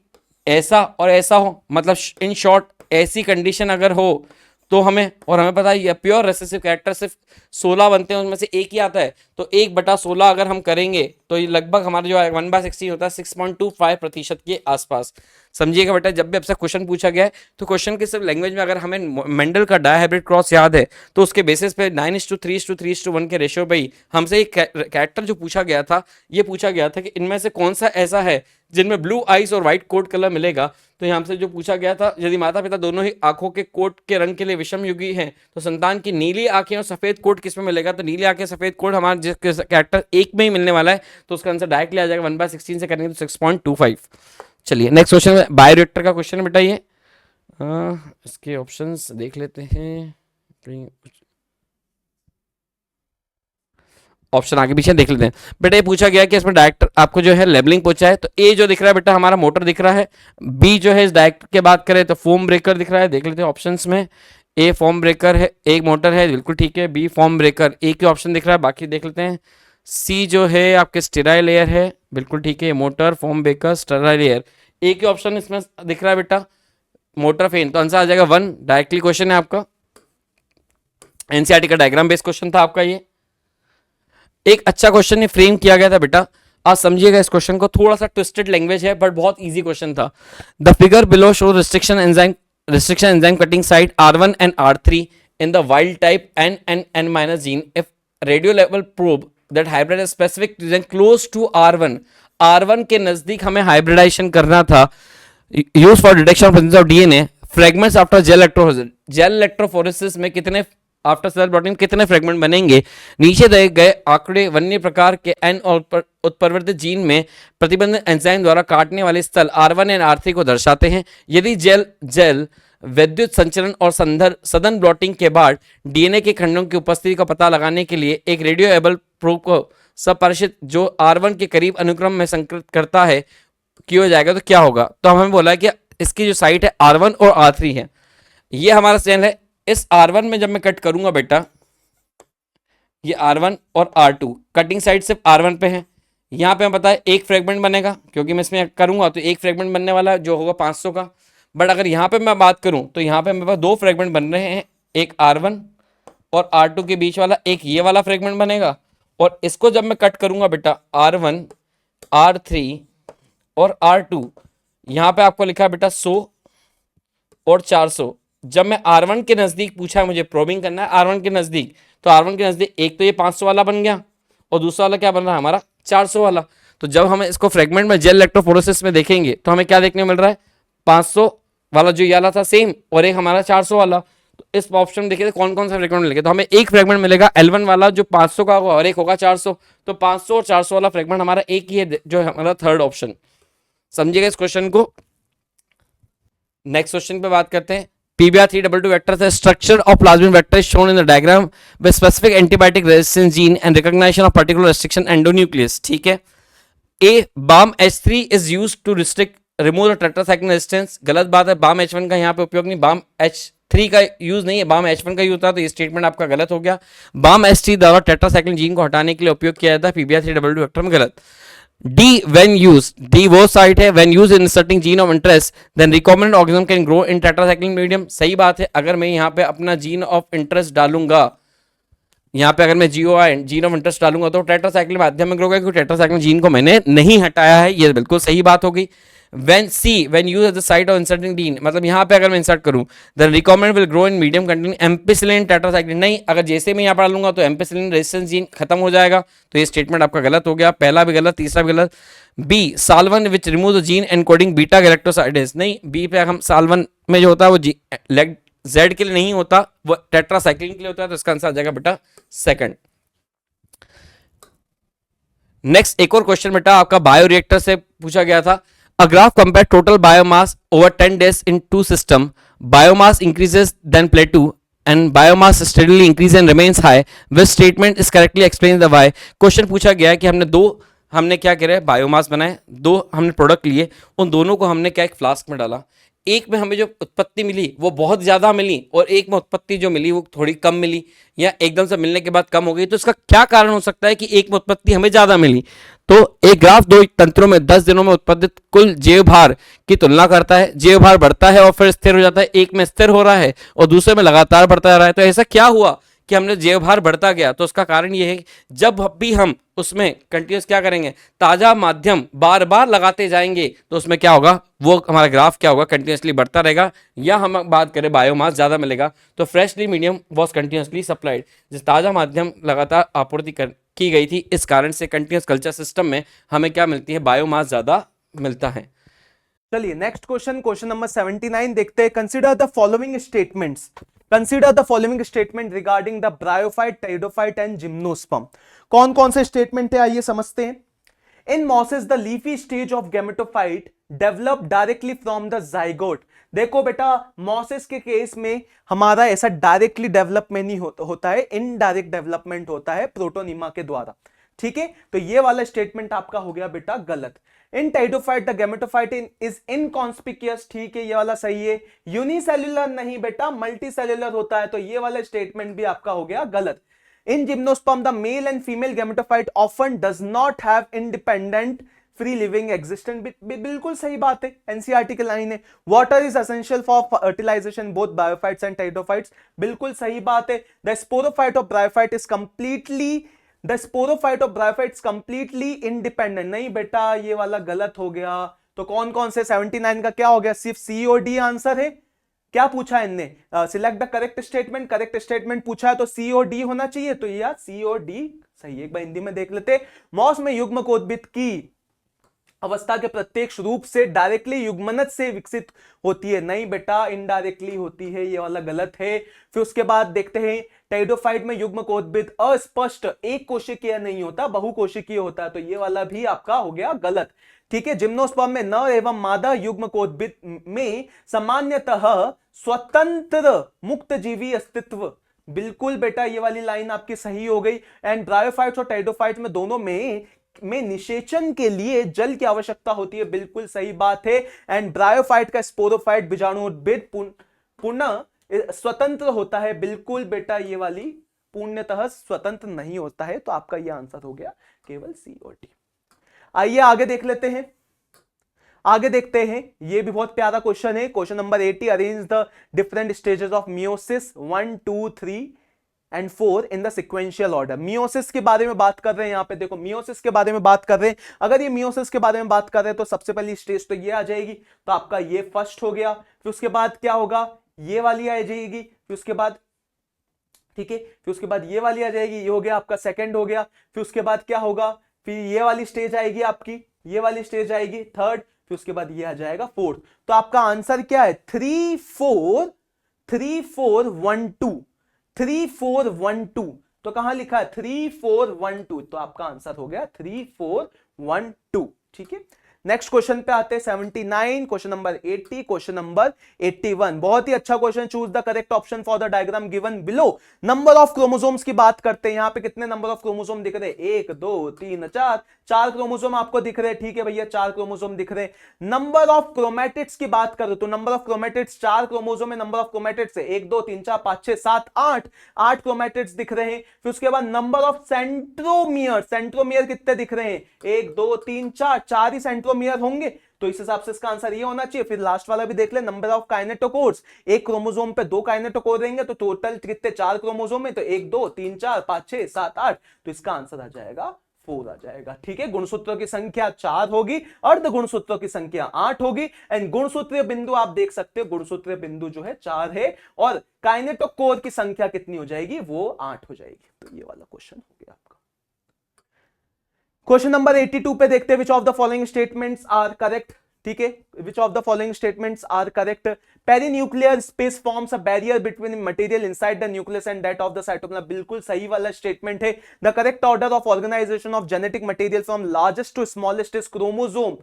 ऐसा और ऐसा हो, मतलब इन शॉर्ट ऐसी कंडीशन अगर हो तो हमें, और हमें पता है प्योर रेसेसिव कैरेक्टर सिर्फ 16 बनते हैं, उनमें से एक ही आता है, तो 1/16 अगर हम करेंगे तो ये लगभग हमारा जो 1/16 होता है 6.25% के आसपास। समझिएगा बेटा, जब भी आपसे क्वेश्चन पूछा गया है तो क्वेश्चन के सिर्फ लैंग्वेज में अगर हमें मेंडल का डायहाइब्रिड क्रॉस याद है तो उसके बेसिस पे 9:3:3:1 के रेशियो पे ही हमसे एक कैरेक्टर जो पूछा गया था, ये पूछा गया था कि इनमें से कौन सा ऐसा है जिनमें ब्लू आइज और व्हाइट कोट कलर मिलेगा। तो यहाँ से जो पूछा गया था, यदि माता पिता दोनों ही आंखों के कोट के रंग के लिए विषम युगी हैं तो संतान की नीली आंखें और सफेद कोट किसमें मिलेगा, तो नीली आंखें सफेद कोट हमारा जिस कैरेक्टर एक में ही मिलने वाला है, तो उसका आंसर डायरेक्टली आ जाएगा 1/16 से करेंगे तो 6.25। चलिए नेक्स्ट क्वेश्चन, बायोरिएक्टर का क्वेश्चन है बेटा ये। इसके ऑप्शंस देख लेते हैं, ऑप्शन आगे पीछे देख लेते हैं बेटा। ये पूछा गया कि इसमें डायरेक्टर आपको जो है लेबलिंग पूछा है, तो ए जो दिख रहा है बेटा हमारा मोटर दिख रहा है, बी जो है इस डायरेक्टर के बात करें तो फोम ब्रेकर दिख रहा है, देख लेते हैं ऑप्शंस में। ए फॉर्म ब्रेकर है, एक मोटर है, बिल्कुल ठीक है, बी फॉर्म ब्रेकर, ए के ऑप्शन दिख रहा है, बाकी देख लेते हैं। सी जो है आपके स्टेराइल लेयर है, बिल्कुल ठीक है, motor form breaker sterile layer, A के ऑप्शन इसमें दिख रहा है बेटा मोटर फेन, तो आंसर आ जाएगा 1। डायरेक्टली क्वेश्चन है आपका, एनसीईआरटी का डायग्राम बेस्ड क्वेश्चन था आपका ये। एक अच्छा क्वेश्चन ने फ्रेम किया गया था बेटा, आज समझिएगा इस क्वेश्चन को, थोड़ा सा ट्विस्टेड लैंग्वेज है बट बहुत इजी क्वेश्चन था। The figure below show restriction enzyme cutting site R1 and R3 in the wild type N gene if radio level probe that hybrid is specific region close to R1 के नजदीक हमें hybridisation करना था, use for detection of presence of DNA fragments after gel electrophoresis में कितने after sale protein कितने fragment बनेंगे। नीचे दिए गए आंकड़े वन्य प्रकार के एन और उत्परिवर्तित जीन में प्रतिबंधित एंजाइम द्वारा काटने वाले स्थल R1 और R3 को दर्शाते हैं। यदि जेल विद्युत संचलन और सदन ब्लॉटिंग के बाद डीएनए के खंडों की उपस्थिति का पता लगाने के लिए एक रेडियोएबल प्रोब को संप्रेषित जो R1 के करीब अनुक्रम में संकृत करता है किया जाएगा तो क्या होगा। तो हमें बोला है कि इसकी जो साइट है R1 और R3 है, ये हमारा सेल है। इस R1 में जब मैं कट करूंगा बेटा, ये R1 और R2 कटिंग साइड सिर्फ R1 पे है, यहाँ पे हमें पता है एक फ्रेगमेंट बनेगा क्योंकि मैं इसमें करूंगा तो एक फ्रेगमेंट बनने वाला जो होगा 500 का। बट अगर यहाँ पे मैं बात करूं तो यहाँ पे मेरे पास 2 फ्रेगमेंट बन रहे हैं, एक R1 और R2 के बीच वाला एक ये वाला फ्रेगमेंट बनेगा, और इसको जब मैं कट करूंगा बेटा R1 R3 और R2, यहाँ पे आपको लिखा है बेटा 100 और 400। जब मैं R1 के नजदीक पूछा है, मुझे प्रोबिंग करना है R1 के नजदीक, तो R1 के नजदीक एक तो ये 500 वाला बन गया और दूसरा वाला क्या बन रहा है हमारा 400 वाला। तो जब हम इसको फ्रेगमेंट में जेल इलेक्ट्रोफोरेसिस में देखेंगे तो हमें क्या देखने को मिल रहा है, 500 वाला जो ये वाला था सेम और एक हमारा 400 वाला। तो इस ऑप्शन में देखिए कौन कौन सा फ्रेगमेंट मिलेगा, तो हमें एक फ्रेगमेंट मिलेगा L1 वाला जो 500 का होगा और एक होगा 400, तो 500 और 400 वाला फ्रेगमेंट हमारा एक ही है जो हमारा थर्ड ऑप्शन। समझिएगा इस क्वेश्चन को। नेक्स्ट क्वेश्चन पे बात करते हैं। PBr322 vector the structure of plasmid vector is shown in the diagram with specific antibiotic resistance gene and recognition of particular restriction endonuclease। ठीक है। A BAM-H3 is used to remove the tetracycline resistance। गलत बात है, BAM-H1 का यहाँ पे उपयोग नहीं, BAM-H3 का यूज नहीं है, BAM-H1 का यूज होता है, तो ये स्टेटमेंट आपका गलत हो गया। BAM-H3 द्वारा टेट्रासाइक्लिन जीन को हटाने के लिए उपयोग किया जाता है PBr322 वेक्टर में, गलत। D when used, D वो साइट है when used in inserting gene of interest then recombinant organism can grow in tetracycline medium। सही बात है, अगर मैं यहाँ पे अपना जीन ऑफ इंटरेस्ट डालूंगा, यहाँ पे अगर मैं GOI जीन ऑफ इंटरेस्ट डालूंगा तो टेट्रासाइक्लिन माध्यम में ग्रो होगा क्योंकि टेट्रासाइक्लिन जीन को मैंने नहीं हटाया है, ये बिल्कुल सही बात होगी। when used at the site of inserting gene, मतलब यहाँ पे अगर मैं इंसर्ट करूँ the recombinant will grow in medium containing ampicillin tetracycline, नहीं, अगर जैसे मैं यहाँ पर डालूंगा तो एम्पिसिलिन रेजिस्टेंस जीन खत्म हो जाएगा, तो ये स्टेटमेंट आपका गलत हो गया, पहला भी गलत, तीसरा भी गलत। बी साल्वन which remove the gene encoding beta galactosidase, नहीं, बी पे हम साल्वन में जो होता है वो लेग जेड के लिए नहीं होता, वो टेट्रासाइक्लिन के लिए होता है, तो इसका आंसर आ जाएगा बेटा सेकंड। नेक्स्ट एक और क्वेश्चन बेटा आपका बायोरिएक्टर से पूछा गया था। A graph compare total biomass over 10 days in two system. Biomass increases then plateau and biomass steadily increases and remains high. Which statement is correctly explains the why? Question पूछा गया है कि हमने क्या करा है, बायोमास बनाए, 2 हमने प्रोडक्ट लिए, उन दोनों को हमने क्या एक फ्लास्क में डाला, एक में हमें जो उत्पत्ति मिली वो बहुत ज़्यादा मिली और एक में उत्पत्ति जो मिली वो थोड़ी कम मिली या एकदम से मिलने के बाद कम हो गई, तो इसका क्या कारण हो सकता है कि एक में उत्पत्ति हमें ज़्यादा मिली? तो एक ग्राफ दो तंत्रों में 10 दिनों में उत्पादित कुल जैव भार की तुलना करता है। जैव भार बढ़ता है और फिर स्थिर हो जाता है, एक में स्थिर हो रहा है और दूसरे में लगातार बढ़ता जा रहा है। तो ऐसा क्या हुआ कि हमने जैव भार बढ़ता गया? तो उसका कारण ये है कि जब भी हम उसमें कंटिन्यूस क्या करेंगे, ताजा माध्यम बार बार लगाते जाएंगे, तो उसमें क्या होगा, वो हमारा ग्राफ क्या होगा, कंटिन्यूसली बढ़ता रहेगा। या हम बात करें बायोमास ज़्यादा मिलेगा, तो freshly medium was continuously supplied, जिस ताजा माध्यम लगातार आपूर्ति की गई थी, इस कारण से कंटिन्यूस कल्चर सिस्टम में हमें क्या मिलती है, बायोमास ज़्यादा मिलता है। चलिए नेक्स्ट क्वेश्चन, क्वेश्चन नंबर 79 देखते हैं। Consider the following statements, consider the following statement regarding the bryophyte, pteridophyte and gymnosperm. कौन कौन से स्टेटमेंट है, आइए समझते हैं। In mosses the leafy stage of gametophyte develop directly from the zygote. देखो बेटा, मॉसेस के केस में हमारा ऐसा डायरेक्टली डेवलपमेंट नहीं होता है, इनडायरेक्ट डेवलपमेंट होता है प्रोटोनिमा के द्वारा। ठीक है, तो ये वाला स्टेटमेंट आपका हो गया बेटा गलत। इन टेरिडोफाइट द गैमेटोफाइट इज इनकॉन्स्पिक्यूअस, ठीक है, ये वाला सही है। यूनिसेल्युलर नहीं बेटा, मल्टीसेल्युलर होता है, तो ये वाला स्टेटमेंट भी आपका हो गया गलत। In gymnosperm, the male and female gametophyte often does not have independent free living existence. बिल्कुल सही बात है, एनसीईआरटी की लाइन है। Water is essential for fertilisation both bryophytes and pteridophytes, बिल्कुल सही बात है। The sporophyte of bryophyte is completely, the sporophyte of bryophytes completely independent, नहीं बेटा ये वाला गलत हो गया। तो कौन कौन से 79 का क्या हो गया, सिर्फ सी और डी आंसर है। क्या पूछा है इनने, select the correct statement, correct statement पूछा है, तो सी और डी होना चाहिए, तो यार सी और डी सही है। एक बार हिंदी में देख लेते। मॉस में युग्मकोद्भिद की अवस्था के प्रत्यक्ष रूप से डायरेक्टली युग्मनज से विकसित होती है, नहीं बेटा इनडायरेक्टली होती है, ये वाला गलत है। फिर उसके बाद देखते हैं टेरिडोफाइट में युग्मकोद्भिद अस्पष्ट एक कोशिकीय नहीं होता, बहुकोशिकीय होता है, तो ये वाला भी आपका हो गया गलत। ठीक है, जिम्नोस्पर्म में नर एवं मादा युग्मकोद्भिद में सामान्यतः स्वतंत्र मुक्त जीवी अस्तित्व, बिल्कुल बेटा ये वाली लाइन आपकी सही हो गई। एंड ब्रायोफाइट्स और टेरिडोफाइट्स में दोनों में निषेचन के लिए जल की आवश्यकता होती है, बिल्कुल सही बात है। एंड ब्रायोफाइट का स्पोरोफाइट बीजाणुउद्भिद पुनः स्वतंत्र होता है, बिल्कुल बेटा ये वाली पूर्णतः स्वतंत्र नहीं होता है, तो आपका ये आंसर हो गया केवल सी और डी। आइए आगे देख लेते हैं, आगे देखते हैं, ये भी बहुत प्यारा क्वेश्चन है। Question number 80, arrange the different stages of meiosis 1, 2, 3 and 4 in the sequential order. Meiosis के बारे में बात कर रहे हैं, यहां पे देखो मियोसिस के बारे में बात कर रहे हैं। अगर ये मियोसिस के बारे में बात कर रहे हैं तो सबसे पहली स्टेज तो ये आ जाएगी, तो आपका ये फर्स्ट हो गया। फिर उसके बाद क्या होगा, ये वाली आ जाएगी, फिर उसके बाद ठीक है, फिर उसके बाद ये वाली आ जाएगी, ये हो गया आपका सेकंड हो गया। फिर उसके बाद क्या होगा, फिर ये वाली स्टेज आएगी आपकी, ये वाली स्टेज आएगी थर्ड, फिर उसके बाद ये आ जाएगा फोर्थ। तो आपका आंसर क्या है, 3 4 3 4 1 2, 3 4 1 2। तो कहां लिखा है 3 4 1 2, तो आपका आंसर हो गया 3 4 1 2। ठीक है, नेक्स्ट क्वेश्चन पे आते हैं 79, क्वेश्चन नंबर 80, क्वेश्चन नंबर 81। बहुत ही अच्छा question, choose the correct option for the diagram given below. Number of chromosomes की बात करते हैं, यहां पे कितने नंबर ऑफ क्रोमोसोम दिख रहे हैं, 1 2 3 4, 4 क्रोमोसोम आपको दिख रहे हैं। ठीक है भैया, 4 क्रोमोसोम दिख रहे हैं। नंबर ऑफ क्रोमैटिड्स की बात करो तो नंबर ऑफ क्रोमैटिड्स 4 क्रोमोसोम में नंबर ऑफ क्रोमैटिड्स है 1 2 3 4 5 6 7 8, 8 क्रोमैटिड्स दिख रहे हैं। फिर उसके बाद नंबर ऑफ सेंट्रोमियर, सेंट्रोमियर कितने दिख रहे हैं, 1 2 3 4, 4 ही सेंट्रोमियर होंगे, तो इस हिसाब से इसका आंसर ये होना चाहिए। फिर लास्ट वाला भी देख ले, नंबर ऑफ काइनेटोकोर्स, एक क्रोमोसोम पे 2 काइनेटोकोर रहेंगे, तो टोटल कितने 4 क्रोमोसोम है, तो 1 2 3 4 5 6 7 8, तो इसका आंसर आ जाएगा 4 आ जाएगा। ठीक है, गुणसूत्रों की संख्या 4 होगी, अर्ध गुणसूत्रों की संख्या 8 होगी। एंड गुणसूत्रीय बिंदु आप देख सकते हो, गुणसूत्रीय बिंदु जो है 4 है, और काइनेटोकोर की संख्या कितनी हो जाएगी, वो 8 हो जाएगी। तो ये वाला क्वेश्चन हो गया आपका। क्वेश्चन नंबर 82 पे देखते हैं, which of the following statements are correct. ठीक है, which of the following statements are correct. Perinuclear space forms a barrier between material inside the nucleus and that of the cytoplasm, बिल्कुल सही वाला statement है। The correct order of organization of genetic material from largest to smallest is chromosome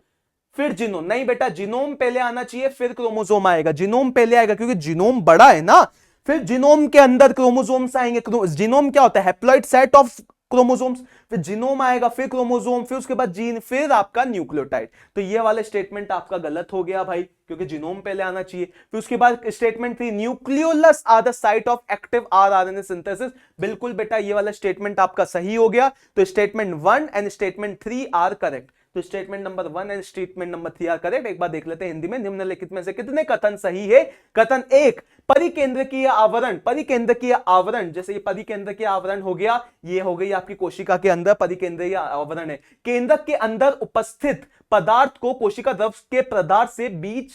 फिर genome. नहीं बेटा, genome पहले आना चाहिए फिर क्रोमोसोम आएगा, जीनोम पहले आएगा क्योंकि जीनोम बड़ा है ना, फिर जीनोम के अंदर क्रोमोसोम्स आएंगे। जीनोम क्या होता है, हैप्लॉइड सेट ऑफ क्रोमोसोम्स, फिर जीनोम आएगा, फिर क्रोमोसोम, फिर उसके बाद जीन, फिर आपका न्यूक्लियोटाइड। तो ये वाला स्टेटमेंट आपका गलत हो गया भाई, क्योंकि जीनोम पहले आना चाहिए। फिर उसके बाद स्टेटमेंट थी nucleolus are the site of active rRNA synthesis. बिल्कुल बेटा ये वाला स्टेटमेंट आपका सही हो गया। तो statement 1 and statement 3 are correct. तो statement number 1 and statement number 3 are correct. एक बार देख लेते हैं हिंदी में, निम्नलिखित में से कितने कथन सही है। कथन 1, परिकेंद्रकीय आवरण, परिकेंद्रकीय आवरण, जैसे ये परिकेंद्रकीय आवरण हो गया, ये हो गई आपकी कोशिका के अंदर परिकेंद्रीय आवरण है। केंद्रक के अंदर उपस्थित पदार्थ को कोशिका द्रव के पदार्थ से बीच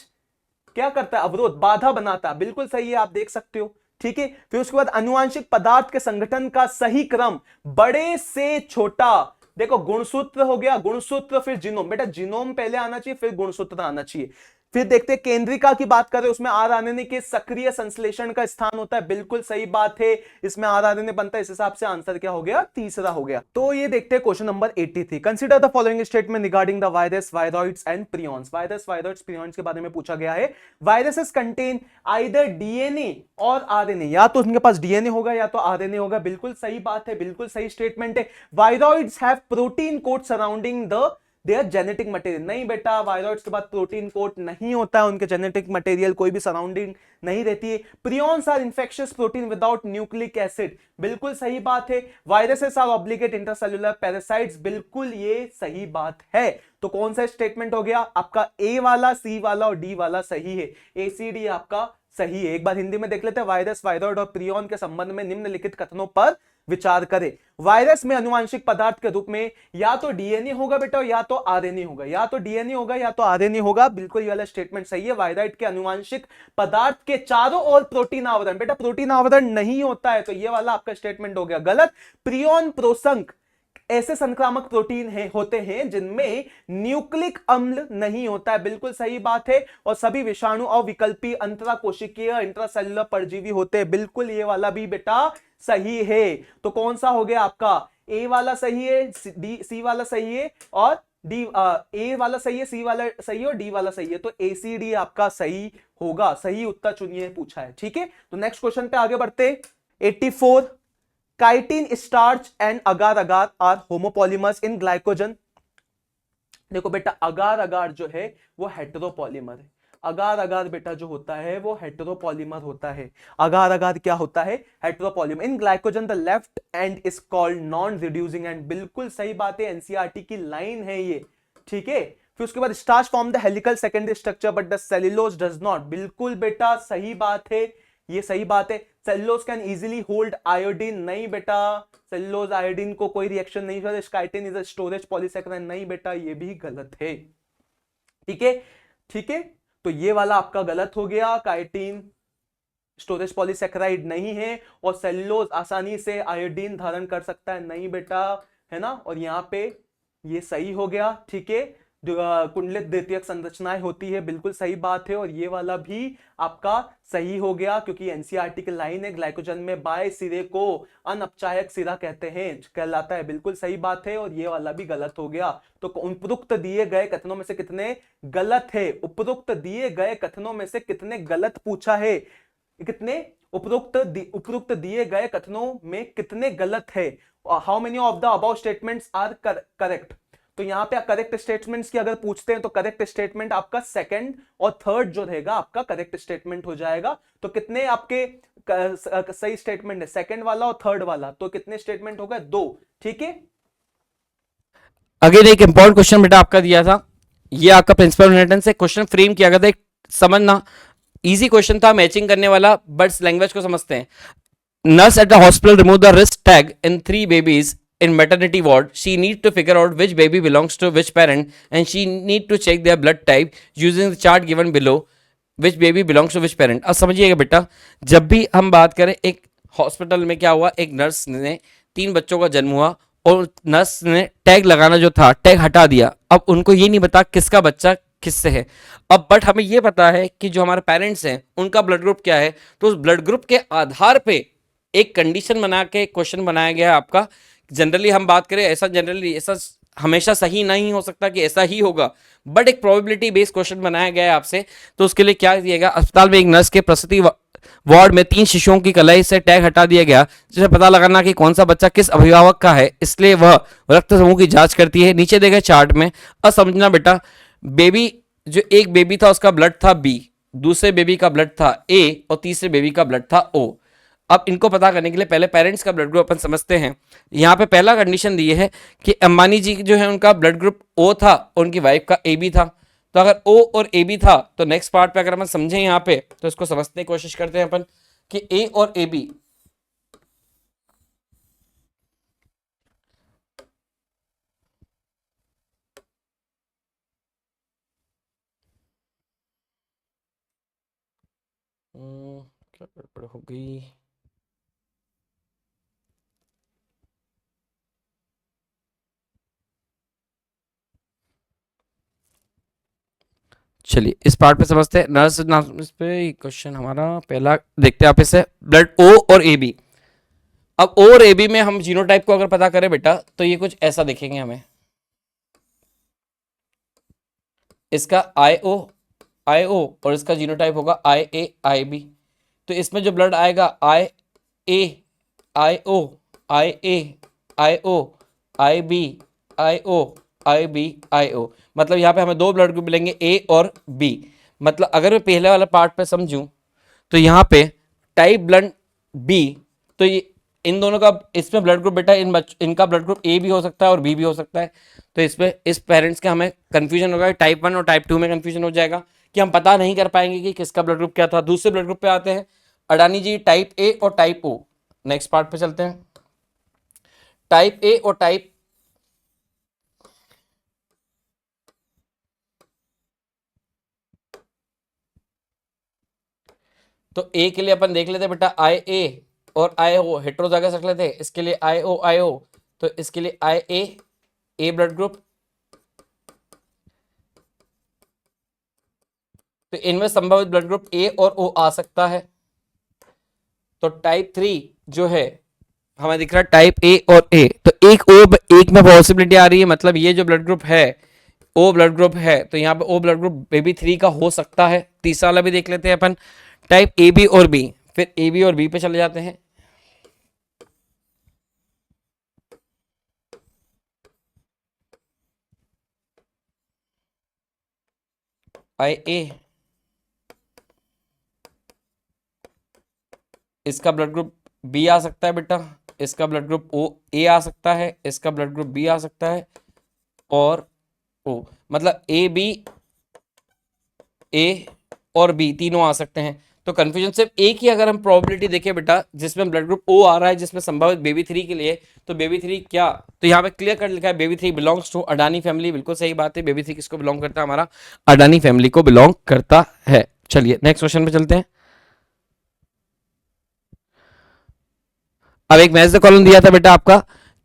क्या करता है, अवरोध, बाधा बनाता है। बिल्कुल सही है, आप देख सकते हो। ठीक है, फिर उसके बाद अनुवांशिक पदार्थ के संगठन का सही क्रम बड़े से छोटा, देखो गुणसूत्र हो गया, गुणसूत्र फिर जीनोम, बेटा जीनोम पहले आना चाहिए फिर गुणसूत्र आना चाहिए। फिर देखते हैं केंद्रिका की बात करें, उसमें आरआरएनए के सक्रिय संश्लेषण का स्थान होता है। बिल्कुल सही बात है, इसमें आरआरएनए बनता है। इस हिसाब से आंसर क्या हो गया, तीसरा हो गया। तो ये देखते हैं question number 83। Consider the following statement regarding the virus, viroids and prions. Virus, viroids, prions के बारे में पूछा गया है। वायरसेस कंटेन आइदर डीएनए और आरएनए, या तो उनके पास डीएनए होगा या तो आरएनए होगा। बिल्कुल सही बात है, बिल्कुल सही स्टेटमेंट है। Viroids have protein coat surrounding the their genetic material. नहीं बेटा, वायरॉइड्स के बाद प्रोटीन कोट नहीं होता है, उनके जेनेटिक मटेरियल कोई भी सराउंडिंग नहीं रहती है। Prions are infectious protein without nucleic acid. बिल्कुल सही बात है। Viruses are obligate intercellular parasites. बिल्कुल ये सही बात है। तो कौन सा स्टेटमेंट हो गया आपका, ए वाला, सी वाला और डी वाला सही है। ए सी डी आपका सही है। एक बार हिंदी में देख लेते हैं, वायरस, वायरॉइड और प्रियॉन के संबंध में निम्नलिखित कथनों पर विचार करें। वायरस में अनुवांशिक पदार्थ के रूप में या तो डीएनए होगा बेटा या तो आरएनए होगा, या तो डीएनए होगा या तो आरएनए होगा। बिल्कुल ये वाला स्टेटमेंट सही है। वायराइड के अनुवांशिक पदार्थ के चारों ओर प्रोटीन आवरण, बेटा प्रोटीन आवरण नहीं होता है, तो ये वाला आपका स्टेटमेंट हो गया गलत। प्रियॉन, प्रोसंक ऐसे संक्रामक प्रोटीन होते हैं जिनमें न्यूक्लिक अम्ल नहीं होता है। बिल्कुल सही बात है। और सभी विषाणु और विकल्पी अंतराकोशिकीय इंट्रासेल्युलर परजीवी होते हैं। बिल्कुल ये वाला भी बेटा सही है। तो कौन सा हो गया आपका, ए वाला सही है, डी, सी वाला सही है और डी, ए वाला सही है, सी वाला सही है और डी वाला सही है। तो ए सी डी आपका सही होगा। सही उत्तर चुनिए पूछा है। ठीक है, तो नेक्स्ट क्वेश्चन पे आगे बढ़ते। 84, chitin, starch and agar agar are homopolymers in glycogen. देखो बेटा, अगार अगार जो है वो हेटेरोपॉलीमर है। अगार अगार बेटा जो होता है वो हेटेरोपॉलीमर होता है। अगार अगार क्या होता है, heteropolymer. In glycogen the left and is called non reducing and. बिल्कुल सही बात है, एनसीईआरटी की लाइन है ये। ठीक है, फिर उसके बाद starch form the helical secondary structure but the cellulose does not. बिल्कुल बेटा सही बात है, ये सही बात है। Cellulose can easily hold iodine. नहीं बेटा, सेल्यूलोज आयोडीन को कोई रिएक्शन नहीं करता। Chitin is a storage polysaccharide. नहीं बेटा, ये भी गलत है। ठीक है, ठीक है, तो ये वाला आपका गलत हो गया। काइटिन स्टोरेज पॉलीसैकेराइड नहीं है और सेल्यूलोज आसानी से आयोडीन धारण कर सकता है। नहीं बेटा, है ना। और यहाँ पे ये सही हो गया। ठीक है, कुंडलित द्वितीयक संरचनाएं होती है। बिल्कुल सही बात है। और ये वाला भी आपका सही हो गया, क्योंकि एनसीईआरटी की लाइन है, ग्लाइकोजन में बाएं सिरे को अनअपचायक सिरा कहते हैं, कहलाता है। बिल्कुल सही बात है। और ये वाला भी गलत हो गया। तो उपरोक्त दिए गए कथनों में से कितने गलत है, उपरोक्त दिए गए कथनों में से कितने गलत पूछा है, कितने उपरोक्त दिए गए कथनों में कितने गलत है। How many of the above statements are correct. तो यहां पे करेक्ट स्टेटमेंट्स की अगर पूछते हैं तो करेक्ट स्टेटमेंट आपका सेकंड और थर्ड जो रहेगा आपका करेक्ट स्टेटमेंट हो जाएगा। तो कितने आपके सही स्टेटमेंट है, सेकंड वाला और थर्ड वाला। तो कितने स्टेटमेंट हो गए, 2। ठीक है, अगेन एक इंपॉर्टेंट क्वेश्चन बेटा आपका दिया था, ये आपका प्रिंसिपल इनहेरिटेंस से क्वेश्चन फ्रेम किया गया था। एक समझना इजी क्वेश्चन था, मैचिंग करने वाला, बट लैंग्वेज को समझते हैं। Nurse at the hospital remove the wrist tag in 3 babies in maternity ward. She needs to figure out which baby belongs to which parent and she need to check their blood type using the chart given below. Which baby belongs to which parent? अब समझिएगा बेटा, जब भी हम बात करें, एक hospital में क्या हुआ, एक नर्स ने 3 बच्चों का जन्म हुआ और नर्स ने टैग लगाना जो था, टैग हटा दिया। अब उनको ये नहीं पता किसका बच्चा किससे है। अब बट हमें ये पता है कि जो हमारे पेरेंट्स हैं उनका ब्लड ग्रुप क्या है, तो उस ब्लड ग्रुप के आधार पे एक कंडीशन बना के क्वेश्चन बनाया गया है आपका। जनरली हम बात करें, ऐसा जनरली ऐसा हमेशा सही नहीं हो सकता कि ऐसा ही होगा, बट एक प्रोबेबिलिटी बेस्ड क्वेश्चन बनाया गया है आपसे। तो उसके लिए क्या दिएगा, अस्पताल में एक नर्स के प्रसूति वार्ड में 3 शिशुओं की कलाई से टैग हटा दिया गया, जिसे पता लगाना कि कौन सा बच्चा किस अभिभावक का है, इसलिए वह रक्त समूह की जांच करती है। नीचे देखे चार्ट में अब समझना बेटा, बेबी जो एक बेबी था उसका ब्लड था बी, दूसरे बेबी का ब्लड था ए और तीसरे बेबी का ब्लड था ओ। अब इनको पता करने के लिए पहले पेरेंट्स का ब्लड ग्रुप अपन समझते हैं। यहाँ पे पहला कंडीशन दी है कि अंबानी जी जो है उनका ब्लड ग्रुप ओ था और उनकी वाइफ का ए बी था। तो अगर ओ और ए बी था तो नेक्स्ट पार्ट पे अगर अपन समझें यहाँ पे तो इसको समझने की कोशिश करते हैं अपन कि ए और ए बी क्या गड़बड़ हो गई। चलिए इस पार्ट पे समझते हैं। नर्स इस पे क्वेश्चन हमारा पहला देखते हैं आप इसे, ब्लड ओ और ए बी। अब ओ और ए बी में हम जीनोटाइप को अगर पता करें बेटा तो ये कुछ ऐसा देखेंगे हमें, इसका आई ओ और इसका जीनोटाइप होगा आई ए आई बी। तो इसमें जो ब्लड आएगा आई ए आई ओ आई ए आई ओ आई B I O I B I ओ, मतलब यहाँ पे हमें दो ब्लड ग्रुप मिलेंगे ए और बी। मतलब अगर मैं पहले वाला पार्ट पे समझूं तो यहाँ पे टाइप ब्लड बी, तो ये इन दोनों का इसमें ब्लड ग्रुप बेटा इनका ब्लड ग्रुप ए भी हो सकता है और बी भी हो सकता है। तो इसमें इस पेरेंट्स का हमें कंफ्यूजन होगा, टाइप 1 और टाइप 2 में कंफ्यूजन हो जाएगा कि हम पता नहीं कर पाएंगे कि किसका ब्लड ग्रुप क्या था। दूसरे ब्लड ग्रुप पे आते हैं, अडानी जी टाइप ए और टाइप ओ। नेक्स्ट पार्ट पे चलते हैं, टाइप ए और टाइप तो ए के लिए अपन देख लेते बेटा आई ए और आई ओ हेट्रोजाइगस रख लेते हैं, इसके लिए आई ओ तो इसके लिए आई ए ब्लड ग्रुप। तो इनमें संभावित ब्लड ग्रुप ए और ओ आ सकता है। तो टाइप 3 जो है हमें दिख रहा है टाइप ए और ए, तो एक में पॉसिबिलिटी आ रही है, मतलब ये जो ब्लड ग्रुप है ओ ब्लड ग्रुप है, तो यहाँ पे ओ ब्लड ग्रुप बेबी 3 का हो सकता है। तीसरा वाला भी देख लेते हैं अपन, टाइप ए बी और बी। फिर ए बी और बी पे चले जाते हैं, आई ए इसका ब्लड ग्रुप बी आ सकता है बेटा, इसका ब्लड ग्रुप ओ ए आ सकता है, इसका ब्लड ग्रुप बी आ सकता है और ओ, मतलब ए बी ए और बी तीनों आ सकते हैं। तो कंफ्यूजन सिर्फ एक ही अगर हम प्रोबेबिलिटी देखें बेटा जिसमें ब्लड ग्रुप ओ आ रहा है जिसमें संभावित बेबी 3 के लिए, तो बेबी 3 क्या, तो यहाँ पे क्लियर कर लिखा है baby 3 belongs to Adani family. बिल्कुल सही बात है, बेबी 3 किसको बिलोंग करता है, हमारा अडानी फैमिली को बिलोंग करता है। चलिए नेक्स्ट क्वेश्चन पे चलते हैं। अब एक मैच द कॉलम दिया था बेटा आपका,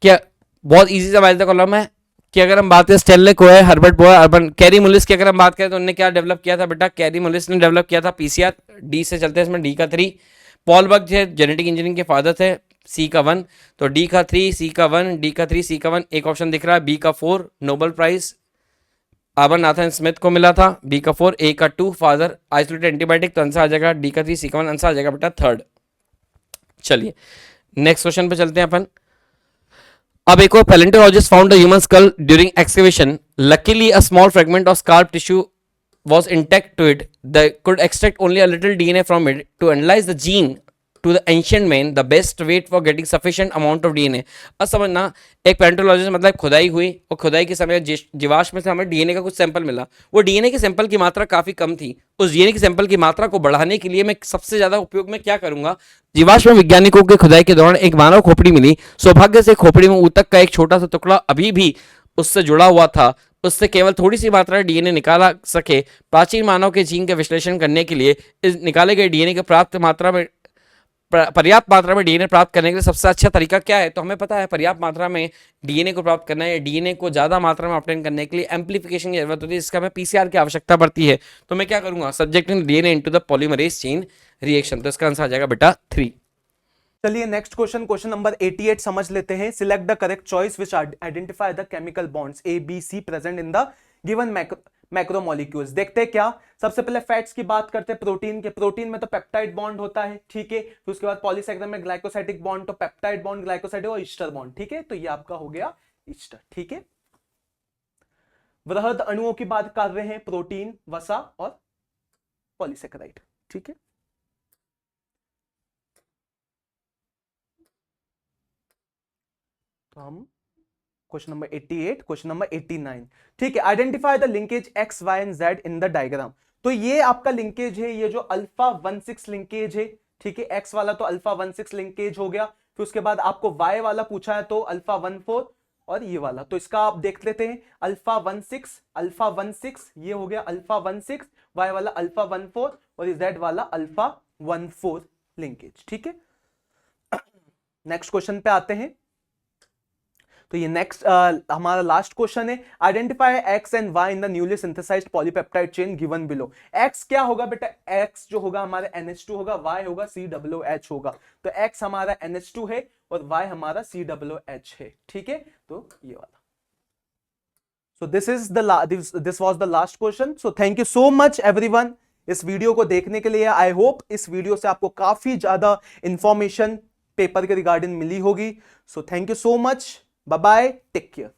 क्या बहुत इजी सा मैच द कॉलम है कि अगर हम बात करें स्टेनले कोहे, हर्बर्ट बोयर, अर्बन कैरी मुलिस की अगर हम बात करें तो उन्होंने क्या डेवलप किया था बेटा, कैरी मुलिस ने डेवलप किया था पीसीआर। डी से चलते हैं, इसमें डी का 3। पॉल बग जो जेनेटिक इंजीनियरिंग के फादर थे, सी का 1, तो डी का 3 सी का 1 डी का 3 सी का 1। एक ऑप्शन दिख रहा है बी का 4 नोबेल प्राइज आबर नाथन स्मिथ को मिला था, बी का 4। ए का 2 फादर आइसोलेटेड एंटीबायोटिक, तो आंसर आ जाएगा डी का 3 सी का 1, आंसर आ जाएगा बेटा थर्ड। चलिए नेक्स्ट क्वेश्चन पे चलते हैं अपन। अब एक और paleontologist found a human skull during excavation. Luckily, a small fragment of scarp tissue was intact to it. They could extract only a little DNA from it to analyze the gene to the ancient man. The best way for getting sufficient amount of DNA. अब समझना, एक palaeontologist मतलब खुदाई हुई और खुदाई के समय जीवाश्म में से हमें डीएनए का कुछ सैंपल मिला। वो डीएनए के सैंपल की मात्रा काफी कम थी। उस डीएनए के सैंपल की मात्रा को बढ़ाने के लिए मैं सबसे ज्यादा उपयोग में क्या करूंगा, जीवाश्म वैज्ञानिकों के खुदाई के दौरान एक मानव खोपड़ी मिली। सौभाग्य से खोपड़ी में ऊतक का एक छोटा सा टुकड़ा अभी भी उससे जुड़ा हुआ था, उससे केवल थोड़ी सी मात्रा डीएनए निकाला सके। प्राचीन मानव के जीन का विश्लेषण करने के लिए इस निकाले गए डीएनए के पर्याप्त मात्रा में डीएनए प्राप्त करने के लिए सबसे अच्छा तरीका क्या है, तो हमें पता है पर्याप्त मात्रा में डीएनए को प्राप्त करना है, डीएनए को ज्यादा मात्रा में ऑब्टेन करने के लिए एम्प्लीफिकेशन की जरूरत होती है, जिसका हमें पीसीआर की आवश्यकता पड़ती है। तो मैं क्या करूंगा, subjecting DNA into the polymerase chain reaction, तो इसका आंसर आ जाएगा बेटा 3। चलिए नेक्स्ट क्वेश्चन नंबर 88 समझ लेते हैं। Select the correct choice which identify the chemical bonds A B C present in the given macromolecules. देखते हैं क्या, सबसे पहले फैट्स की बात करते हैं, प्रोटीन के। प्रोटीन में तो पेप्टाइड बॉन्ड होता है, ठीक है। फिर उसके बाद पॉलीसेकेराइड में ग्लाइकोसाइडिक बॉन्ड, तो पेप्टाइड बॉन्ड, ग्लाइकोसाइडिक और ईस्टर बॉन्ड, ठीक है। तो ये आपका हो गया ईस्टर, ठीक है। वृहद अणुओं की बात कर रहे हैं, प्रोटीन, वसा और पॉलीसेकेराइड, ठीक है। तो हम क्वेश्चन नंबर 88, क्वेश्चन नंबर 89, ठीक है। Identify the linkage X Y and Z in the diagram. तो ये आपका लिंकेज है, ये जो अल्फा 16 लिंकेज है, ठीक है। एक्स वाला तो अल्फा 16 लिंकेज हो गया। फिर उसके बाद आपको वाई वाला पूछा है तो अल्फा 14 और ये वाला, तो इसका आप देख लेते हैं। अल्फा 16 ये हो गया अल्फा 16, वाई वाला अल्फा 14 और ये जेड वाला अल्फा 14 लिंकेज, ठीक है। नेक्स्ट क्वेश्चन पे आते हैं। तो ये नेक्स्ट हमारा लास्ट क्वेश्चन है, identify X and Y in the newly synthesized polypeptide chain given below. X क्या होगा बेटा, एक्स जो होगा हमारा NH2 होगा, वाई होगा COOH होगा। तो एक्स हमारा NH2 है और वाई हमारा COOH है, ठीक है। तो ये वाला। So this was the last question. So thank you so much everyone इस वीडियो को देखने के लिए। आई होप इस वीडियो से आपको काफी ज्यादा इंफॉर्मेशन पेपर के रिगार्डिंग मिली होगी। So thank you so much, bye bye, take care.